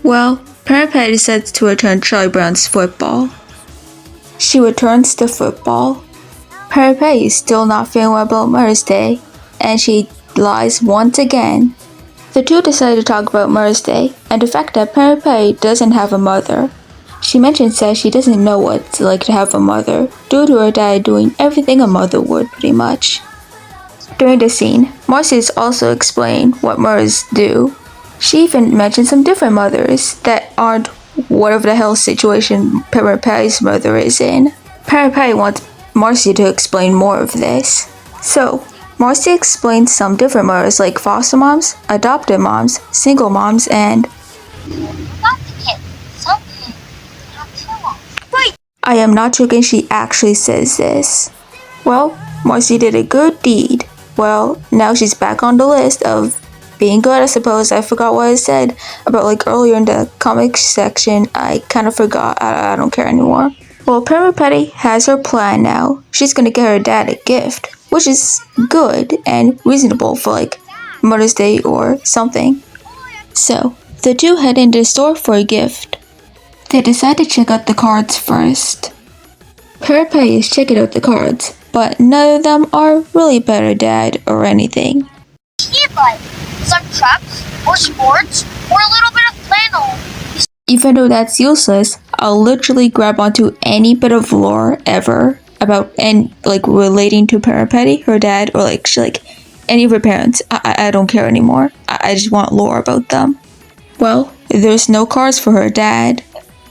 [SPEAKER 1] Well, Peppermint Patty decides to return Charlie Brown's football. She returns the football. Peppermint Patty is still not feeling well about Mother's Day, and she lies once again. The two decide to talk about Mother's Day and the fact that Peppermint Patty doesn't have a mother. She mentions that she doesn't know what it's like to have a mother, due to her dad doing everything a mother would, pretty much. During the scene, Marcy is also explaining what mothers do. She even mentions some different mothers that aren't whatever the hell situation Peppermint Patty's mother is in. Peppermint Patty wants Marcy to explain more of this. So, Marcy explains some different mothers like foster moms, adoptive moms, single moms, and I am not joking, she actually says this. Well, Marcy did a good deed. Well, now she's back on the list of being good, I suppose. I forgot what I said about like earlier in the comics section. I kind of forgot. I don't care anymore. Well, Peppermint Patty has her plan now. She's gonna get her dad a gift, which is good and reasonable for like Mother's Day or something. So, the two head into the store for a gift. They decide to check out the cards first. Peppermint Patty is checking out the cards, but none of them are really about her dad or anything.
[SPEAKER 4] You'd like some trucks, or sports, or a little bit of flannel.
[SPEAKER 1] Even though that's useless, I'll literally grab onto any bit of lore ever about and like relating to Peppermint Patty, her dad, or like any of her parents. I don't care anymore. I just want lore about them. Well, there's no cards for her dad.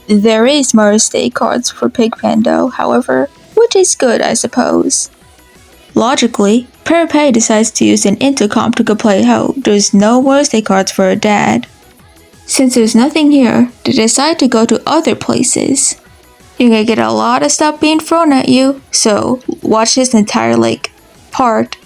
[SPEAKER 1] There is Mother's Day cards for Pigpando, however, which is good, I suppose. Logically, Peppermint Patty decides to use an intercom to complain how there's no Mother's Day cards for her dad. Since there's nothing here, they decide to go to other places. You're gonna get a lot of stuff being thrown at you, so watch this entire part.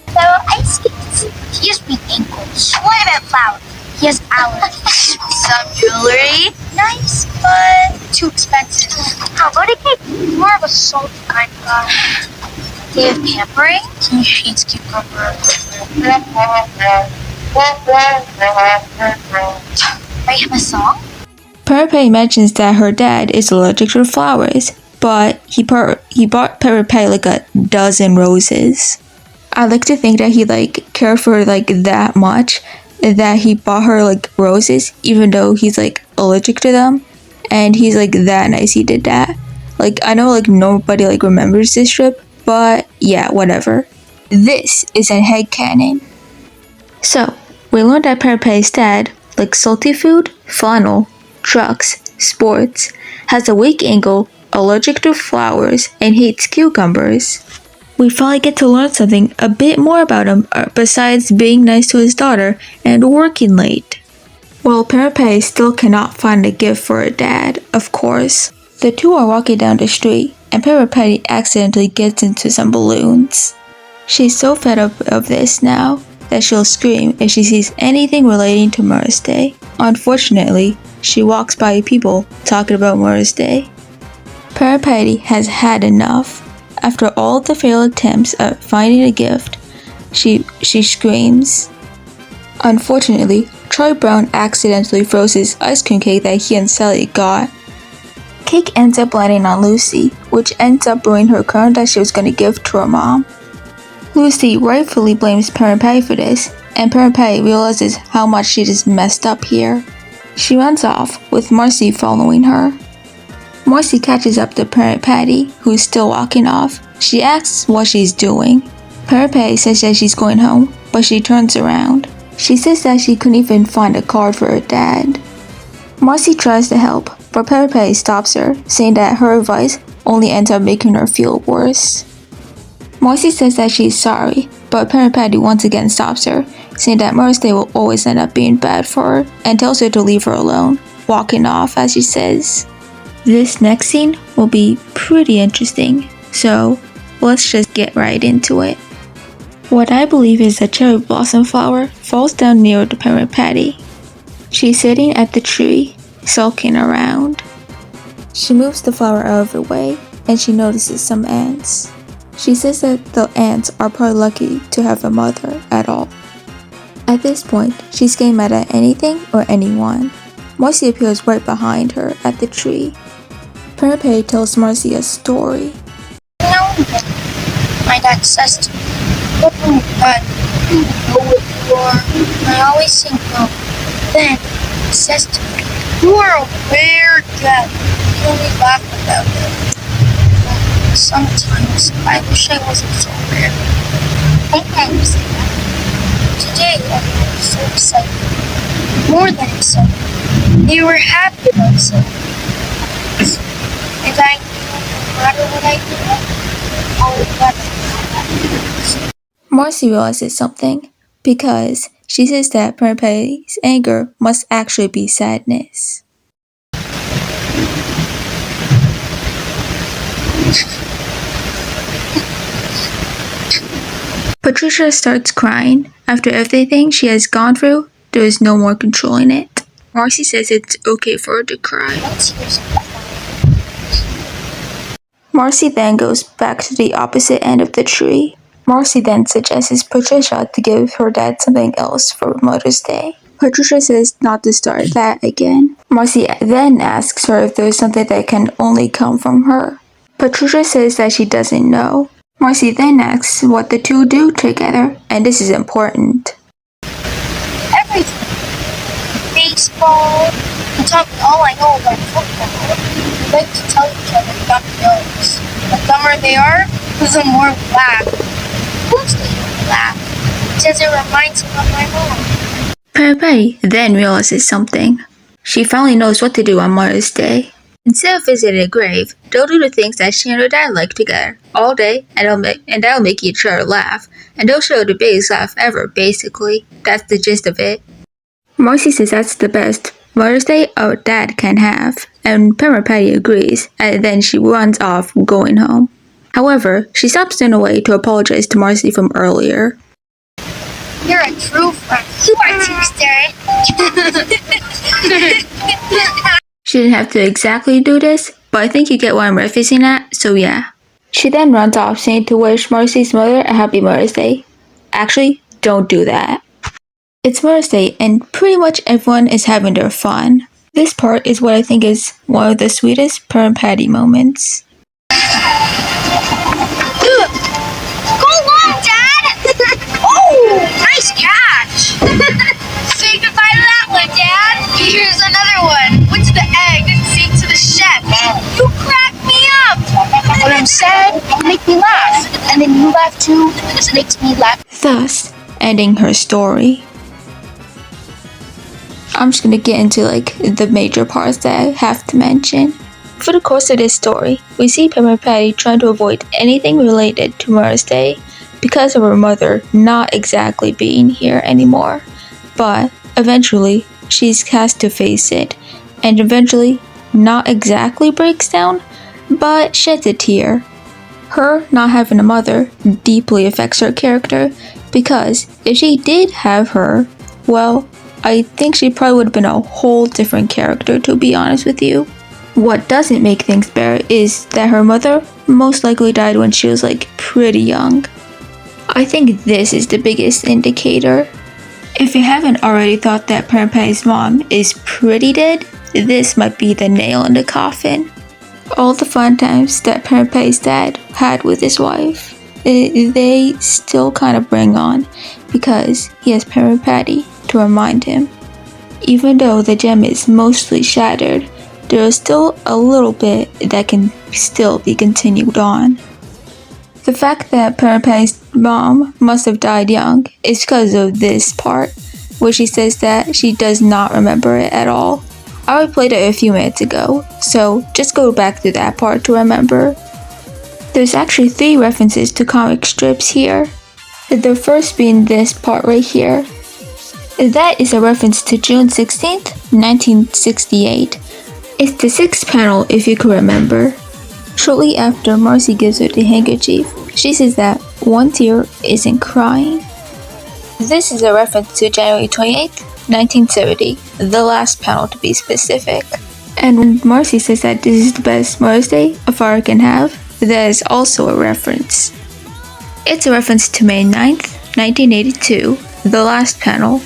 [SPEAKER 4] So ice skates. He has weak ankles. What about flowers? He has allergies. Some jewelry. Nice, but too expensive. How about a cake? More of a salty kind of guy. They have pampering. He hates cucumbers. I have a song?
[SPEAKER 1] Peppermint Patty mentions that her dad is allergic to flowers, but he bought Peppermint Patty like a dozen roses. I like to think that he cared for her that much that he bought her roses even though he's allergic to them, and he's that nice he did that. I know nobody remembers this trip, but yeah, whatever. This is a headcanon. So, we learned that Peppermint Patty's dad likes salty food, flannel, trucks, sports, has a weak ankle, allergic to flowers, and hates cucumbers. We finally get to learn something a bit more about him besides being nice to his daughter and working late. Well, Peppermint Patty still cannot find a gift for her dad, of course. The two are walking down the street, and Peppermint Patty accidentally gets into some balloons. She's so fed up of this now that she'll scream if she sees anything relating to Mother's Day. Unfortunately, she walks by people talking about Mother's Day. Peppermint Patty has had enough. After all the failed attempts at finding a gift, she screams. Unfortunately, Charlie Brown accidentally throws his ice cream cake that he and Sally got. Cake ends up landing on Lucy, which ends up ruining her crown that she was going to give to her mom. Lucy rightfully blames Peppermint Patty for this, and Peppermint Patty realizes how much she just messed up here. She runs off, with Marcy following her. Marcy catches up to Peppermint Patty, who's still walking off. She asks what she's doing. Peppermint Patty says that she's going home, but she turns around. She says that she couldn't even find a card for her dad. Marcy tries to help, but Peppermint Patty stops her, saying that her advice only ends up making her feel worse. Marcy says that she's sorry, but Peppermint Patty once again stops her, saying that Mother's Day will always end up being bad for her, and tells her to leave her alone, walking off as she says. This next scene will be pretty interesting, so let's just get right into it. What I believe is a cherry blossom flower falls down near the Peppermint Patty. She's sitting at the tree, sulking around. She moves the flower out of her way, and she notices some ants. She says that the ants are probably lucky to have a mother at all. At this point, she's game mad at anything or anyone. Marcy appears right behind her at the tree. Peppermint Patty tells Marcy a story.
[SPEAKER 4] My dad says to me, "Oh, Dad, you know what you are?" And I always say no. Then he says to me, "You are a weird dad." He only laugh about it. Sometimes I wish I wasn't so weird. I understand that. Today everyone was so excited. More than excited. They were happy about something. And I knew no matter what I do, I would never.
[SPEAKER 1] Marcy realizes something because she says that Peppermint Patty's anger must actually be sadness. Patricia starts crying. After everything she has gone through, there is no more controlling it. Marcy says it's okay for her to cry. Marcy then goes back to the opposite end of the tree. Marcy then suggests Patricia to give her dad something else for Mother's Day. Patricia says not to start that again. Marcy then asks her if there's something that can only come from her. Patricia says that she doesn't know. Marcy then asks what the two do together, and this is important.
[SPEAKER 4] Everything. Baseball. We talk all I know about football. We like to tell each other dumb jokes. The dumber they are, the more we laugh. Mostly we laugh, because it reminds me of my mom.
[SPEAKER 1] Peppermint Patty then realizes something. She finally knows what to do on Mother's Day. Instead of visiting a grave, they'll do the things that she and her dad like together all day, and that'll make each other laugh. And they'll show the biggest laugh ever, basically. That's the gist of it. Marcy says that's the best Mother's Day a dad can have, and Peppermint Patty agrees, and then she runs off, going home. However, she stops in a way to apologize to Marcy from earlier.
[SPEAKER 4] You're a true friend. You are too, Darren.
[SPEAKER 1] She didn't have to exactly do this, but I think you get what I'm referencing at, so yeah. She then runs off saying to wish Marcy's mother a happy Mother's Day. Actually, don't do that. It's Mother's Day and pretty much everyone is having their fun. This part is what I think is one of the sweetest Peppermint Patty moments.
[SPEAKER 4] Go long, Dad! Oh, nice catch! Say goodbye to that one, Dad! Here's another one. What's the egg? Say to the chef. You crack me up! When I'm sad, you make me laugh. And then you laugh too. This makes me laugh.
[SPEAKER 1] Thus, ending her story. I'm just gonna get into the major parts that I have to mention. For the course of this story, we see Peppermint Patty trying to avoid anything related to Mother's Day because of her mother not exactly being here anymore. But eventually, she has to face it, and eventually, not exactly breaks down, but sheds a tear. Her not having a mother deeply affects her character because if she did have her, well, I think she probably would have been a whole different character, to be honest with you. What doesn't make things better is that her mother most likely died when she was pretty young. I think this is the biggest indicator. If you haven't already thought that Peppermint Patty's mom is pretty dead, this might be the nail in the coffin. All the fun times that Peppermint Patty's dad had with his wife, they still kind of bring on because he has Peppermint Patty to remind him. Even though the gem is mostly shattered, there is still a little bit that can still be continued on. The fact that Peppermint Patty's mom must have died young is because of this part, where she says that she does not remember it at all. I already played it a few minutes ago, so just go back to that part to remember. There's actually 3 references to comic strips here. The first being this part right here. That is a reference to June 16th, 1968. It's the 6th panel if you can remember. Shortly after Marcy gives her the handkerchief, she says that one tear isn't crying. This is a reference to January 28th, 1970, the last panel to be specific. And when Marcy says that this is the best Mother's Day a father can have, that is also a reference. It's a reference to May 9th, 1982, the last panel.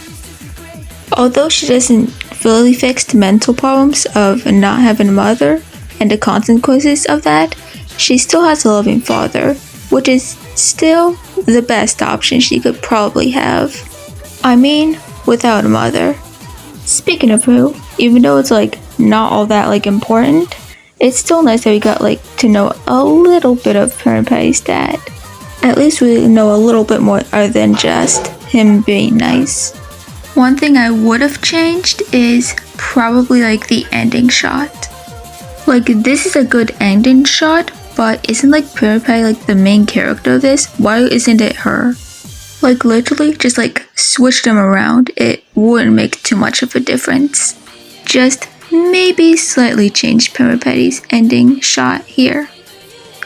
[SPEAKER 1] Although she doesn't fully fix the mental problems of not having a mother and the consequences of that, she still has a loving father, which is still the best option she could probably have. I mean, without a mother. Speaking of who, even though it's like not all that like important, it's still nice that we got like to know a little bit of Peppermint Patty's dad. At least we know a little bit more other than just him being nice. One thing I would have changed is probably like the ending shot. Like this is a good ending shot, but isn't like Peppermint Patty like the main character of this? Why isn't it her? Like literally just like switch them around. It wouldn't make too much of a difference. Just maybe slightly change Peppermint Patty's ending shot here.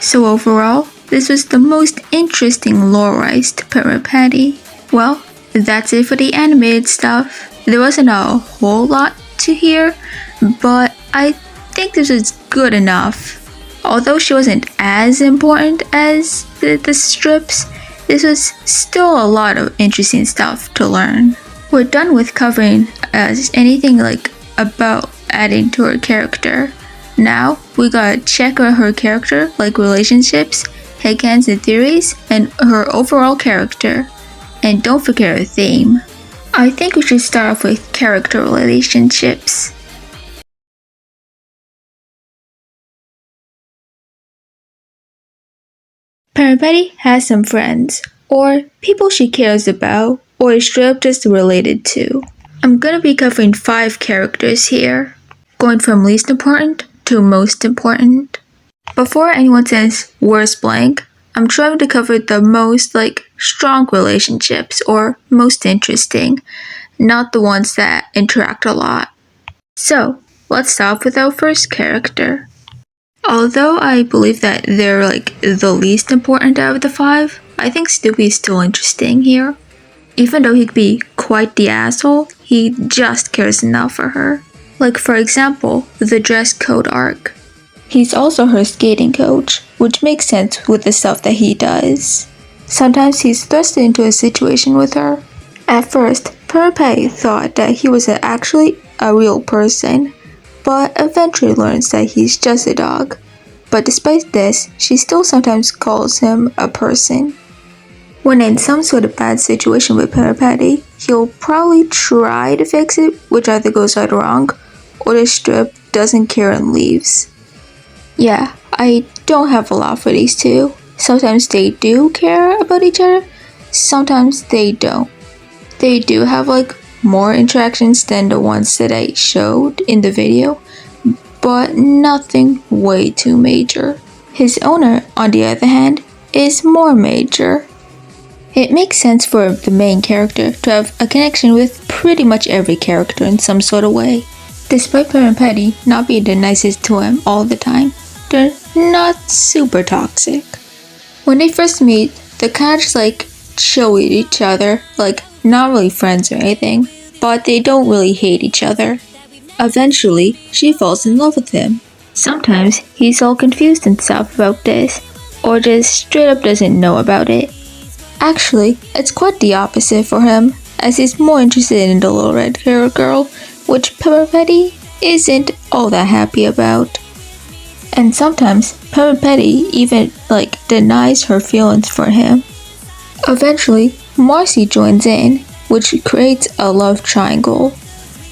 [SPEAKER 1] So overall, this was the most interesting lore-ized Peppermint Patty. Well, that's it for the animated stuff. There wasn't a whole lot to hear, but I think this was good enough. Although she wasn't as important as the strips, this was still a lot of interesting stuff to learn. We're done with covering anything like about adding to her character. Now we gotta check out her character, like relationships, headcanons and theories, and her overall character. And don't forget her theme. I think we should start off with character relationships. Peppermint Patty has some friends, or people she cares about, or is straight up just related to. I'm gonna be covering 5 characters here, going from least important to most important. Before anyone says where's blank, I'm trying to cover the most like strong relationships or most interesting, not the ones that interact a lot. So let's start off with our first character. Although I believe that they're like the least important out of the 5, I think Snoopy is still interesting here. Even though he could be quite the asshole, he just cares enough for her. Like for example, the dress code arc. He's also her skating coach, which makes sense with the stuff that he does. Sometimes he's thrust into a situation with her. At first, Peppermint Patty thought that he was actually a real person, but eventually learns that he's just a dog. But despite this, she still sometimes calls him a person. When in some sort of bad situation with Peppermint Patty, he'll probably try to fix it, which either goes right wrong, or the strip doesn't care and leaves. Yeah, I don't have a lot for these two. Sometimes they do care about each other, sometimes they don't. They do have like more interactions than the ones that I showed in the video, but nothing way too major. His owner, on the other hand, is more major. It makes sense for the main character to have a connection with pretty much every character in some sort of way. Despite Peppermint Patty not being the nicest to him all the time, they're not super toxic. When they first meet, they're kind of just like chill with each other, like not really friends or anything, but they don't really hate each other. Eventually, she falls in love with him. Sometimes he's all confused and stuff about this, or just straight up doesn't know about it. Actually, it's quite the opposite for him, as he's more interested in the little red-haired girl, which Peppermint Patty isn't all that happy about. And sometimes, Peppermint Patty even denies her feelings for him. Eventually, Marcy joins in, which creates a love triangle.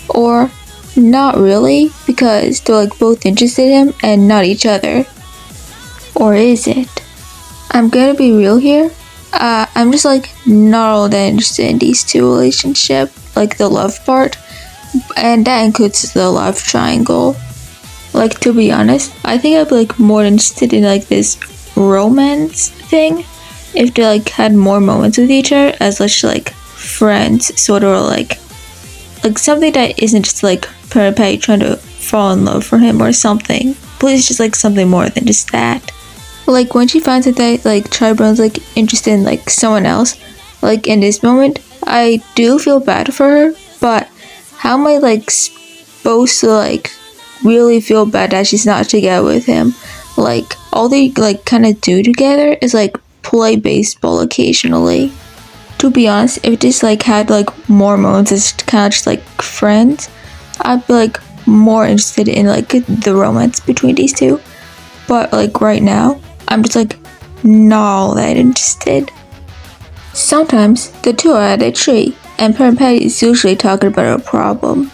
[SPEAKER 1] Or, not really, because they're both interested in him and not each other. Or is it? I'm gonna be real here. I'm just not all that interested in these two relationships, the love part, and that includes the love triangle. To be honest, I think I'd be more interested in this romance thing if they had more moments with each other as friends, sort of something that isn't just Peppermint Patty trying to fall in love for him or something. Please, just something more than just that. When she finds out that Tri-Brown's interested in someone else, in this moment, I do feel bad for her, but how am I supposed to really feel bad that she's not together with him? All they kind of do together is play baseball occasionally. To be honest, if this like had like more moments as kind of just like friends, I'd be like more interested in like the romance between these two. But like right now, I'm just like not all that interested. Sometimes the two are at a tree and Peppermint Patty is usually talking about a problem,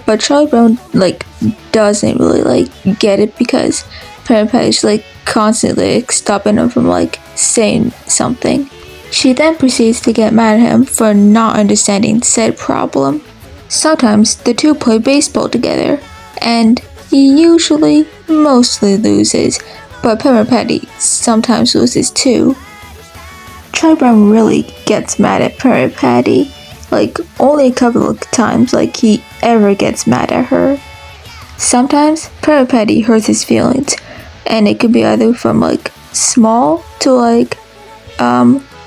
[SPEAKER 1] but Charlie Brown like doesn't really like get it because Peppermint Patty is like constantly like, stopping him from like saying something. She then proceeds to get mad at him for not understanding said problem. Sometimes the two play baseball together, and he usually mostly loses, but Peppermint Patty sometimes loses too. Charlie Brown really gets mad at Peppermint Patty, like only a couple of times like he ever gets mad at her. Sometimes Peppermint Patty hurts his feelings, and it could be either from like small to like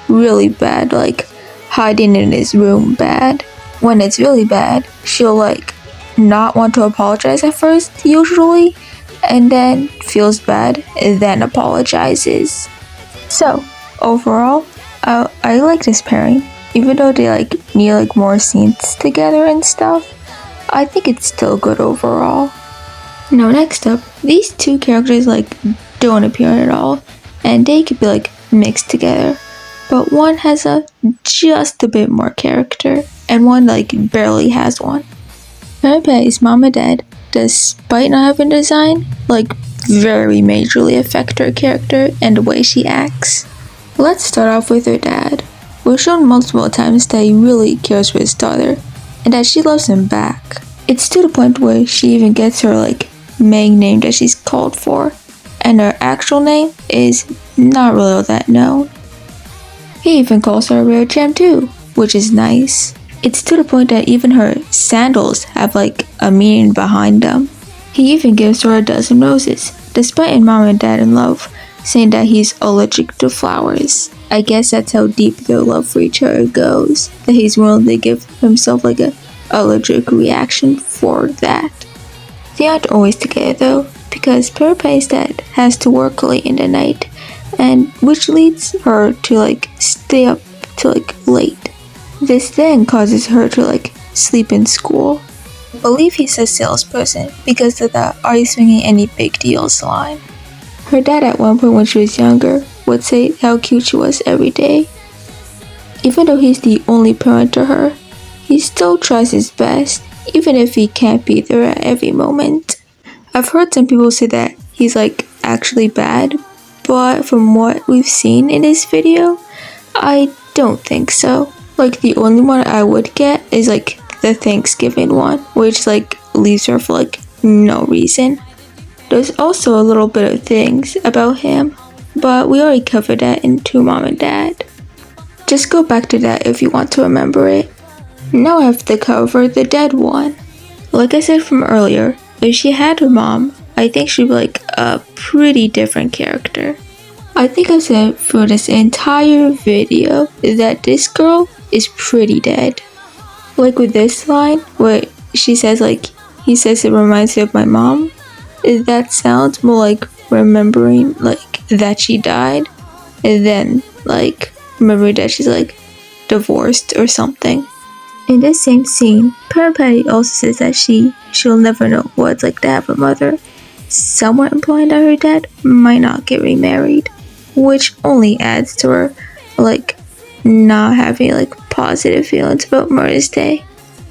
[SPEAKER 1] really bad, like hiding in his room bad. When it's really bad, she'll like not want to apologize at first usually, and then feels bad and then apologizes. So overall, I like this pairing. Even though they like need like more scenes together and stuff, I think it's still good overall. Now next up, these two characters like don't appear at all, and they could be like mixed together, but one has just a bit more character, and one like barely has one. Peppermint Patty's mom and dad, despite not having design, like very majorly affect her character and the way she acts. Let's start off with her dad. We're shown multiple times that he really cares for his daughter, and that she loves him back. It's to the point where she even gets her like main name that she's called for, and her actual name is not really all that known. He even calls her a rare gem too, which is nice. It's to the point that even her sandals have like a meaning behind them. He even gives her a dozen roses, despite his mom and dad in love, saying that he's allergic to flowers. I guess that's how deep their love for each other goes, that he's willing to give himself like a allergic reaction for that. They aren't always together though, because Peppermint Patty's dad has to work late in the night, and which leads her to like stay up till like late. This then causes her to like sleep in school. I believe he's a salesperson because of the "Are you swinging any big deals" line. Her dad at one point when she was younger would say how cute she was every day. Even though he's the only parent to her, he still tries his best, even if he can't be there at every moment. I've heard some people say that he's like actually bad, but from what we've seen in this video, I don't think so. Like the only one I would get is like the Thanksgiving one, which like leaves her for like no reason. There's also a little bit of things about him, but we already covered that in To Mom and Dad. Just go back to that if you want to remember it. Now I have to cover the dead one. Like I said from earlier, if she had her mom, I think she'd be like a pretty different character. I think I've said for this entire video that this girl is pretty dead. Like with this line where she says like, he says it reminds me of my mom. That sounds more like remembering like that she died, and then like remembering that she's like divorced or something. In this same scene, Peppermint Patty also says that she'll never know what it's like to have a mother, somewhat implying that her dad might not get remarried, which only adds to her like not having like positive feelings about Mother's Day.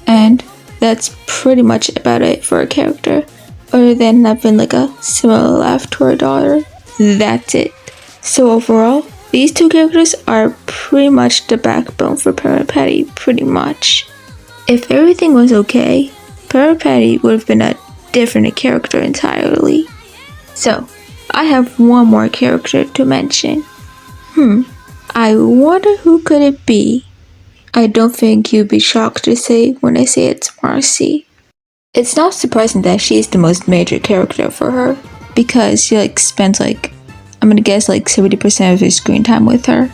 [SPEAKER 1] And that's pretty much about it for her character. Other than having like a similar laugh to her daughter, that's it. So overall, these two characters are pretty much the backbone for Peppermint Patty, pretty much. If everything was okay, Peppermint Patty would have been a different character entirely. So, I have one more character to mention. I wonder who could it be? I don't think you'd be shocked to say when I say it's Marcy. It's not surprising that she's the most major character for her, because she like spends like, I'm gonna guess like 70% of her screen time with her.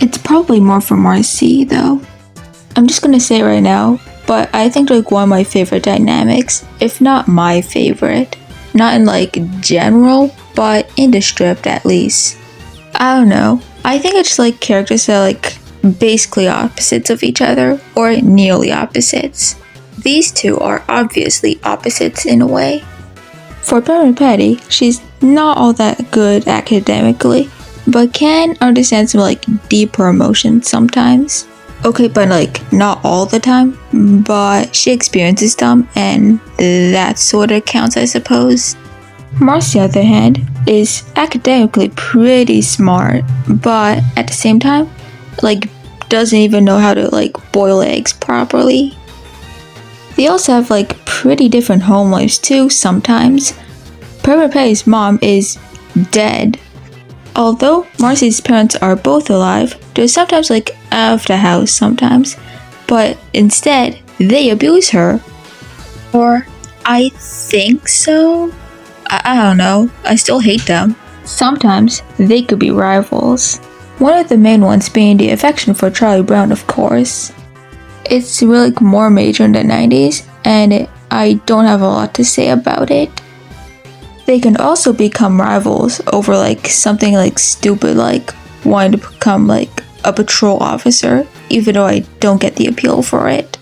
[SPEAKER 1] It's probably more for Marcy though. I'm just gonna say it right now, but I think like one of my favorite dynamics, if not my favorite, not in like general, but in the strip at least. I don't know. I think I just like characters that like basically opposites of each other, or nearly opposites. These two are obviously opposites in a way. For Peppermint Patty, she's not all that good academically, but can understand some like deeper emotions sometimes. Okay, but like not all the time, but she experiences them, and that sort of counts, I suppose. Marcy, on the other hand, is academically pretty smart, but at the same time, like doesn't even know how to like boil eggs properly. They also have like pretty different home lives too sometimes. Peppermint Patty's mom is dead. Although Marcy's parents are both alive, they're sometimes like out of the house sometimes, but instead they abuse her. Or I think so. I don't know. I still hate them. Sometimes they could be rivals. One of the main ones being the affection for Charlie Brown, of course. It's really more major in the 90s, and I don't have a lot to say about it. They can also become rivals over like something like stupid, like wanting to become like a patrol officer, even though I don't get the appeal for it.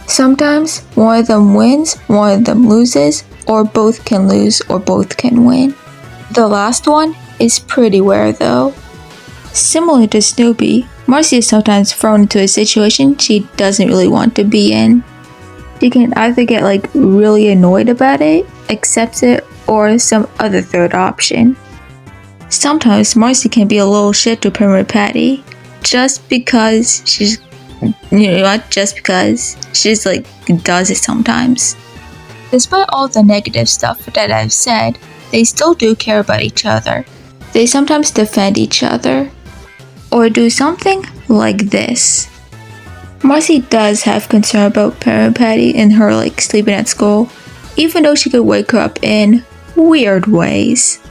[SPEAKER 1] Sometimes one of them wins, one of them loses, or both can lose or both can win. The last one is pretty rare though. Similar to Snoopy, Marcy is sometimes thrown into a situation she doesn't really want to be in. She can either get like really annoyed about it, accepts it, or some other third option. Sometimes Marcy can be a little shit to Peppermint Patty, just because she's, just because she's like does it sometimes. Despite all the negative stuff that I've said, they still do care about each other. They sometimes defend each other, or do something like this. Marcy does have concern about Peppermint Patty and her like sleeping at school, even though she could wake her up in weird ways.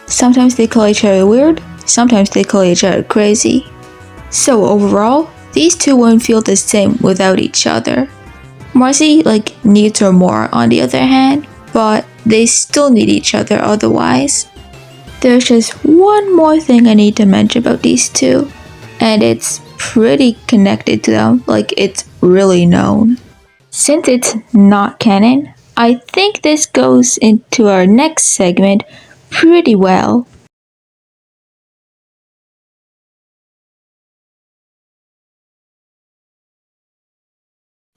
[SPEAKER 1] Sometimes they call each other weird, sometimes they call each other crazy. So overall, these two wouldn't feel the same without each other. Marcy like needs her more on the other hand, but they still need each other otherwise. There's just one more thing I need to mention about these two, and it's pretty connected to them, like it's really known. Since it's not canon, I think this goes into our next segment pretty well.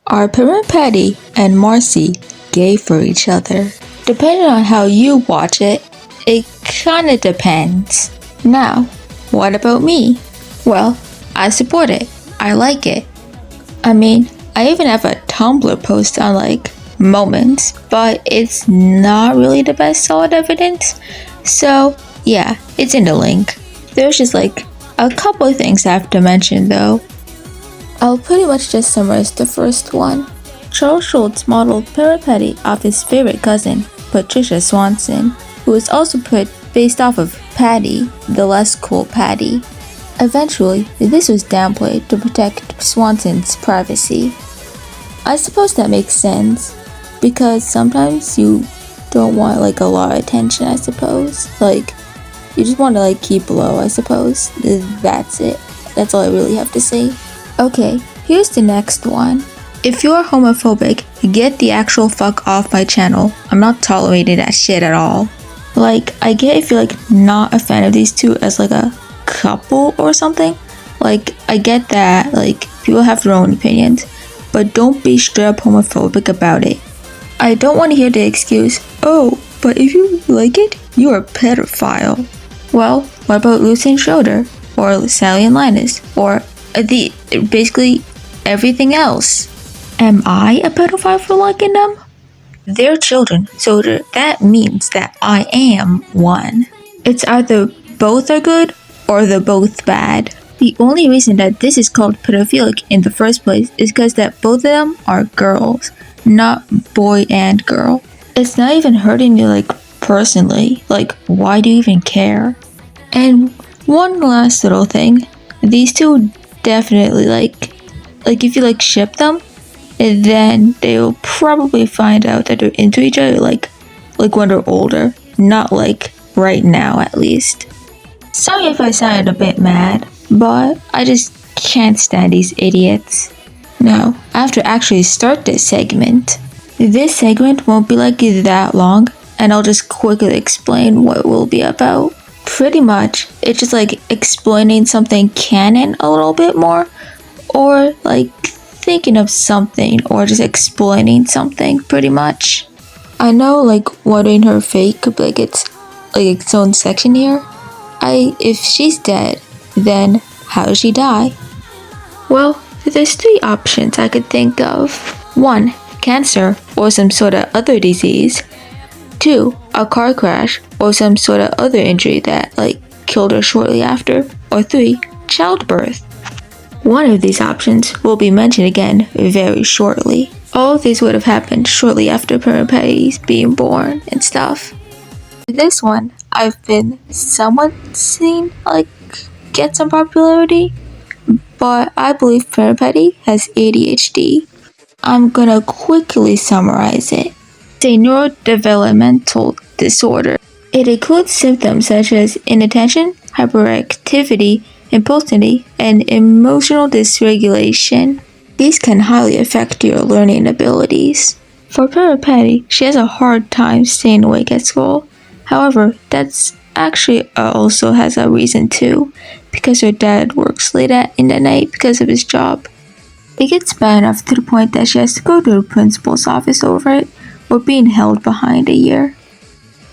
[SPEAKER 1] Are Peppermint Patty and Marcy gay for each other? Depending on how you watch it, it kinda depends. Now, what about me? Well, I support it. I like it. I mean, I even have a Tumblr post on like moments, but it's not really the best solid evidence. So yeah, it's in the link. There's just like a couple of things I have to mention though. I'll pretty much just summarize the first one. Charles Schultz modeled Peppermint Patty off his favorite cousin, Patricia Swanson, who was also based off of Patty, the less cool Patty. Eventually, this was downplayed to protect Swanson's privacy. I suppose that makes sense, because sometimes you don't want like a lot of attention, I suppose. Like, you just want to like keep low, I suppose. That's it. That's all I really have to say. Okay, here's the next one. If you're homophobic, get the actual fuck off my channel. I'm not tolerating that shit at all. Like, I get if you're like not a fan of these two as like a couple or something. Like, I get that, like, people have their own opinions, but don't be straight up homophobic about it. I don't want to hear the excuse, oh, but if you like it, you're a pedophile. Well, what about Lucy and Schroeder? Or Sally and Linus? Or basically everything else? Am I a pedophile for liking them? They're children, so that means that I am one. It's either both are good or they're both bad. The only reason that this is called pedophilic in the first place is because that both of them are girls, not boy and girl. It's not even hurting you like personally, like why do you even care? And one last little thing, these two definitely like if you like ship them, then they will probably find out that they're into each other like when they're older, not like right now at least. Sorry if I sounded a bit mad, but I just can't stand these idiots. Now, I have to actually start this segment. This segment won't be like that long, and I'll just quickly explain what it will be about. Pretty much, it's just like explaining something canon a little bit more, or like thinking of something, or just explaining something pretty much. I know like watering her fate could be like its own section here. If she's dead, then how does she die? Well, there's 3 options I could think of. 1. Cancer or some sort of other disease. 2. A car crash or some sort of other injury that like killed her shortly after. Or 3. Childbirth. One of these options will be mentioned again very shortly. All of these would have happened shortly after Peppermint Patty's being born and stuff. This one, I've been somewhat seen like get some popularity, but I believe Peppermint Patty has ADHD. I'm gonna quickly summarize it. It's a neurodevelopmental disorder. It includes symptoms such as inattention, hyperactivity, impulsivity, and emotional dysregulation. These can highly affect your learning abilities. For Peppermint Patty, she has a hard time staying awake at school. However, that's actually also has a reason too, because her dad works late in the night because of his job. It gets bad enough to the point that she has to go to the principal's office over it, or being held behind a year.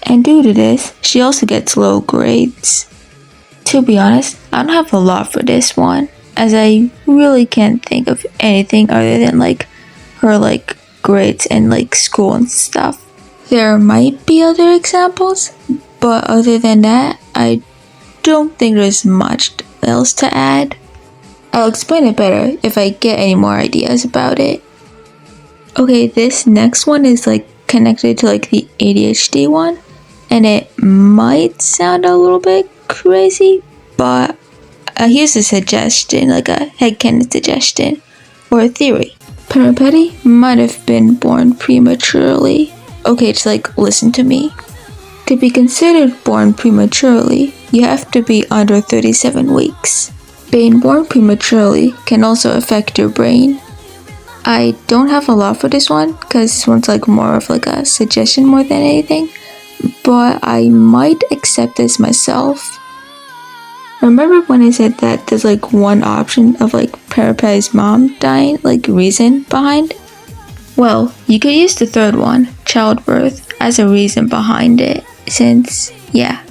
[SPEAKER 1] And due to this, she also gets low grades. To be honest, I don't have a lot for this one, as I really can't think of anything other than like her like grades and like school and stuff. There might be other examples, but other than that, I don't think there's much else to add. I'll explain it better if I get any more ideas about it. Okay, this next one is like connected to like the ADHD one, and it might sound a little bit crazy, but here's a suggestion, like a headcanon suggestion, or a theory. Peppermint Patty might have been born prematurely. Okay, just like listen to me. To be considered born prematurely, you have to be under 37 weeks. Being born prematurely can also affect your brain. I don't have a lot for this one, because this one's like more of like a suggestion more than anything, but I might accept this myself. Remember when I said that there's like one option of like Peppermint Patty's mom dying, like reason behind? Well, you could use the third one, childbirth, as a reason behind it, since, yeah.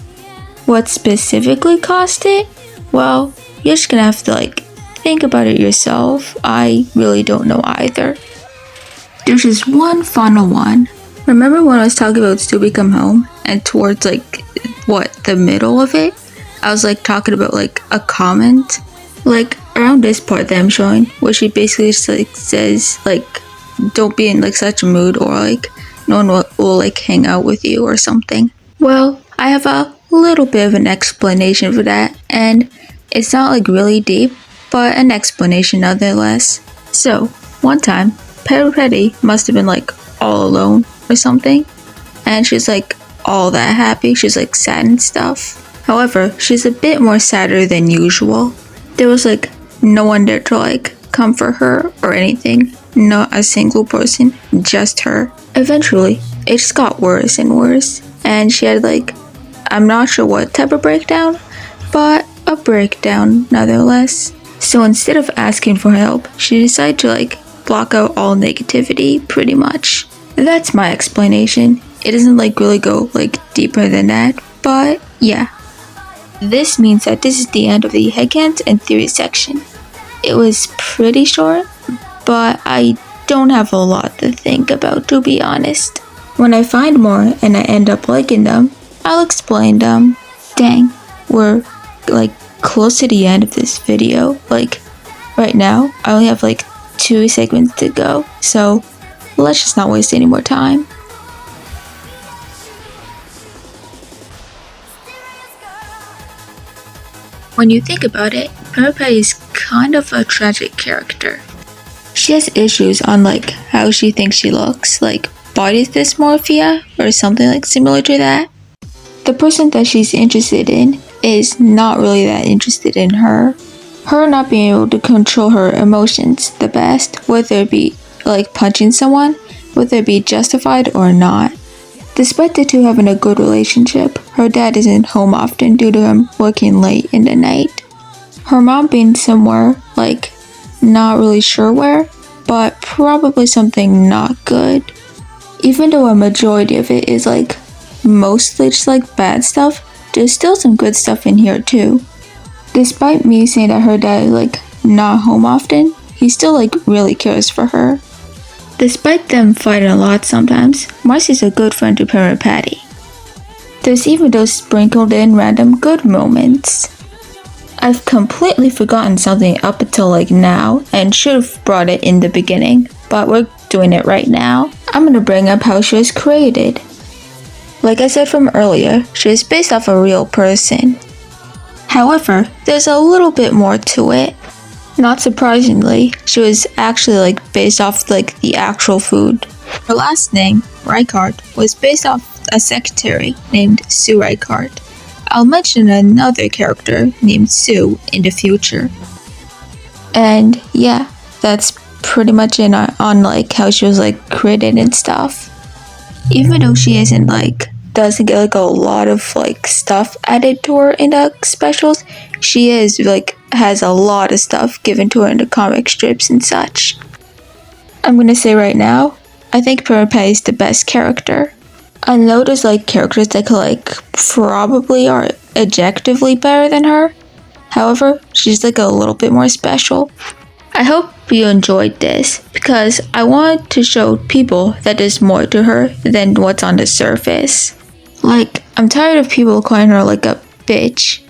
[SPEAKER 1] What specifically caused it? Well, you're just gonna have to like think about it yourself. I really don't know either. There's just one final one. Remember when I was talking about Still Come Home, and towards like the middle of it, I was like talking about like a comment, like around this part that I'm showing, where she basically just like says like don't be in like such a mood, or like no one will like hang out with you or something. Well, I have a little bit of an explanation for that, and it's not like really deep, but an explanation nonetheless. So, one time, Peppermint Patty must have been like all alone or something, and she's like all that happy, she's like sad and stuff. However, she's a bit more sadder than usual. There was like no one there to like comfort her or anything, not a single person, just her. Eventually, it just got worse and worse, and she had like, I'm not sure what type of breakdown, but a breakdown nonetheless. So instead of asking for help, she decided to like block out all negativity pretty much. That's my explanation. It doesn't like really go like deeper than that, but yeah. This means that this is the end of the headcanons and theories section. It was pretty short, but I don't have a lot to think about, to be honest. When I find more and I end up liking them, I'll explain them. Dang, we're like close to the end of this video. Like right now, I only have like 2 segments to go, so let's just not waste any more time. When you think about it, Peppermint Patty is kind of a tragic character. She has issues on like how she thinks she looks, like body dysmorphia or something like similar to that. The person that she's interested in is not really that interested in her. Her not being able to control her emotions the best, whether it be like punching someone, whether it be justified or not. Despite the two having a good relationship, her dad isn't home often due to him working late in the night. Her mom being somewhere, like, not really sure where, but probably something not good. Even though a majority of it is like mostly just like bad stuff, there's still some good stuff in here too. Despite me saying that her dad is like not home often, he still like really cares for her. Despite them fighting a lot sometimes, Marcy's a good friend to Peppermint Patty. There's even those sprinkled in random good moments. I've completely forgotten something up until like now and should have brought it in the beginning, but we're doing it right now. I'm gonna bring up how she was created. Like I said from earlier, she is based off a real person. However, there's a little bit more to it. Not surprisingly, she was actually like based off like the actual food. Her last name, Reichardt, was based off a secretary named Sue Reichardt. I'll mention another character named Sue in the future. And yeah, that's pretty much it on like how she was like created and stuff. Even though she isn't like doesn't get like a lot of like stuff added to her in the specials, she is like has a lot of stuff given to her in the comic strips and such. I'm gonna say right now, I think Peppermint Patty is the best character. I know there's like characters that could like probably are objectively better than her. However, she's like a little bit more special. I hope you enjoyed this because I wanted to show people that there's more to her than what's on the surface. Like, I'm tired of people calling her like a bitch.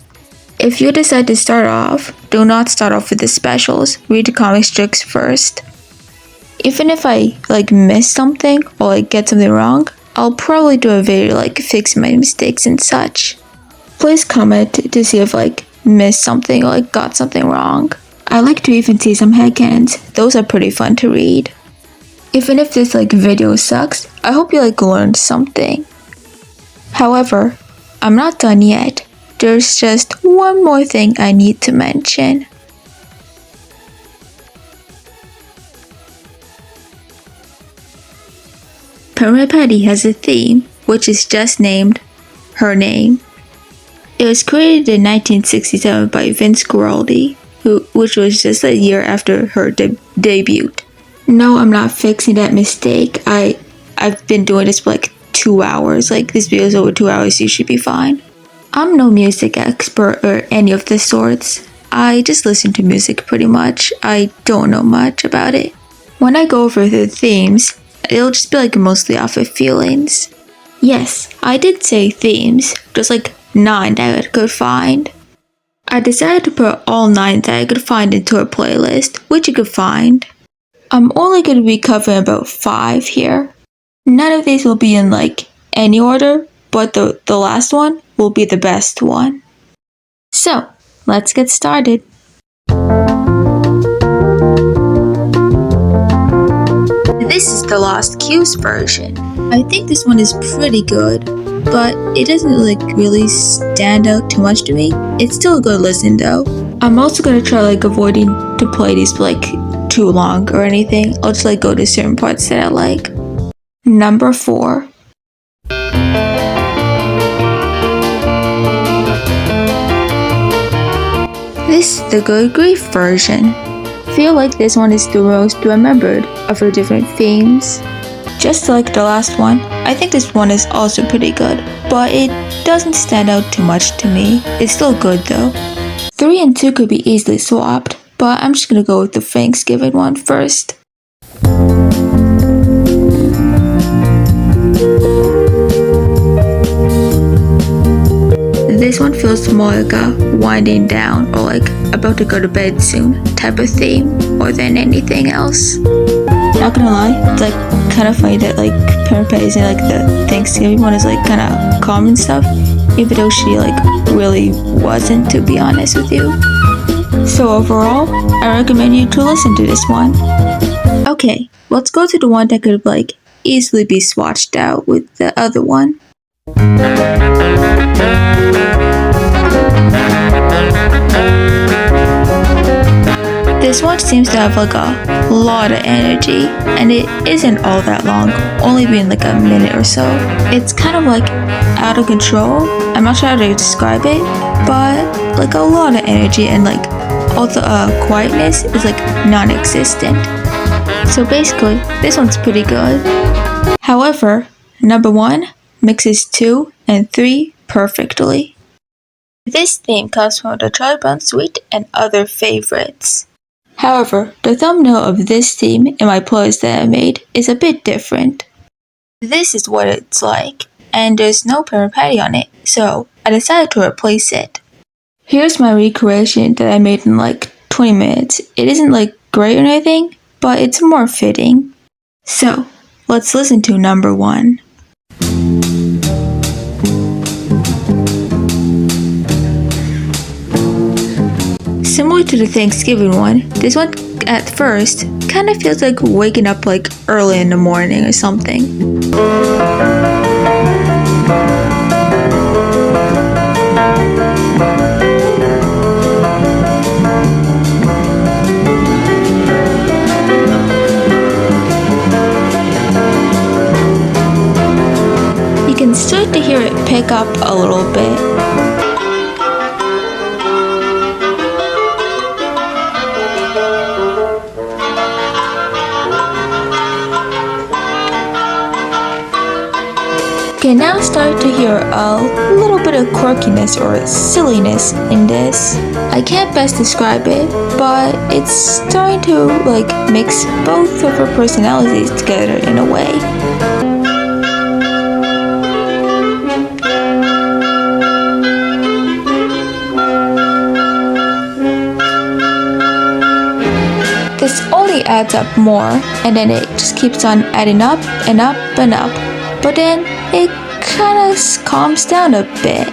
[SPEAKER 1] If you decide to start off, do not start off with the specials. Read the comic strips first. Even if I like miss something or like get something wrong, I'll probably do a video like fixing my mistakes and such. Please comment to see if like missed something or like got something wrong. I like to even see some headcanons. Those are pretty fun to read. Even if this like video sucks, I hope you like learned something. However, I'm not done yet. There's just one more thing I need to mention. Peppermint Patty has a theme, which is just named her name. It was created in 1967 by Vince Guaraldi, which was just a year after her debut. No, I'm not fixing that mistake. I've been doing this for like 2 hours. Like, this video is over 2 hours, you should be fine. I'm no music expert or any of the sorts. I just listen to music pretty much. I don't know much about it. When I go over the themes, it'll just be like mostly off of feelings. Yes, I did say themes, just like 9 that I could find. I decided to put all 9 that I could find into a playlist, which you could find. I'm only going to be covering about 5 here. None of these will be in like any order, but the last one will be the best one. So, let's get started. This is the Lost Cues version. I think this one is pretty good, but it doesn't like really stand out too much to me. It's still a good listen though. I'm also gonna try like avoiding to play these like too long or anything. I'll just like go to certain parts that I like. Number 4. This is the Good Grief version. I feel like this one is the most remembered of her different themes. Just like the last one, I think this one is also pretty good, but it doesn't stand out too much to me. It's still good though. 3 and 2 could be easily swapped, but I'm just gonna go with the Thanksgiving one first. This one feels more like a winding down or like about to go to bed soon type of theme more than anything else. Not gonna lie, it's like kind of funny that like Peppermint Patty and like the Thanksgiving one is like kind of calm and stuff, even though she like really wasn't, to be honest with you. So overall, I recommend you to listen to this one. Okay, let's go to the one that could like easily be swatched out with the other one. This one seems to have like a lot of energy, and it isn't all that long, only being like a minute or so. It's kind of like out of control. I'm not sure how to describe it, but like a lot of energy, and like all the quietness is like non-existent. So basically, this one's pretty good. However, number 1 mixes 2 and 3 perfectly. This theme comes from the Charlie Brown Suite and other favorites. However, the thumbnail of this theme in my playlist that I made is a bit different. This is what it's like, and there's no Peppermint Patty on it, so I decided to replace it. Here's my recreation that I made in like 20 minutes. It isn't like great or anything, but it's more fitting. So, let's listen to number 1. Similar to the Thanksgiving one, this one at first kind of feels like waking up like early in the morning or something. You can start to hear it pick up a little bit. You can now start to hear a little bit of quirkiness or silliness in this. I can't best describe it, but it's starting to like mix both of her personalities together in a way. This only adds up more, and then it just keeps on adding up and up and up. But then it kind of calms down a bit.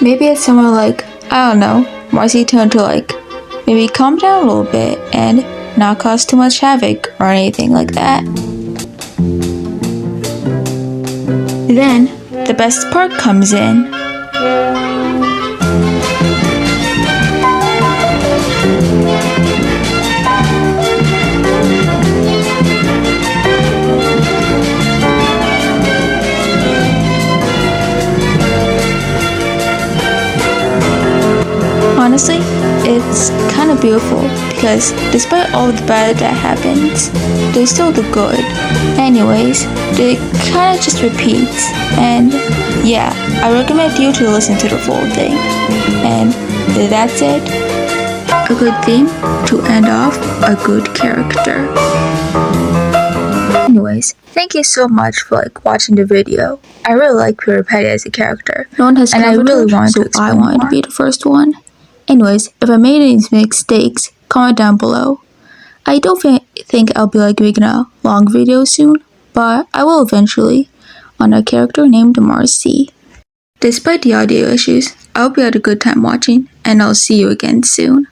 [SPEAKER 1] Maybe it's somewhere like, I don't know, Marcy turned to like, maybe calm down a little bit and not cause too much havoc or anything like that. Then, the best part comes in. Honestly, it's kind of beautiful because despite all the bad that happens, there's still the good. Anyways, it kind of just repeats, and yeah, I recommend you to listen to the full thing. And that's it. A good theme to end off a good character. Anyways, thank you so much for like watching the video. I really like Peppermint Patty as a character. No one has, and I really wanted to explain I wanted to be the first one. Anyways, if I made any mistakes, comment down below. I don't think I'll be like making a long video soon, but I will eventually on a character named Marcy. Despite the audio issues, I hope you had a good time watching, and I'll see you again soon.